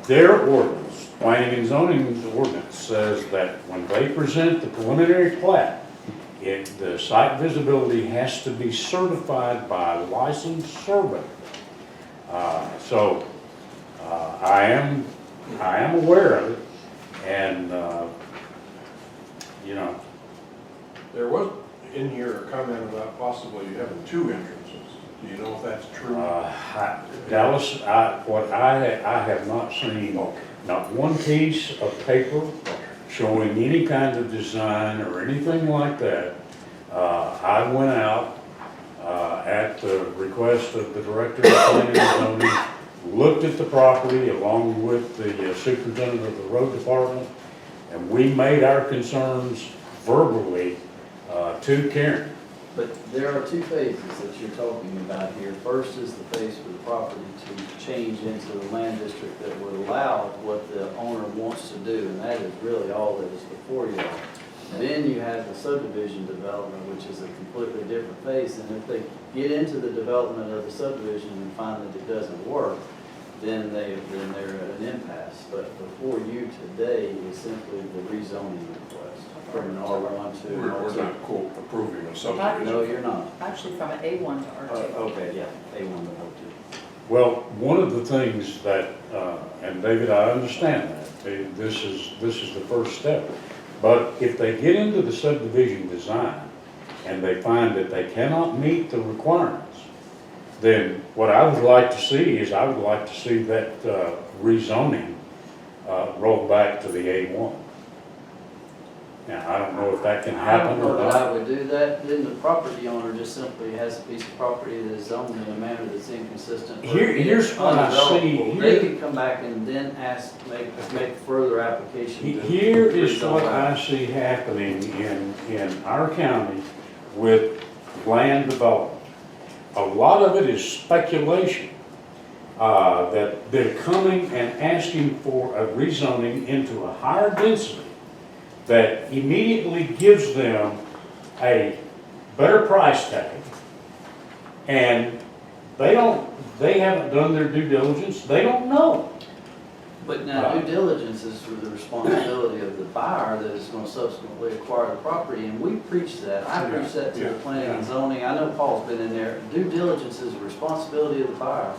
their ordinance, planning and zoning ordinance says that when they present the preliminary plat, the site visibility has to be certified by a licensed surveyor. So I am aware of it, and, you know, There was in here a comment about possibly having two entrances. Do you know if that's true? Dallas, I have not seen not one piece of paper showing any kind of design or anything like that. I went out at the request of the Director of Planning and Zoning, looked at the property along with the Superintendent of the Road Department, and we made our concerns verbally to Karen. But there are two phases that you're talking about here. First is the phase for the property to change into the land district that would allow what the owner wants to do, and that is really all that is before you. Then you have the subdivision development, which is a completely different phase, and if they get into the development of the subdivision and find that it doesn't work, then they're at an impasse. But before you today is simply the rezoning request from an R1 to an We're R2. not, quote, approving a subdivision. No, you're not. Actually, from an A1 to R2. Okay, yeah, A1 to R2. Well, one of the things that, and David, I understand that, this is the first step. But if they get into the subdivision design and they find that they cannot meet the requirements, then what I would like to see is I would like to see that rezoning roll back to the A1. Now, I don't know if that can I happen don't know or that I not. would do that, then the property owner just simply has a piece of property that is zoned in a manner that's inconsistent. with Here's what I see. undevelopable. They can come back and then make further application. to Here is rezone what out. I see happening in our county with land development. A lot of it is speculation, that they're coming and asking for a rezoning into a higher density that immediately gives them a better price tag, and they haven't done their due diligence, they don't know. But now due diligence is for the responsibility of the buyer that is going to subsequently acquire the property, and we preach that. I preach that to the planning and zoning. I know Paul's been in there. Due diligence is a responsibility of the buyer.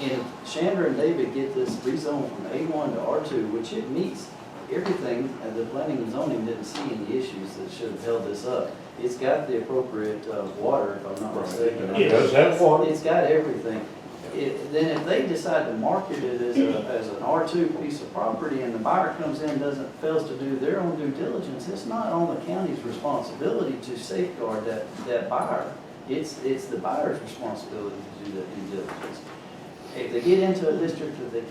And if Chandra and David get this rezoned from A1 to R2, which it meets everything, and the planning and zoning didn't see any issues that should have held this up. It's got the appropriate water, if I'm not mistaken. It does have water. It's got everything. Then if they decide to market it as an R2 piece of property and the buyer comes in and fails to do their own due diligence, it's not on the county's responsibility to safeguard that buyer. It's the buyer's responsibility to do that due diligence. If they get into a district that they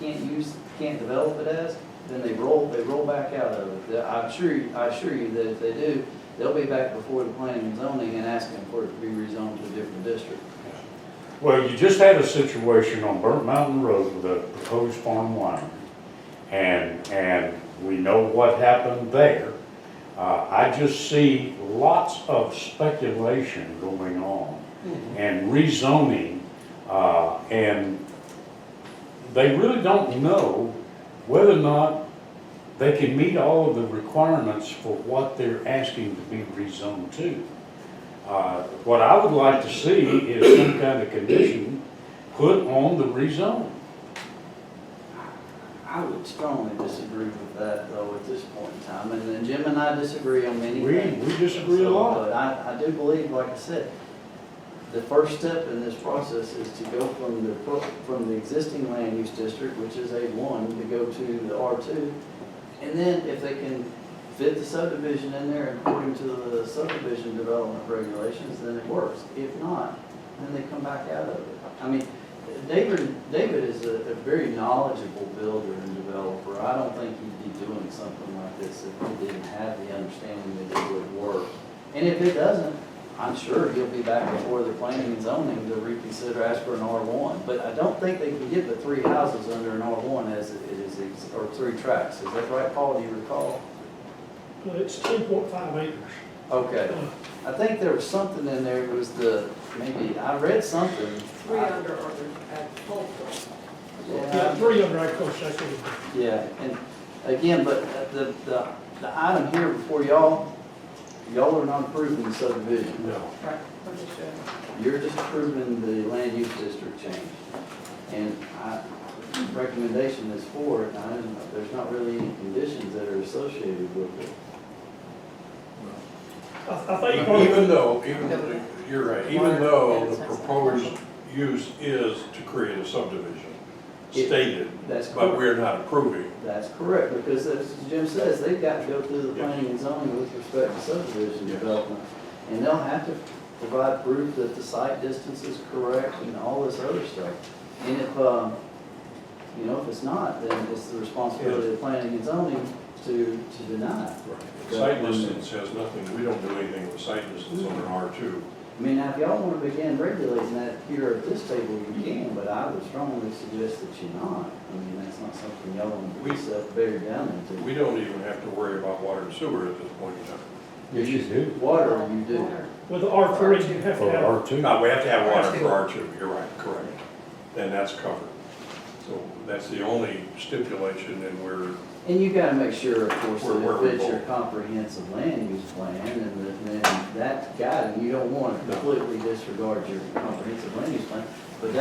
can't develop it as, then they roll back out of it. I assure you that if they do, they'll be back before the planning and zoning and asking for it to be rezoned to a different district. Well, you just had a situation on Burnt Mountain Road with a proposed farm winery, and we know what happened there. I just see lots of speculation going on and rezoning, and they really don't know whether or not they can meet all of the requirements for what they're asking to be rezoned to. What I would like to see is some kind of condition put on the rezone. I would strongly disagree with that, though, at this point in time. And then Jim and I disagree on many things. We disagree a lot. But I do believe, like I said, the first step in this process is to go from the existing land use district, which is A1, to go to the R2. And then if they can fit the subdivision in there according to the subdivision development regulations, then it works. If not, then they come back out of it. I mean, David is a very knowledgeable builder and developer. I don't think he'd be doing something like this if he didn't have the understanding that it would work. And if it doesn't, I'm sure he'll be back before the planning and zoning to reconsider, ask for an R1. But I don't think they can get the 3 houses under an R1 as it is, or 3 tracks. Is that right, Paul? Do you recall? It's 10.5 acres. Okay. I think there was something in there, it was maybe, I read something. 3 under or at full. Yeah, 3 under agriculture, that's what it is. Yeah, and again, but the item here before y'all are not approving the subdivision. No. Right, we're just doing. You're just approving the land use district change. And recommendation is for it, and there's not really any conditions that are associated with it. I think part of Even it, though, you're right, even though the proposed use is to create a subdivision, stated, That's but correct. we're not approving. That's correct, because as Jim says, they've got to go through the Yeah. planning and zoning with respect to subdivision Yes. development. And they'll have to provide proof that the site distance is correct and all this other stuff. And if, if it's not, then it's the responsibility of planning and zoning to deny it. Site distance has nothing, we don't do anything with site distance on an R2. I mean, now, if y'all want to begin regulating that here at this table, you can, but I would strongly suggest that you not. I mean, that's not something y'all want to be buried down into. We don't even have to worry about water and sewer at this point in time. Yes, you do. Water, you do. with the R3, you have For to have, R2. No, we have to have water for R2, you're right, correct. And that's covered. So that's the only stipulation, and we're, And you gotta make sure, of course, Where that we it fits your go. comprehensive land use plan, and then that guide, you don't want to completely disregard your comprehensive land use plan. But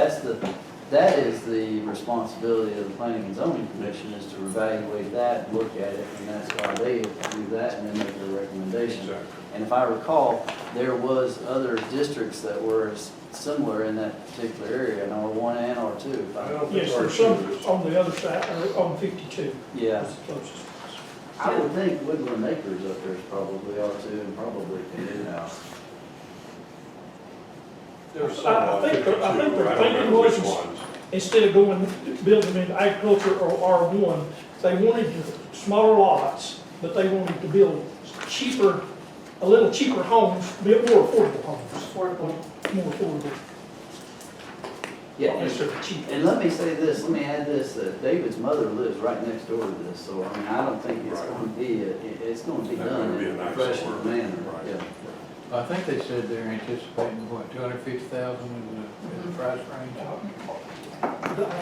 that is the responsibility of the planning and zoning commission, is to evaluate that, look at it, and that's why they do that and then make their recommendation. exactly. And if I recall, there was other districts that were similar in that particular area, in R1 and R2. if I I- don't think yes, there's some R2 is. on the other side, or on 52, Yeah, that's the closest. I would think Woodland Acres up there is probably R2 and probably Canoe House. There's some I on think 52, I think their I don't thinking remember which was- ones. Instead of building in agriculture or R1, they wanted smaller lots, but they wanted to build cheaper, a little cheaper homes, build more affordable homes. Affordable. More affordable. Yeah, and Instead of cheap. And let me say this, let me add this, that David's mother lives right next door to this, so I mean, I don't think it's Right. going to be, it's going to be Not done gonna be in a a nice professional work. manner, Right. yeah. I think they said they're anticipating, what, 250,000 is the price range? I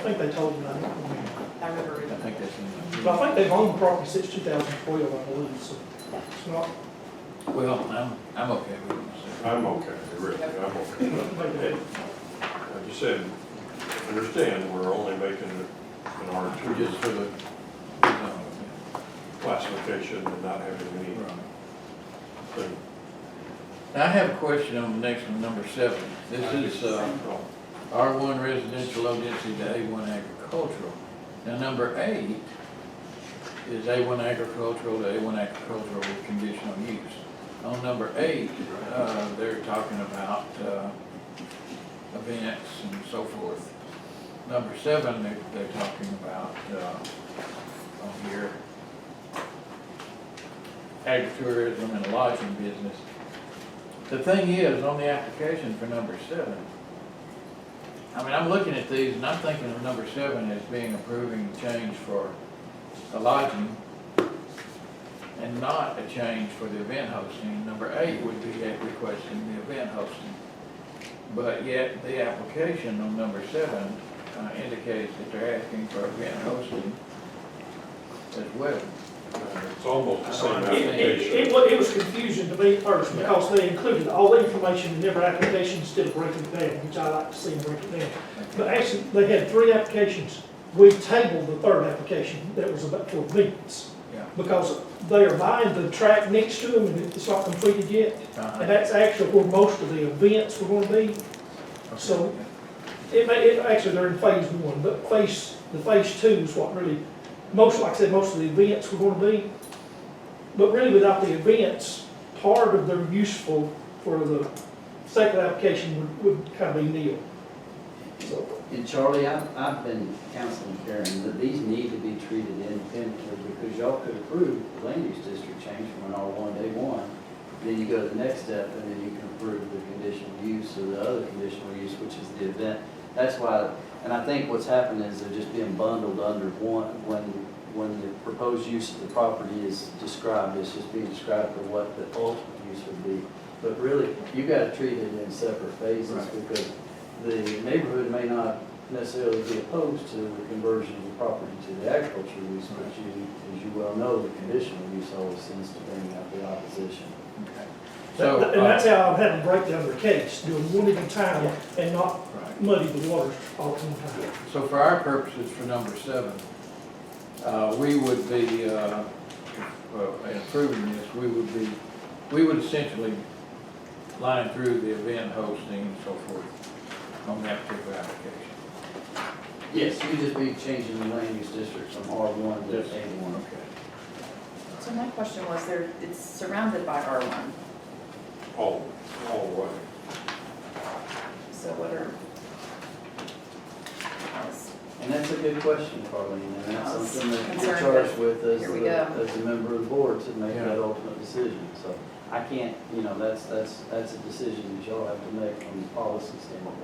think they told me, I don't remember. I remember I reading. think that's in But I think they've owned the property since 2012, I believe, so it's not, there. Well, I'm okay with it. I'm okay, really, I'm okay. maybe Like you said, understand, we're only making it an R2 Just for the, classification and not having any thing. Now, I have a question on the next one, number 7. This is, R1 residential low density to A1 agricultural. Now, number 8 is A1 agricultural to A1 agricultural with conditional use. On number 8, they're talking about events and so forth. Number 7, they're talking about, on here, agritourism and lodging business. The thing is, on the application for number 7, I mean, I'm looking at these and I'm thinking of number 7 as being approving change for the lodging and not a change for the event hosting. Number 8 would be requesting the event hosting. But yet the application on number 7 indicates that they're asking for event hosting as well. It's almost the same It application. was confusing to me first, because they included all the information in every application instead of breaking it down, which I like to see them break it down. But actually, they had 3 applications. We tabled the 3rd application that was about for events, Yeah. because they are buying the track next to them, and it's not completed yet. Uh-huh. And that's actually where most of the events were gonna be. So, actually, they're in phase 1, but the phase 2 is what really, like I said, most of the events were gonna be. But really, without the events, part of their useful for the second application would kind of be nil. So, And Charlie, I've been counseling Karen that these need to be treated independently, because y'all could approve the land use district change from an R1 to A1. Then you go to the next step, and then you can approve the conditional use or the other conditional use, which is the event. That's why, and I think what's happened is they're just being bundled under one, when the proposed use of the property is described, it's just being described for what the ultimate use would be. But really, you gotta treat it in separate phases, because the neighborhood may not necessarily be opposed to the conversion of the property to the agricultural use, but you, as you well know, the conditional use always tends to bring out the opposition. So, And that's how I've had to break down the case, doing one at a time and not muddy the waters all at one time. so for our purposes, for number 7, we would be, in approving this, we would essentially line through the event hosting and so forth on that particular application. Yes, you just be changing the land use district from R1 to Yes. A1. Okay. So my question was, it's surrounded by R1, All the way. so what are? And that's a good question, Carlene, and that's I was something that you're concerned charged that- with as here we the, go. as a member of the board to make Yeah. that ultimate decision. So I can't, you know, that's a decision that y'all have to make from the policy standpoint.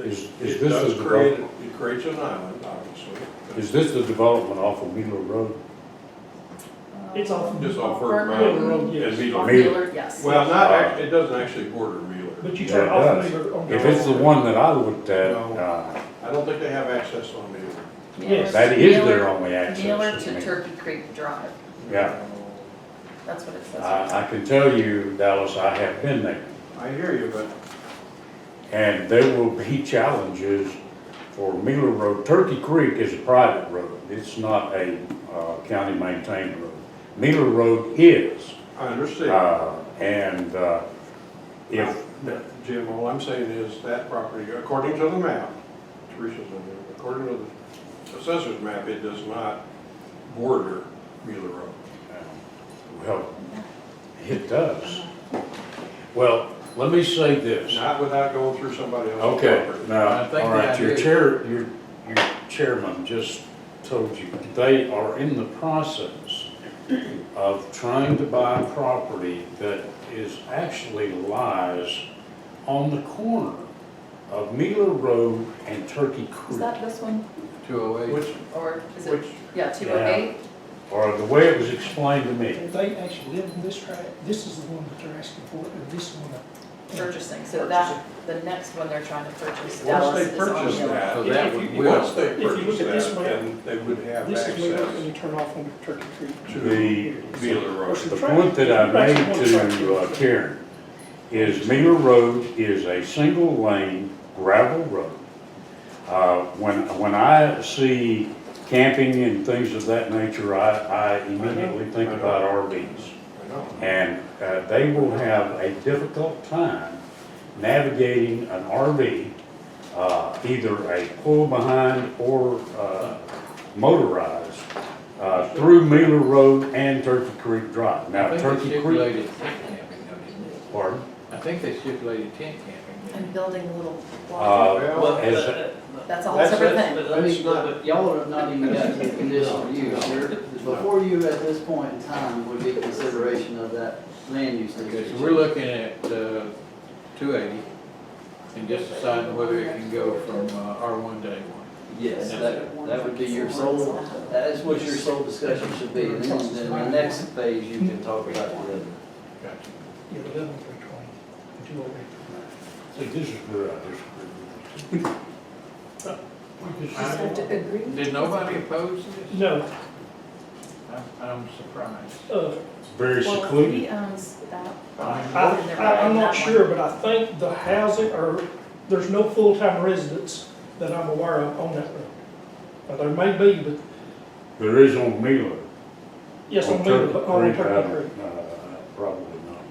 Is It this does the create, it creates an island, obviously. Is this the development off of Miller Road? It's off. Just off Or- Bird Miller Mountain Road, yes. and Miller. On Miller. Miller, yes. Well, not actually, it doesn't actually border Miller. But you Yeah, turn it off does. Miller on the. If it's the one that I looked at, No. I don't think they have access on Miller. Yes. that is Miller- their only access. Miller to to me. Turkey Creek Drive, Yeah, that's what it says. I can tell you, Dallas, I have been there. I hear you, but And there will be challenges for Miller Road. Turkey Creek is a private road. It's not a county-maintained road. Miller Road is. I understand. And if, Jim, all I'm saying is that property, according to the map, Teresa's in there, according to the assessor's map, it does not border Miller Road. well, it does. Well, let me say this. Not without going through somebody else's Okay, property. now, I think all the right, your idea- your chairman just told you, they are in the process of trying to buy property that is actually lies on the corner of Miller Road and Turkey Is Creek. that this one, 208. Which, or is it, which, yeah, 208? Or the way it was explained to me. If they actually live in this tract, this is the one that they're asking for, and this one. Purchasing, so that, the next one they're trying to purchase, once Dallas they is on purchase Miller. that, So that would, once they If you look purchase at this that, map, then they would have This is Miller, and access you turn off on Turkey Creek. to The- Miller Road. The point that I made to Karen is Miller Road is a single lane gravel road. When I see camping and things of that nature, I immediately think about RVs. I know. And they will have a difficult time navigating an RV, either a pull-behind or motorized, through Miller Road and Turkey Creek Drive. I Now, think they Turkey Creek, stipulated tent camping, though, didn't they? pardon? I think they stipulated tent camping. didn't And building little Uh, blocks, Well, as, that's a whole that's- separate that's- thing. Let me, That's not- but y'all have not even gotten to the conditional use. Before you, at this point in time, would be consideration of that land use they? Okay, district. so we're looking at 280 and just deciding whether it can go from R1 to A1. Yes, that would be your sole, that is what your sole discussion should be. And then the next phase, you can talk about the other. Gotcha. Yeah, 11,320, and 208. see, this is where I disagree. Did nobody oppose this? No, I'm surprised. It's very Well, secluded. he owns that. I'm not sure, but I think the housing, or there's no full-time residents that I'm aware of on that road. Now, there may be, but There is on Miller. yes, on Miller, but not on Turkey I- Creek. Probably not.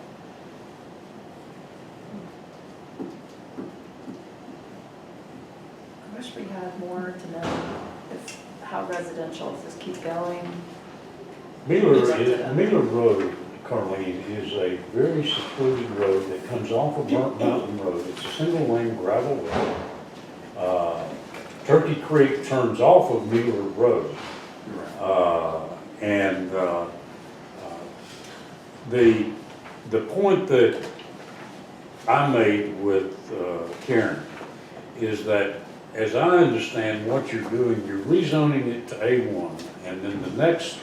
I wish we had more to know if, how residential, if this keeps going. Miller Road, Carlene, is a very secluded road that comes off of Burnt Mountain Road. It's a single lane gravel road. Turkey Creek turns off of Miller Road. And the point that I made with Karen is that, as I understand what you're doing, you're rezoning it to A1, and then the next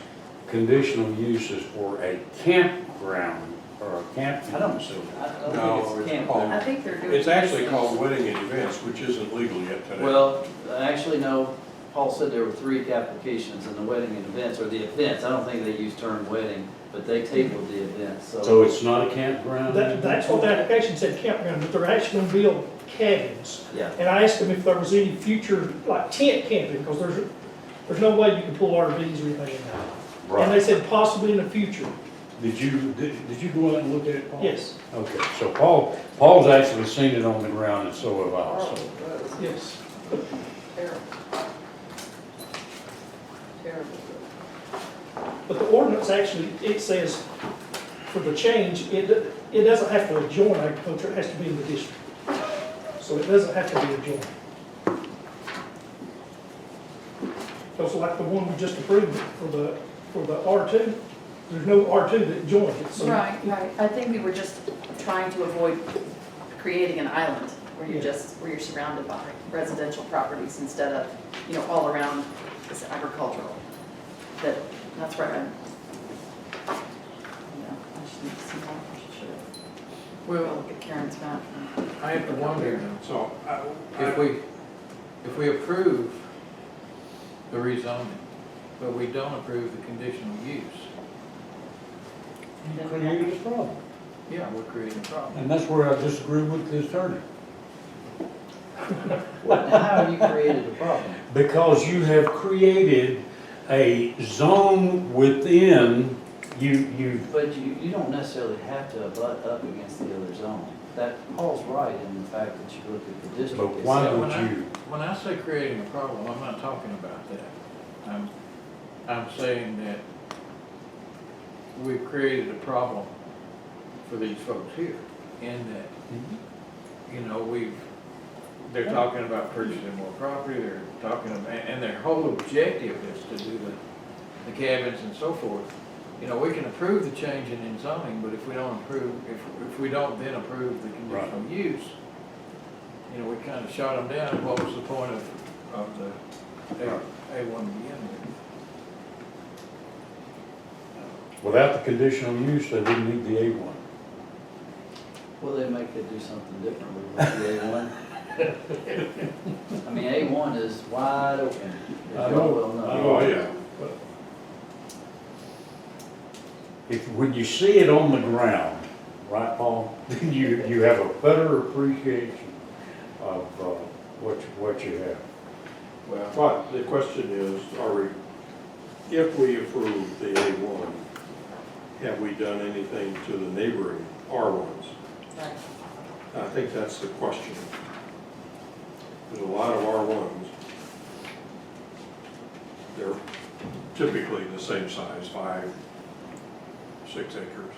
conditional use is for a campground or a camping I don't- facility? I don't No, think it's it's camp. called- I think they're doing. It's actually called wedding and events, which isn't legal yet today. Well, actually, no, Paul said there were 3 applications, and the wedding and events, or the events, I don't think they use term wedding, but they tabled the events, So it's not a campground? That's what the application said, campground, but they're actually gonna build cabins. Yeah. And I asked them if there was any future, like tent camping, because there's no way you can pull RVs or anything in that. And they Right. said possibly in the future, Did you go out and look at it, Paul? yes, Okay, so Paul's actually seen it on the ground, and so have I, so. yes. Terrible. Terrible. But the ordinance actually, it says for the change, it doesn't have to adjoin agriculture, it has to be in the district. So it doesn't have to be adjoined. So like the one we just approved for the R2, there's no R2 that joins it, so. Right. I think we were just trying to avoid creating an island where you're surrounded by residential properties instead of, all around this agricultural. That's where I just need to see more, I should. We'll look at Karen's map. I have to wonder, So, if we approve the rezoning, but we don't approve the conditional use, You created a problem. yeah, we're creating a problem. And that's where I disagree with the attorney. Now, how have you created a problem? Because you have created a zone within, you, But you don't necessarily have to abut up against the other zone. That, Paul's right in the fact that you look at the district. but why Yeah, would you? When I say creating a problem, I'm not talking about that. I'm saying that we've created a problem for these folks here, in that, they're talking about purchasing more property, they're talking about, and their whole objective is to do the cabins and so forth. We can approve the change in zoning, but if we don't approve, if we don't then approve the conditional use, we kind of shot them down. What was the point of the A1 to begin with? Without the conditional use, they didn't need the A1. Well, they make it do something differently with the A1. I mean, A1 is wide open, as you all well know. oh, yeah. When you see it on the ground, right, Paul, then you have a better appreciation of what you have. Well, But the question is, if we approve the A1, have we done anything to the neighboring R1s? Right. I think that's the question. There's a lot of R1s. They're typically the same size, 5, 6 acres.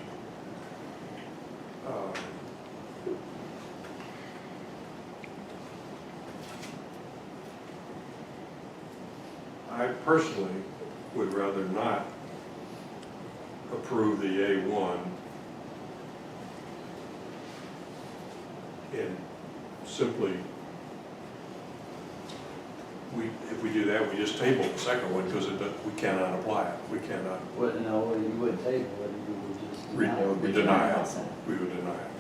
I personally would rather not approve the A1 and simply, if we do that, we just table the second one because we cannot apply it. We cannot, Well, no, you wouldn't table it, you would just deny it. we deny it. We would deny it.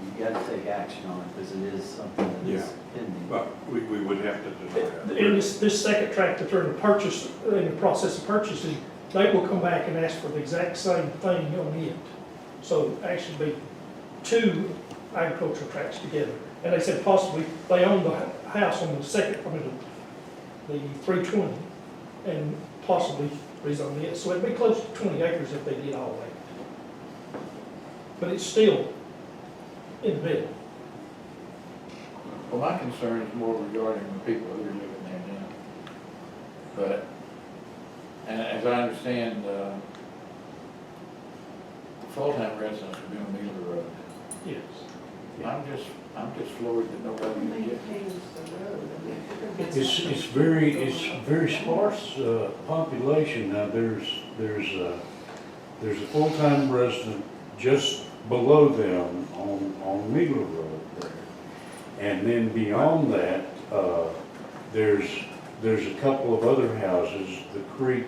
You gotta take action on it, because it is something that is Yeah. pending. But we would have to deny it. In this second tract that they're in the process of purchasing, they will come back and ask for the exact same thing on it. So actually be 2 agricultural tracts together. And they said possibly, they own the house on the second, the 320, and possibly rezone it. So it'd be close to 20 acres if they did all that. But it's still in the middle. well, my concern is more regarding the people who are living there now. But, and as I understand, the full-time residents will be on Miller Road. Yes. I'm just floored that nobody can get. It's very sparse population. Now, there's a full-time resident just below them on Meagler Road there. And then beyond that, there's a couple of other houses. The creek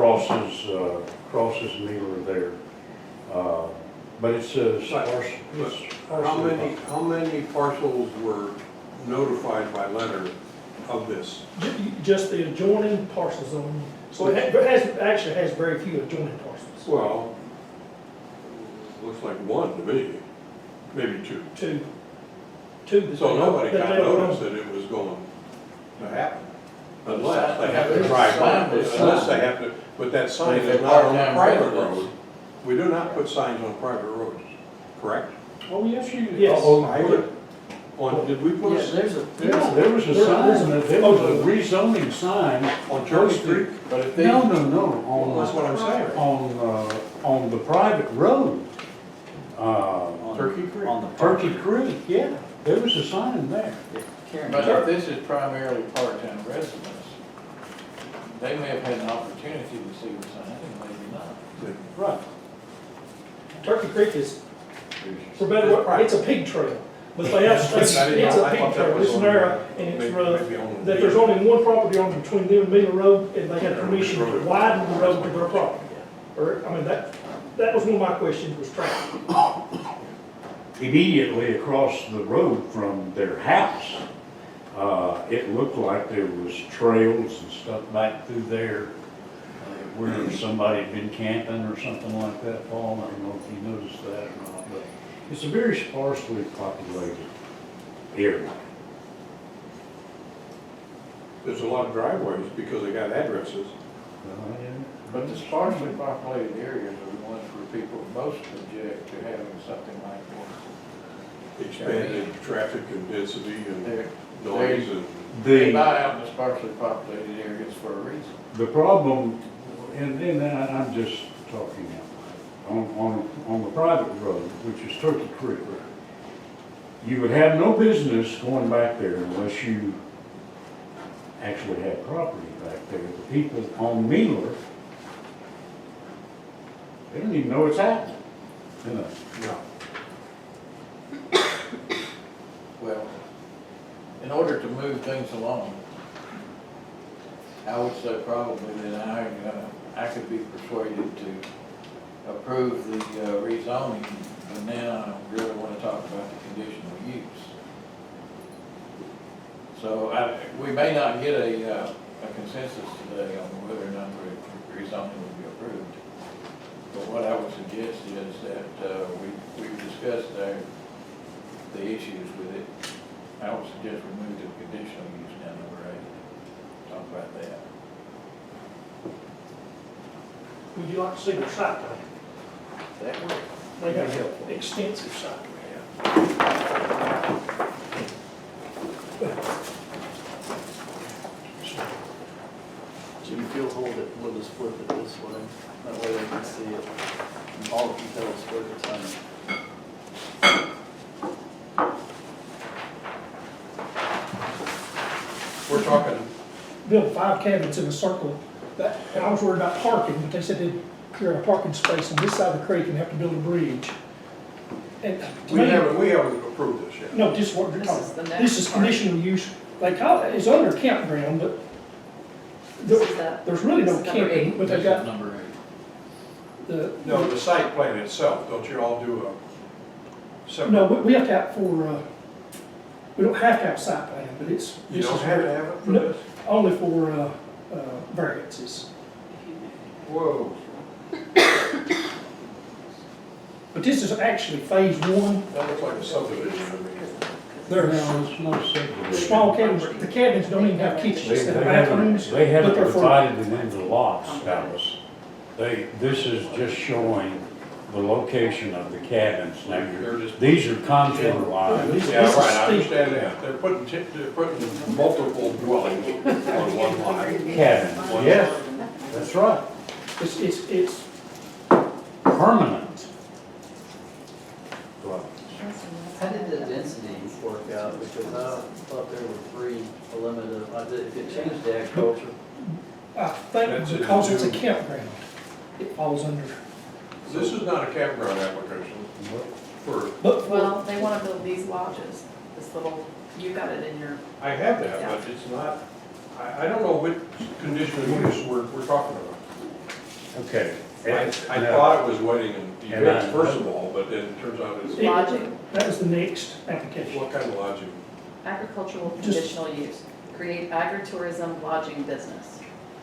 crosses Miller there. But it's sparse. How many parcels were notified by letter of this? Just the adjoining parcels on, so actually has very few adjoining parcels. Well, looks like one to me, maybe two. Two. So nobody that got they don't notice own. that it was going to happen. Unless Well, they have to there's a drive sign on, that's unless they signed. have to, but that sign If is they're not on the part-time private residents. road. We do not put signs on private roads, correct? Oh, yes, you. Yes. Oh, I put, did we put Yeah, a there's a, yeah, there was a There- sign, there's there was a rezoning sign. on Turkey Creek? But if these, No, no, no, Well, that's what I'm saying. on the private road. on, Turkey Creek. on the Turkey property. Creek, yeah, there was a sign there. Karen, but if this is primarily part-time residents, they may have had an opportunity to see the sign, and maybe not. Right. Turkey Creek is, for better word, it's a pig trail. But they have, it's I didn't know. a I pig thought that trail, was it's on narrow the- and it's maybe rough. on That the- there's only one property owner between them and Miller Road, and they had permission to widen the road to their property. Or, I mean, that was one of my questions, was traffic. Immediately across the road from their house, it looked like there was trails and stuff back through there where somebody had been camping or something like that, Paul. I don't know if you noticed that or not, but it's a very sparsely populated area. There's a lot of driveways because they got addresses. But the sparsely populated areas are the ones where people most object to having something like this. Expanded traffic and density and They're- noise and. They buy out in the sparsely populated areas for a reason. The problem, and I'm just talking on the private road, which is Turkey Creek, you would have no business going back there unless you actually had property back there. The people on Miller, they don't even know it's happening, you know. No. Well, in order to move things along, I would say probably that I could be persuaded to approve the rezoning, but now I really want to talk about the conditional use. So we may not get a consensus today on whether or not rezoning will be approved. But what I would suggest is that we've discussed the issues with it. I would suggest we move to conditional use now, number 8. Talk about that. Would you like to see their site plan? That would. They got extensive site plan. Jimmy, if you'll hold it, we'll just flip it this way. That way they can see it. And all of you tell us where it's on. We're talking, Built 5 cabins in a circle. And I was worried about parking, but they said they'd clear a parking space on this side of the creek and have to build a bridge. And to we me, haven't approved this yet. no, this is what they're This is talking the about. next This is part. conditional use. They call it, it's under campground, but This is that. there's really no This is number camping, 8. but This they is got number 8. No, the site plan itself, don't you all do a separate? No, we have to have for, we don't have to have site plan, but it's. You this don't is have to have it for No. this? Only for, variances. Whoa. But this is actually phase 1. That looks like a subdivision to me. They're No, it's not subdivision. small cabins, the cabins don't even have kitchens, They they have haven't, bathrooms. they haven't but they're for- divided it into lots, Alice. This is just showing the location of the cabins. Now, They're just- these are contour lines. Yeah, right, I understand that. They're putting multiple dwellings on one lot. Cabins, yes, that's right, It's permanent. How did the density work out? Because I thought there were 3, a limit of, if it changed to agriculture. I think That's it. because it's a campground, it falls under. This is not a campground application for, But Well, they want to build these lodges, this little, you got it in your, I have that, but it's not, I don't know what conditional use we're talking about. Okay. I Now, thought it was wedding and And events, I- first of all, but then it turns out it's, Lodging, That was the next application. what kind of lodging? agricultural Just- conditional use, create agritourism lodging business,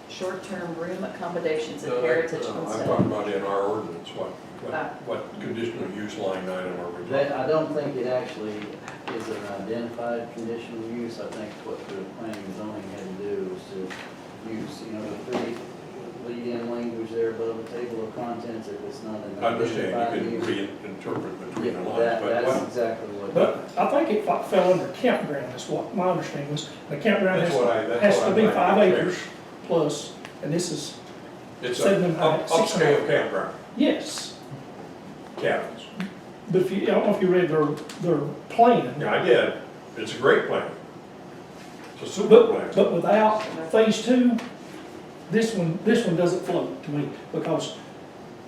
short-term room accommodations and heritage I'm homestead. talking about in our ordinance, Ah. what conditional use line item are we That, talking? I don't think it actually is an identified conditional use. I think what the planning and zoning had to do was to use, you know, the three lead-in language there above the table of contents, if it's not an I understand identified you use. can reinterpret between the Yeah, lines, that, but that's what, exactly what. But I think it fell under campground, is what my understanding was. The campground that's has, what I, that's has what to I'm be trying 5 to acres plus, and this is, It's a 7.5, 6.5. upscale campground, yes. cabins. But if you, I don't know if you read their plan, Yeah, I did. It's a great plan. It's a super plan. but without phase 2, this one doesn't float to me, because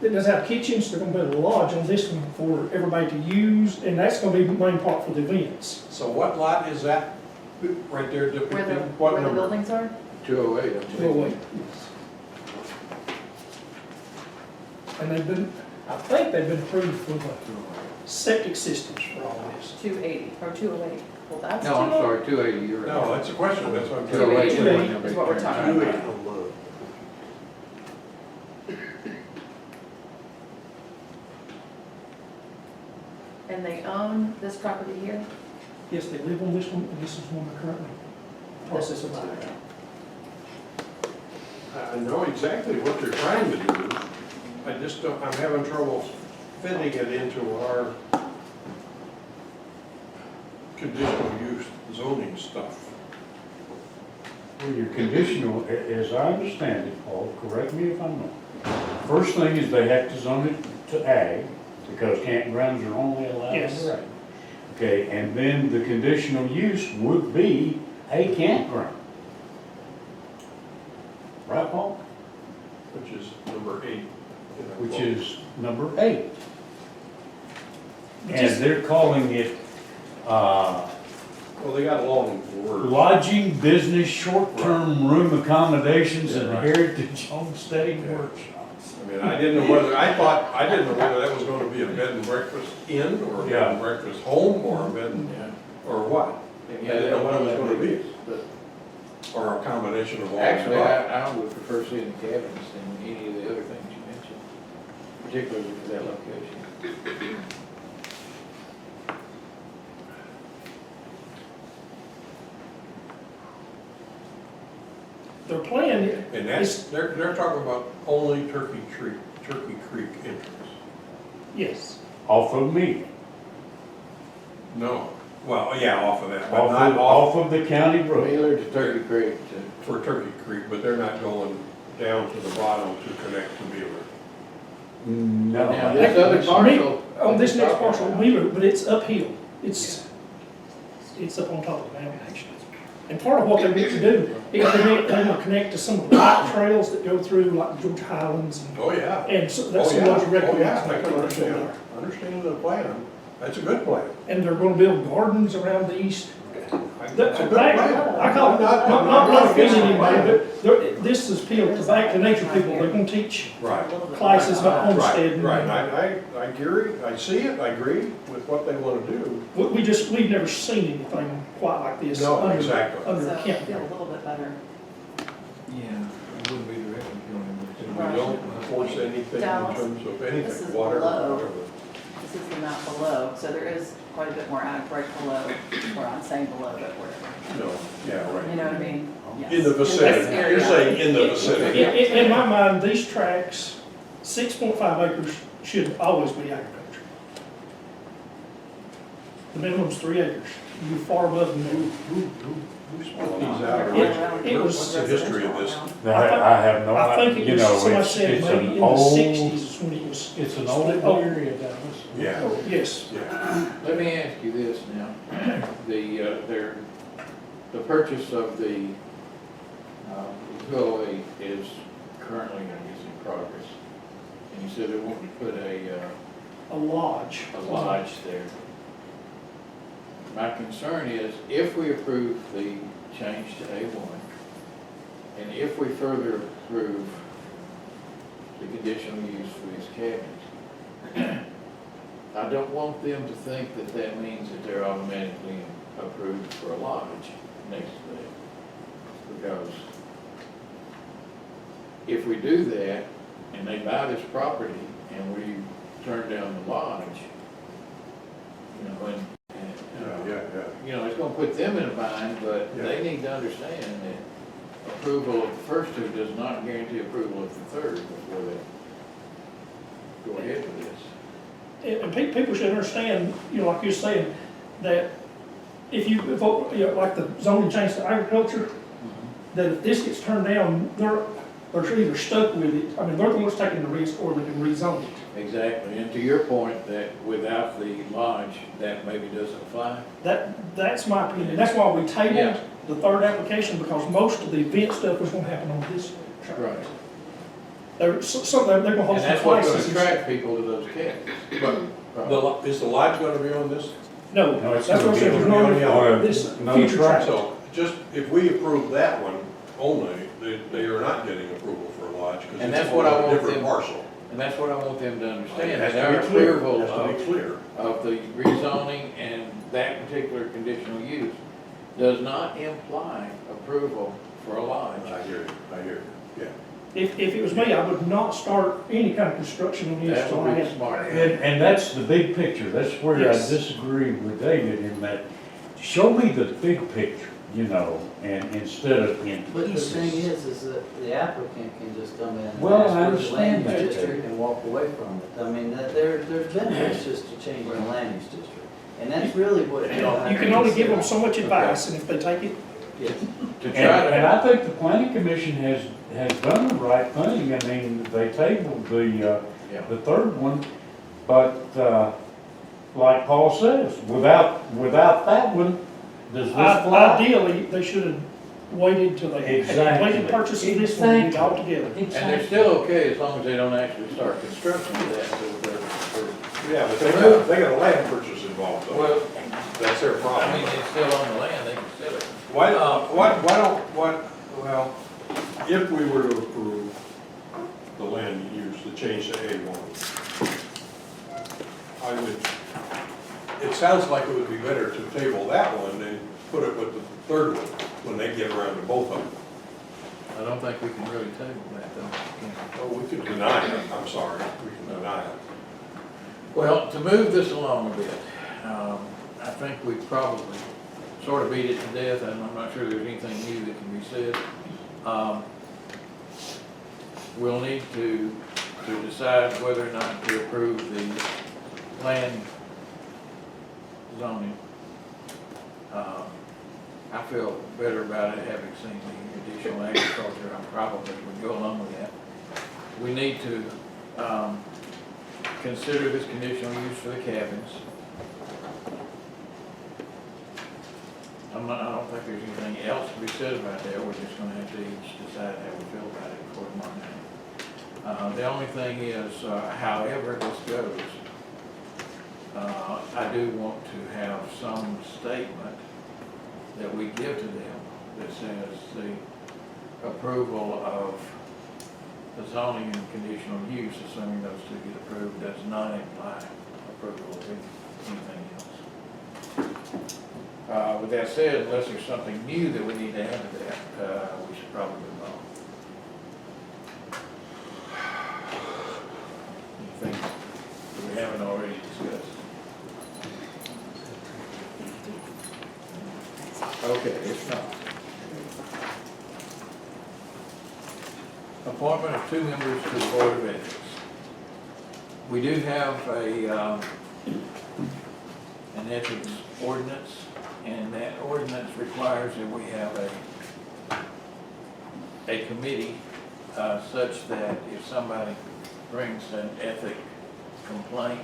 it does have kitchens, they're gonna build a lodge on this one for everybody to use, and that's gonna be the main part for the events. So what lot is that right there Where depicting? the, What where the number? buildings are? 208, I Go believe. away. And they've been, I think they've been approved for the septic systems for all this. 280, or 208. Well, that's No, I'm 208. sorry, 280, you're right. No, that's a question. That's what I'm trying 208 to. 280 is what we're talking about. 280. And they own this property here? Yes, they live on this one, and this is one they're currently processing. I know exactly what they're trying to do. I just don't, I'm having trouble fitting it into our conditional use zoning stuff. well, your conditional, as I understand it, Paul, correct me if I'm wrong. First thing is they have to zone it to ag, because campgrounds are only allowed in Yes. the ag. Okay, and then the conditional use would be a campground. Right, Paul? Which is number 8. Which is number 8. Just- And they're calling it, Well, they got long words. lodging, business, short-term room accommodations, and Yeah, right. heritage homesteading Yeah. workshops. I mean, I didn't know whether, I didn't know whether that was gonna be a bed and breakfast inn, or a bed and breakfast home, or a bed, and- Yeah. or what. I didn't know what it was gonna be, But or a combination of all. actually, the above. I would prefer seeing the cabins than any of the other things you mentioned, particularly for that location. Their plan, And that's, they're talking about only Turkey Creek entrance. yes, Off of me, No, well, yeah, off of that, but off not of, off off of the county road. Wheeler to Turkey Creek to. for Turkey Creek, but they're not going down to the bottom to connect to Wheeler. No. Now, this other parcel. on this next parcel, Wheeler, but it's uphill. It's up on top of the mountain, actually. And part of what they need to do is they want to connect to some of the bike trails that go through, like Georgia Highlands, Oh, yeah. and so that's Oh, some yeah. of those Oh, recreation yeah, I can activities over understand, there. understand the plan. That's a good plan. And they're gonna build gardens around these. That's a good plan. I call it, I'm not against offending the anybody, plan. but this is appeal to back to nature people. They're gonna teach Right. classes about Right, homesteading. right, I agree, I see it, I agree with what they want to do. We've never seen anything quite like this. No, under- exactly. Under So a I feel a campground. little bit better. Yeah, it wouldn't be directly And killing we don't force anything in Dallas, terms of this is anything, water, below. whatever. This is the map below, so there is quite a bit more ag right below, or I'm saying below, but whatever. No, yeah, right. You know what I mean? Yes. In the vicinity, this you're area. saying in the vicinity. In my mind, these tracks, 6.5 acres should always be agriculture. The minimum's 3 acres. You're far above the minimum. Who split these out? It was- What's the history of this? I have no I think idea, it you was, know, somebody it's, said it's maybe an in the old, 60s is when it was. it's an old Oh. area, Dallas. Yeah, Oh, yes. yeah. Let me ask you this now. The purchase of the utility is currently, I guess, in progress. And you said they want to put A lodge. a lodge there. My concern is if we approve the change to A1, and if we further approve the conditional use for these cabins. I don't want them to think that that means that they're automatically approved for a lodge next to that. Because if we do that, and they buy this property, and we turn down the lodge, you know, you know, it's gonna put them in a bind, but they need to understand that approval of the first two does not guarantee approval of the third before they go ahead with this. And people should understand, you know, like you're saying, that if you vote, you know, like the zoning change to agriculture, that if this gets turned down, they're either stuck with it, I mean, they're the ones taking the risk, or they can rezone it. Exactly, and to your point, that without the lodge, that maybe doesn't apply. That's my opinion, that's why we tabled the third application, because most of the event stuff was gonna happen on this track. Right. They're gonna hold And some that's what's gonna places. attract people to those cabins. Is the lodge gonna be on this? No, No, it's that's what I'm saying, there's gonna no, be on this another future track. track. So just, if we approve that one only, they are not getting approval for a lodge, because And it's that's what I on a want different them- parcel. And that's what I want them to understand, It has that to our be clear. approval It has to be clear. of the rezoning and that particular conditional use does not imply approval for a lodge. I hear you, yeah. If it was me, I would not start any kind of construction on this That till I would be had. smart. And that's the big picture, that's where I Yes. disagree with David in that, show me the big picture, you know, and instead of in But the pieces. thing is that the applicant can just come in and Well, I ask for the understand land that, use district David. and walk away from it. I mean, there's benefits to changing the land use district. And that's really what you all have You to can only give them consider. so much advice, and if they take it, Yes. To And, try and to, I think the planning commission has done the right thing, I mean, they tabled yeah. the third one, but, like Paul says, without that one, does this fly? ideally, they should have waited till they had Exactly. completed purchase of this one, and all together. And they're still okay as long as they don't actually start construction of that, so they're, Yeah, but they got a land purchase involved, though. well, That's their I problem. mean, it's still on the land, they can sell it. Well, if we were to approve the land use, the change to A1, it sounds like it would be better to table that one and put it with the third one, when they get around to both of them. I don't think we can really table that, though. Oh, we could deny it, I'm sorry, we can deny it. Well, to move this along a bit, I think we probably sort of beat it to death, and I'm not sure there's anything new that can be said. We'll need to decide whether or not to approve the land zoning. I feel better about it having seen the additional agriculture. I probably would go along with that. We need to consider this conditional use for the cabins. I don't think there's anything else to be said about that. We're just gonna have to each decide how we feel about it according to that. The only thing is, however this goes, I do want to have some statement that we give to them that says the approval of the zoning and conditional use, assuming those two get approved, does not imply approval of anything else. With that said, unless there's something new that we need to add to that, we should probably move on. Anything that we haven't already discussed? Okay, if not. Appointment of 2 members to the Board of Ethics. We do have an ethics ordinance, and that ordinance requires that we have a committee such that if somebody brings an ethics complaint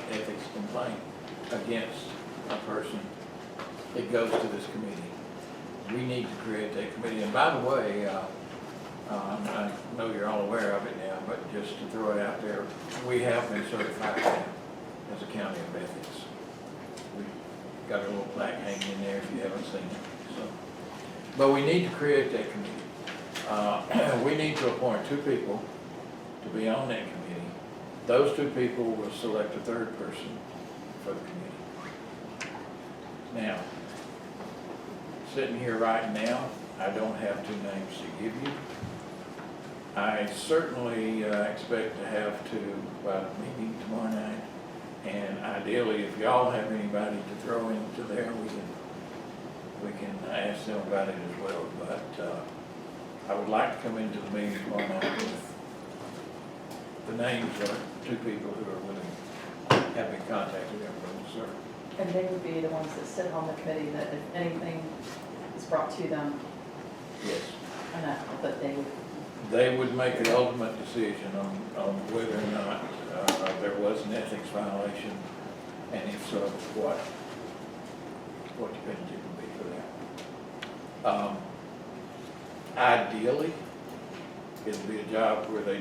against a person, it goes to this committee. We need to create that committee. And by the way, I know you're all aware of it now, but just to throw it out there, we have been certified now as a county of ethics. We've got a little plaque hanging in there if you haven't seen it. So, but we need to create that committee. We need to appoint 2 people to be on that committee. Those two people will select a third person for the committee. Now, sitting here right now, I don't have two names to give you. I certainly expect to have to, by the meeting tomorrow night, and ideally, if y'all have anybody to throw into there, we can ask them about it as well. But I would like to come into the meeting tomorrow night with the names of two people who are willing, have been contacted them from the serve. And they would be the ones that sit on the committee that if anything is brought to them, Yes. and that They would make an ultimate decision on whether or not there was an ethics violation, and if so, what the penalty would be for that. Ideally, it'd be a job where they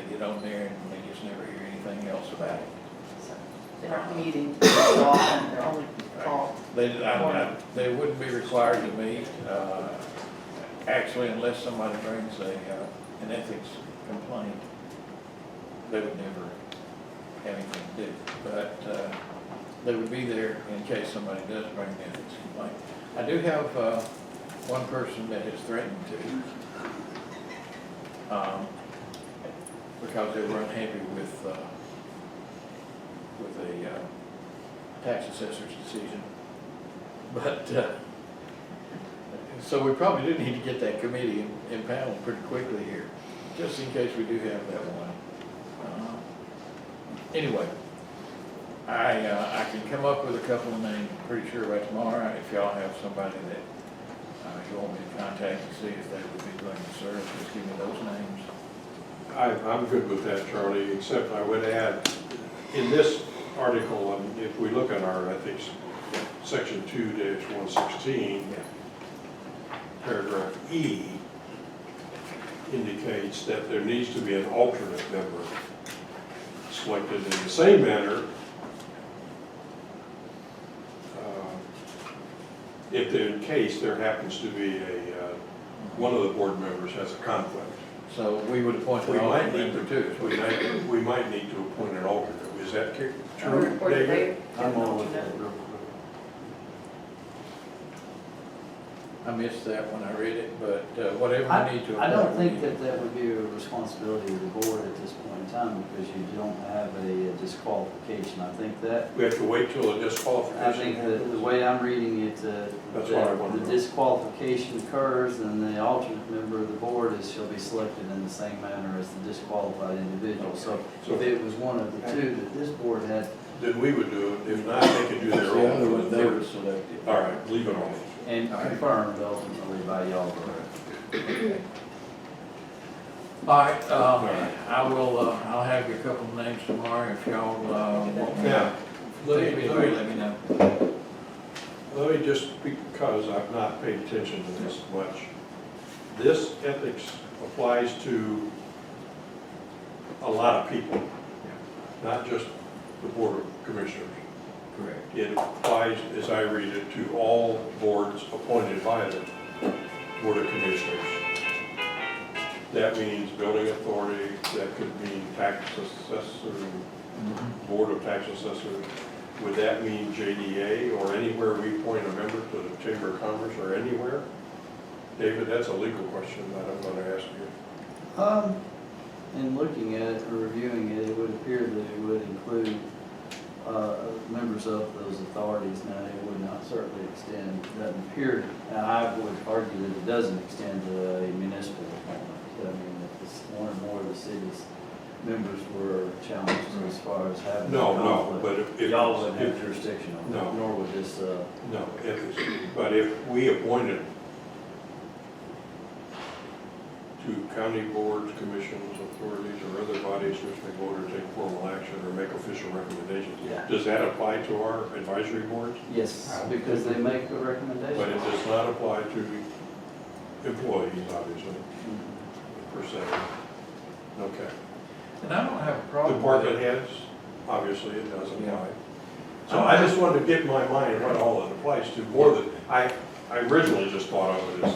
get on there and they just never hear anything else about it. so they're not meeting so often, they're only called. They wouldn't be required to meet, actually, unless somebody brings an ethics complaint, they would never have anything to do. But they would be there in case somebody does bring an ethics complaint. I do have one person that has threatened to, because they were unhappy with a tax assessor's decision. But, so we probably do need to get that committee impaneled pretty quickly here, just in case we do have that one. Anyway, I can come up with a couple of names, I'm pretty sure by tomorrow, if y'all have somebody that you want me to contact and see if they would be willing to serve, just give me those names. I'm good with that, Charlie, except I would add, in this article, if we look at our ethics, section 2-116, paragraph E indicates that there needs to be an alternate member selected in the same manner if in case there happens to be one of the board members has a conflict. So we would appoint an alternate member too. We might need to appoint an alternate. Is that true, Or David? they I'm can on with alternate. that real quick. I missed that when I read it, but whatever we need to. I don't appoint, we think need that that would be a responsibility of the board at this point in time, because you don't have a disqualification. I think that, We have to wait till the I disqualification. think that the way I'm reading it, That's what I the wanted to know. disqualification occurs, and the alternate member of the board shall be selected in the same manner as the disqualified individual. So if it was one of the two that this board had, Then we would do it. If not, they could do their The other own. one, they were selected. All right, leave it on. and confirmed ultimately by y'all. All right, I will, I'll have you a couple of names tomorrow if y'all, want me to. Yeah. Let me know. Let me just, because I've not paid attention to this much, this ethics applies to a lot of people, not just the Board of Commissioners. Correct. It applies, as I read it, to all boards appointed by the Board of Commissioners. That means building authority, that could mean tax assessor, Board of Tax Assessors. Would that mean JDA or anywhere we appoint a member to the Chamber of Commerce or anywhere? David, that's a legal question that I'm going to ask you. In looking at it or reviewing it, it would appear that it would include members of those authorities. Now, it would not certainly extend, doesn't appear, and I would argue that it doesn't extend to a municipal appointment. I mean, if it's one or more of the city's members were challenged as far as having a conflict, but if y'all wouldn't have jurisdiction on No. that, nor would this, No, but if we appointed to county boards, commissions, authorities, or other bodies which may vote or take formal action or make official recommendations, Yeah. does that apply to our advisory boards? yes, because they make a recommendation. But it does not apply to employees, obviously, per se. Okay. And I don't have a problem with Department it. heads, obviously it does Yeah. apply. So I just wanted to get in my mind what all it applies to, more than, I originally just thought of it as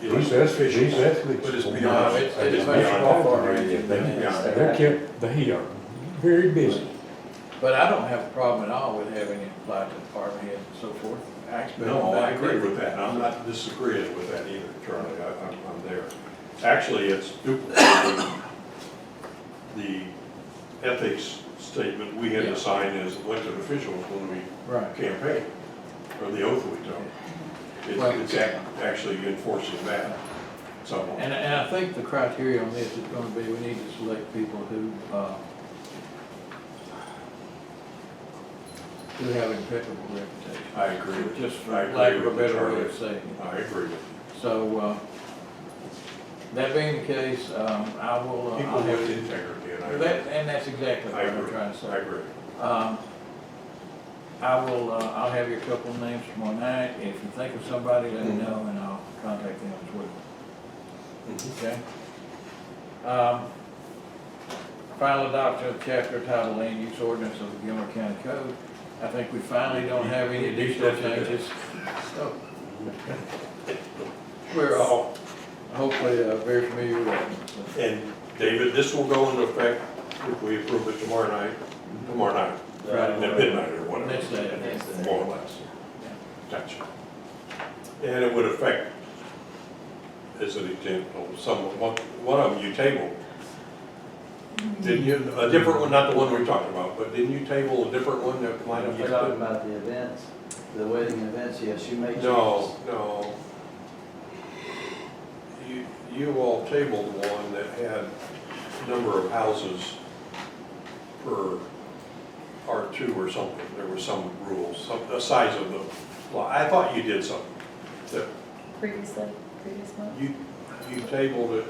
These athletes. But it's will beyond, not- it's it's beyond much that. far ranging than that. They are very busy. But I don't have a problem at all with having it apply to department heads and so forth. I expect No, them I to agree with that, and I'm not disagreeing with that either, Charlie, I'm there. Actually, it's duplicating the ethics statement we had to sign as elected officials when we Right. campaigned, or the oath we took. Well- It's actually enforcing that somewhat. And I think the criteria on this is gonna be, we need to select people who have impeccable reputation. I agree. Just for I agree lack of a with you, better way Charlie. of saying it. I agree with you. So, that being the case, I will, People I'll have with it. integrity, and I That, agree. and that's exactly I what I'm agree. trying to I say. agree. I will, I'll have you a couple of names tomorrow night. If you think of somebody, let me know and I'll contact them as well. Okay? Final adoption of chapter title land use ordinance of the Gilmer County Code. I think we finally don't have any additional changes. So, we're all hopefully very familiar with that. And David, this will go into effect if we approve it tomorrow night, Right. at midnight or whatever. Next day. More or less. Gotcha. And it would affect, as an example, one of them you tabled. Didn't you, a different one, not the one we're talking about, but didn't you table a different one that might You're affect talking it? about the events, the wedding events, yes, you make changes. No. You all tabled one that had number of houses per R2 or something. There were some rules, the size of the lot. I thought you did something. That Previous month? you tabled it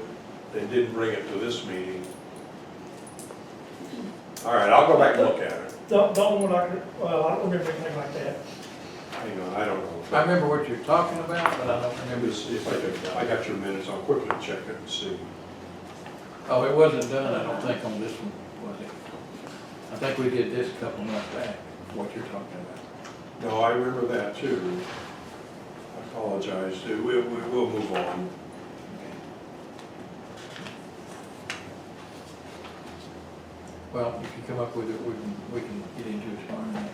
and didn't bring it to this meeting. All right, I'll go back and look at it. Don't one I don't remember anything like that. Hang on, I don't know. I remember what you're talking about, but I don't Let remember. me see if I got your minutes. I'll quickly check it and see. Oh, it wasn't done, I don't think, on this one, was it? I think we did this a couple months back, what you're talking about. No, I remember that too. I apologize. We'll move on. Well, if you come up with it, we can get into it tomorrow night.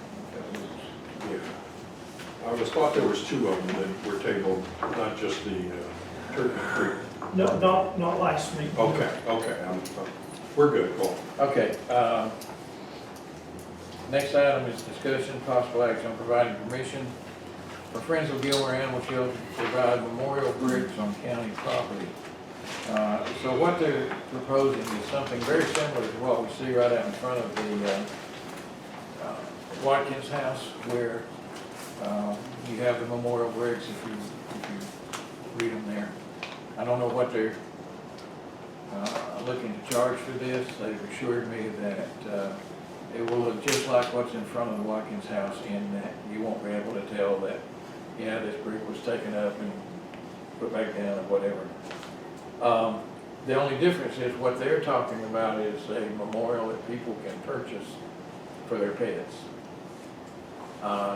Yeah. I was thought there was two of them that were tabled, not just the Turkey Creek. No, not last meeting. Okay, we're good, go on. Okay, next item is discussion, possible action on providing permission for Friends of Gilmer Animal Shelter to provide memorial bricks on county property. So what they're proposing is something very similar to what we see right out in front of the Watkins house, where you have the memorial bricks if you read them there. I don't know what they're looking to charge for this. They've assured me that it will look just like what's in front of the Watkins house, in that you won't be able to tell that, yeah, this brick was taken up and put back down or whatever. The only difference is what they're talking about is a memorial that people can purchase for their pets.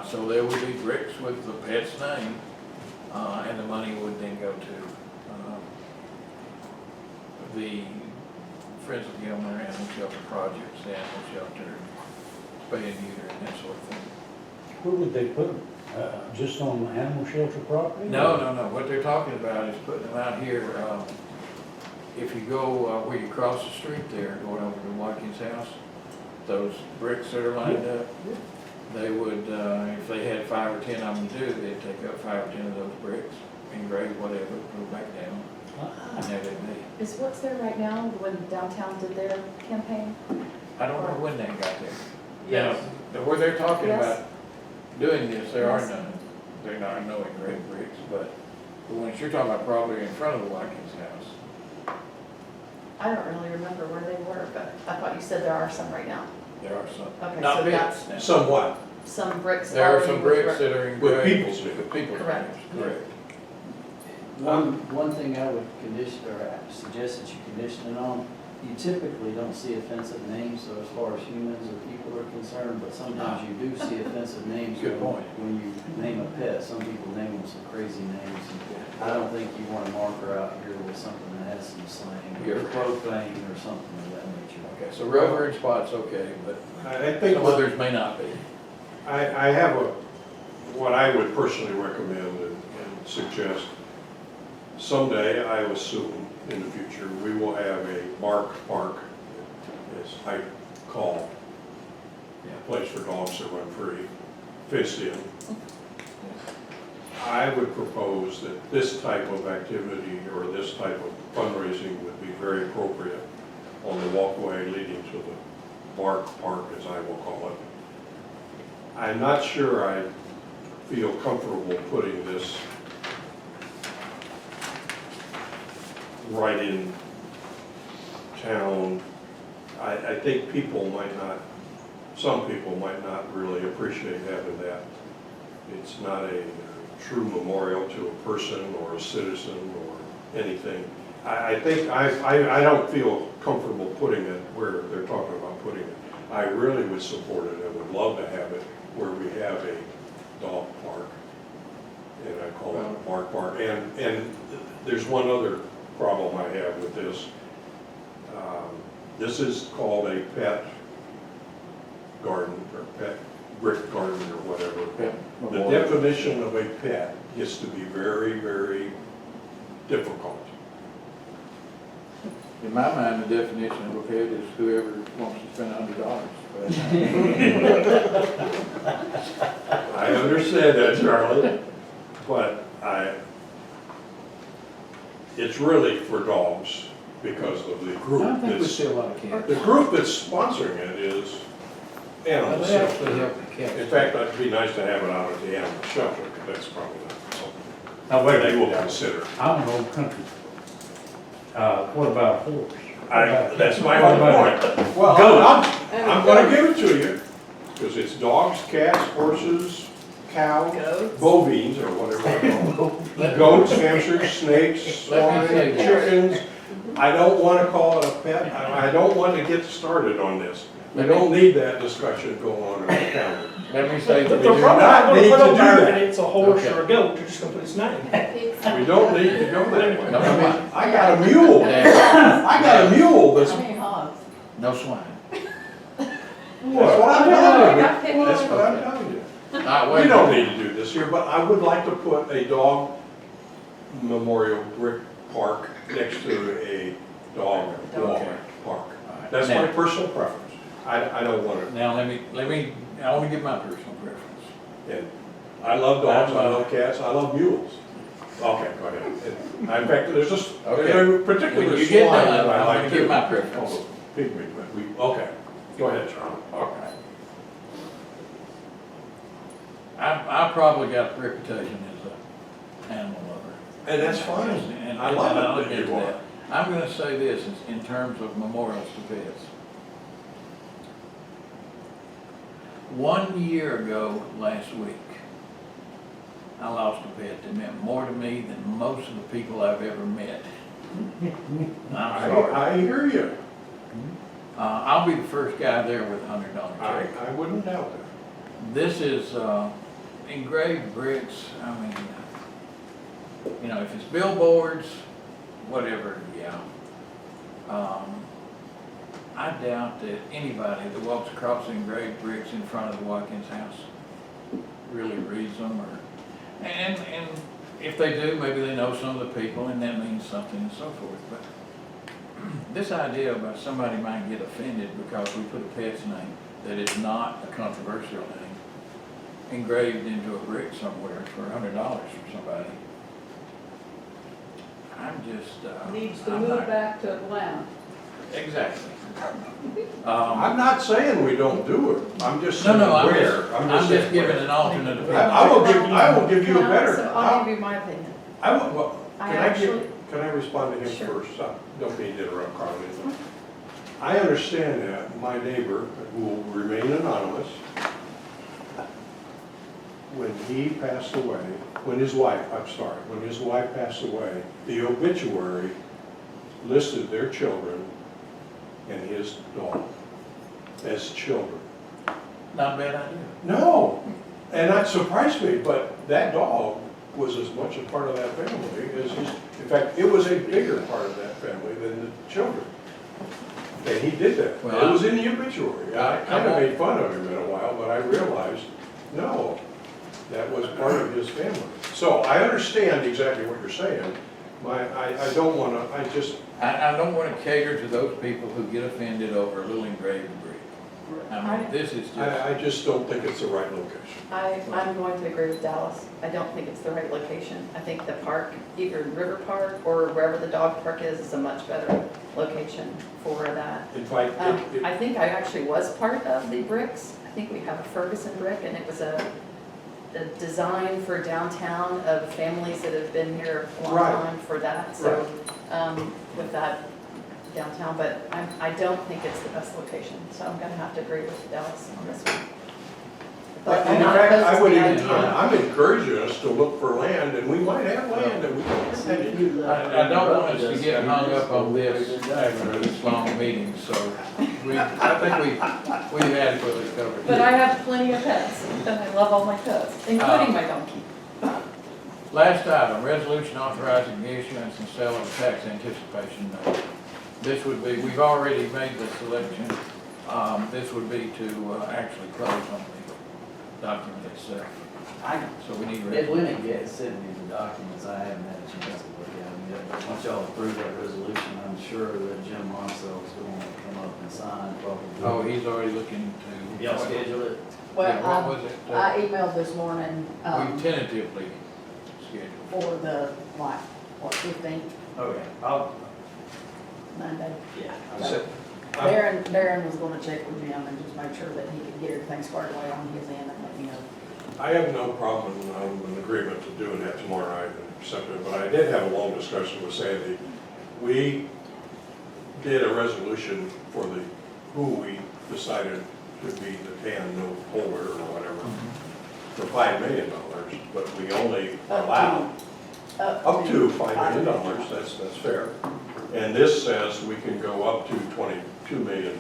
So there would be bricks with the pet's name, and the money would then go to the Friends of Gilmer Animal Shelter Projects, the animal shelter, spay and neuter, and that sort of thing. Where would they put them? Just on the animal shelter property? No. What they're talking about is putting them out here. If you go where you cross the street there, going over to Watkins' house, those bricks that are lined up, they would, if they had 5 or 10 of them to do, they'd take up 5 or 10 of those bricks, engrave whatever, go back down, and have it made. Is what's there right now, when downtown did their campaign? I don't know when they got there. Yes. Now, where they're talking Yes. about doing this, there are Yes. none. There are no engraved bricks, but the ones you're talking about probably in front of the Watkins house. I don't really remember where they were, but I thought you said there are some right now. There are some. Okay, Not so big. that's now. Somewhat, some bricks. There are already some with bricks that are engraved. with people's names. With people's Correct. names, correct. One thing I would condition, or suggest that you condition it on, you typically don't see offensive names, so as far as humans or people are concerned, but sometimes you do see offensive names. Good point. When you name a pet, some people name them some crazy names. And I don't think you want a marker out here with something that has some slang, or profane or something of that nature. Okay, so Rover and Spot's okay, but I think some others may not be. I have what I would personally recommend and suggest. Someday, I assume, in the future, we will have a bark park, as I call, a place for dogs to run free, fenced in. I would propose that this type of activity or this type of fundraising would be very appropriate on the walkway leading to the bark park, as I will call it. I'm not sure I feel comfortable putting this right in town. I think people might not, some people might not really appreciate having that. It's not a true memorial to a person or a citizen or anything. I think, I don't feel comfortable putting it where they're talking about putting it. I really would support it and would love to have it where we have a dog park. And I call it a bark park. And there's one other problem I have with this. This is called a pet garden or pet brick garden or whatever. The definition of a pet gets to be very, very difficult. In my mind, the definition of a pet is whoever wants to spend $100. I understand that, Charlie, but it's really for dogs because of the group. I don't think we that's- see a lot of cats. The group that's sponsoring it is animal They actually shelter. help the cats. In fact, it'd be nice to have it out at the animal shelter, but that's probably not something Now, wait a they will minute, consider. I'm an old country. What about a horse? That's my whole point. Well, I'm gonna give it to you, because it's dogs, cats, horses, cows, bovines, or whatever they call them. Goats, hamsters, snakes, Let me swine, say this. chickens. I don't wanna call it a pet. I don't want to get started on this. We don't need that discussion going on in the county. Let me say But that they're do probably not not need gonna put to on do there that. that it's a horse Okay. or a goat, they're just gonna put its name. We don't need to go that way. No, I mean, I got a mule. Yeah. I got a mule that's, How many hogs? No swine. that's what I'm telling you. That's what I'm telling you. All right, wait We a don't minute. need to do this here, but I would like to put a dog memorial brick park next to a dog walk park. That's my personal preference. I don't want to, Now, I want to give my personal preference. and I love dogs, I love cats, I love mules. Okay, go ahead. In fact, there's just, there's a When particular you get swine done, that I I'm like gonna too. give my preference. Oh, pygmy, but okay, go ahead, Charlie. Okay. I probably got a reputation as an animal lover. And that's fine. And I love and I'll it that admit you to are. that. I'm gonna say this in terms of memorials to pets. 1 year ago, last week, I lost a pet that meant more to me than most of the people I've ever met. I'm sorry. I hear you. I'll be the first guy there with a $100 check. I wouldn't doubt that. This is engraved bricks. I mean, if it's billboards, whatever, yeah. I doubt that anybody that walks across the engraved bricks in front of the Watkins house really reads them, and if they do, maybe they know some of the people, and that means something and so forth. But this idea about somebody might get offended because we put a pet's name that is not a controversial name engraved into a brick somewhere for $100 for somebody. I'm just, Needs to I'm move not- back to Atlanta. Exactly. I'm not saying we don't do it. I'm just No, saying no, I'm where. just saying giving where. an alternate opinion. I will give you a better. So I'll give you my opinion. I would, well, I can actually- can I respond to him Sure. first? Don't mean to interrupt Carly. I understand that my neighbor, who will remain anonymous, when he passed away, when his wife passed away, the obituary listed their children and his dog as children. Not a bad idea. No, and that surprised me, but that dog was as much a part of that family as his, in fact, it was a bigger part of that family than the children. And he did that. Well, It was in the obituary. I kind of made fun of him in a while, but I realized, no, that was part of his family. So I understand exactly what you're saying. I don't want to, I don't want to cater to those people who get offended over a little engraved brick. I mean, this is just, I just don't think it's the right location. I'm going to agree with Dallas. I don't think it's the right location. I think the park, either River Park or wherever the dog park is a much better location for that. In fact, I think I actually was part of the bricks. I think we have a Ferguson brick, and it was a design for downtown of families that have been here a long Right. time for that. So, with that downtown, but I don't think it's the best location. So I'm gonna have to agree with Dallas on this one. But And I'm in not fact, opposed I to would the even, idea. I'm encouraging us to look for land, and we might have land that we can. I don't want us to get hung up on this after this long meeting, so I think we've adequately covered But I it. have plenty of pets, and I love all my pets, including my donkey. Last item, resolution authorizing the issuance and sale of a tax anticipation note. This would be, we've already made the selection. This would be to actually close on the document itself. So we need. It went and get sent me the documents, I haven't had a chance to look at them yet, but once y'all approve that resolution, I'm sure that Jim Moncel's going to come up and sign probably. Oh, he's already looking to. Y'all schedule it? Yeah, Well, what was it? I emailed this morning, We tentatively scheduled. for the, like, what, 15th, Okay, I'll, Monday. yeah. So, Darren was gonna check with Jim and just make sure that he could get everything squared away on his end and let me know. I have no problem, I'm in agreement to doing that tomorrow night and accept it, but I did have a long discussion with Sandy. We did a resolution for who we decided to be the tan note holder or whatever, for $5 million, but we only allow up to $5 million, that's fair. And this says we can go up to $22.5 million.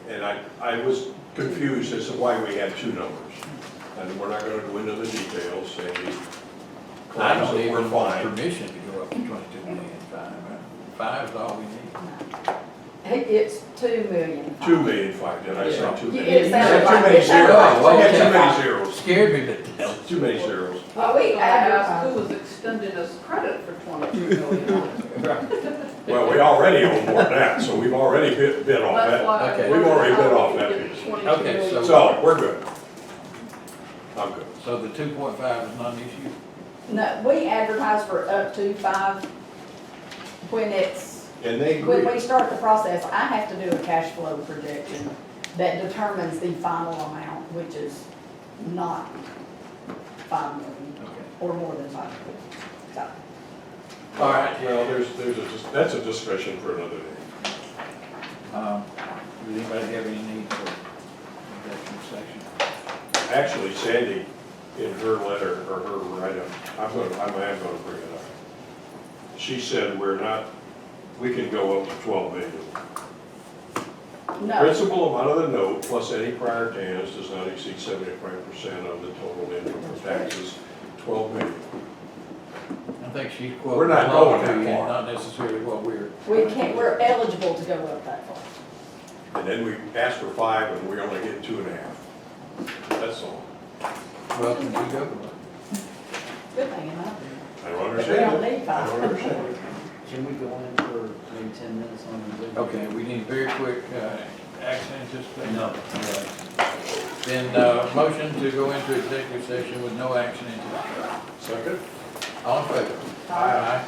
And I was confused as to why we had two numbers. And we're not gonna go into the details, Sandy I claims don't that we're even want fine. permission to go up to 22 million. Five is all we need. It's 2 million. $2.5 million, did I say 2 million? It sounded Too like- many it sounded zeros, like I got too 25. many zeros, Scared me to death. too many zeros. Well, we asked who was extending us credit for 22 million. Well, we already own more than that, so we've already bid off That's that. why I Okay. We've already bid off that allocated piece. 22 Okay, million. So, we're good. I'm good. So the 2.5 is not an issue? No, we advertise for up to 5 when it's, And they when agree. we start the process, I have to do a cash flow projection that determines the final amount, which is not 5 million Okay. or more than 5 million. So, All right. Well, that's a discussion for another day. Does anybody have any need for executive session? Actually, Sandy, in her letter, or her write-up, I am gonna bring it up. She said we can go up to 12 million. no, Principal amount of the note plus any prior TANs does not exceed 75% of the total income or taxes, 12 million. I think she's quoting. We're not law going to that you, far. Not necessarily what we're. we're eligible to go up that far. And then we ask for 5 and we only get 2.5. That's all. Welcome to government. Good thing, in my opinion. I don't We understand don't it. need I don't 5. understand it. Can we go in for maybe 10 minutes on the? Okay, we need very quick action anticipation. No. Then motion to go into executive session with no action anticipated. Second? All in favor? Aye.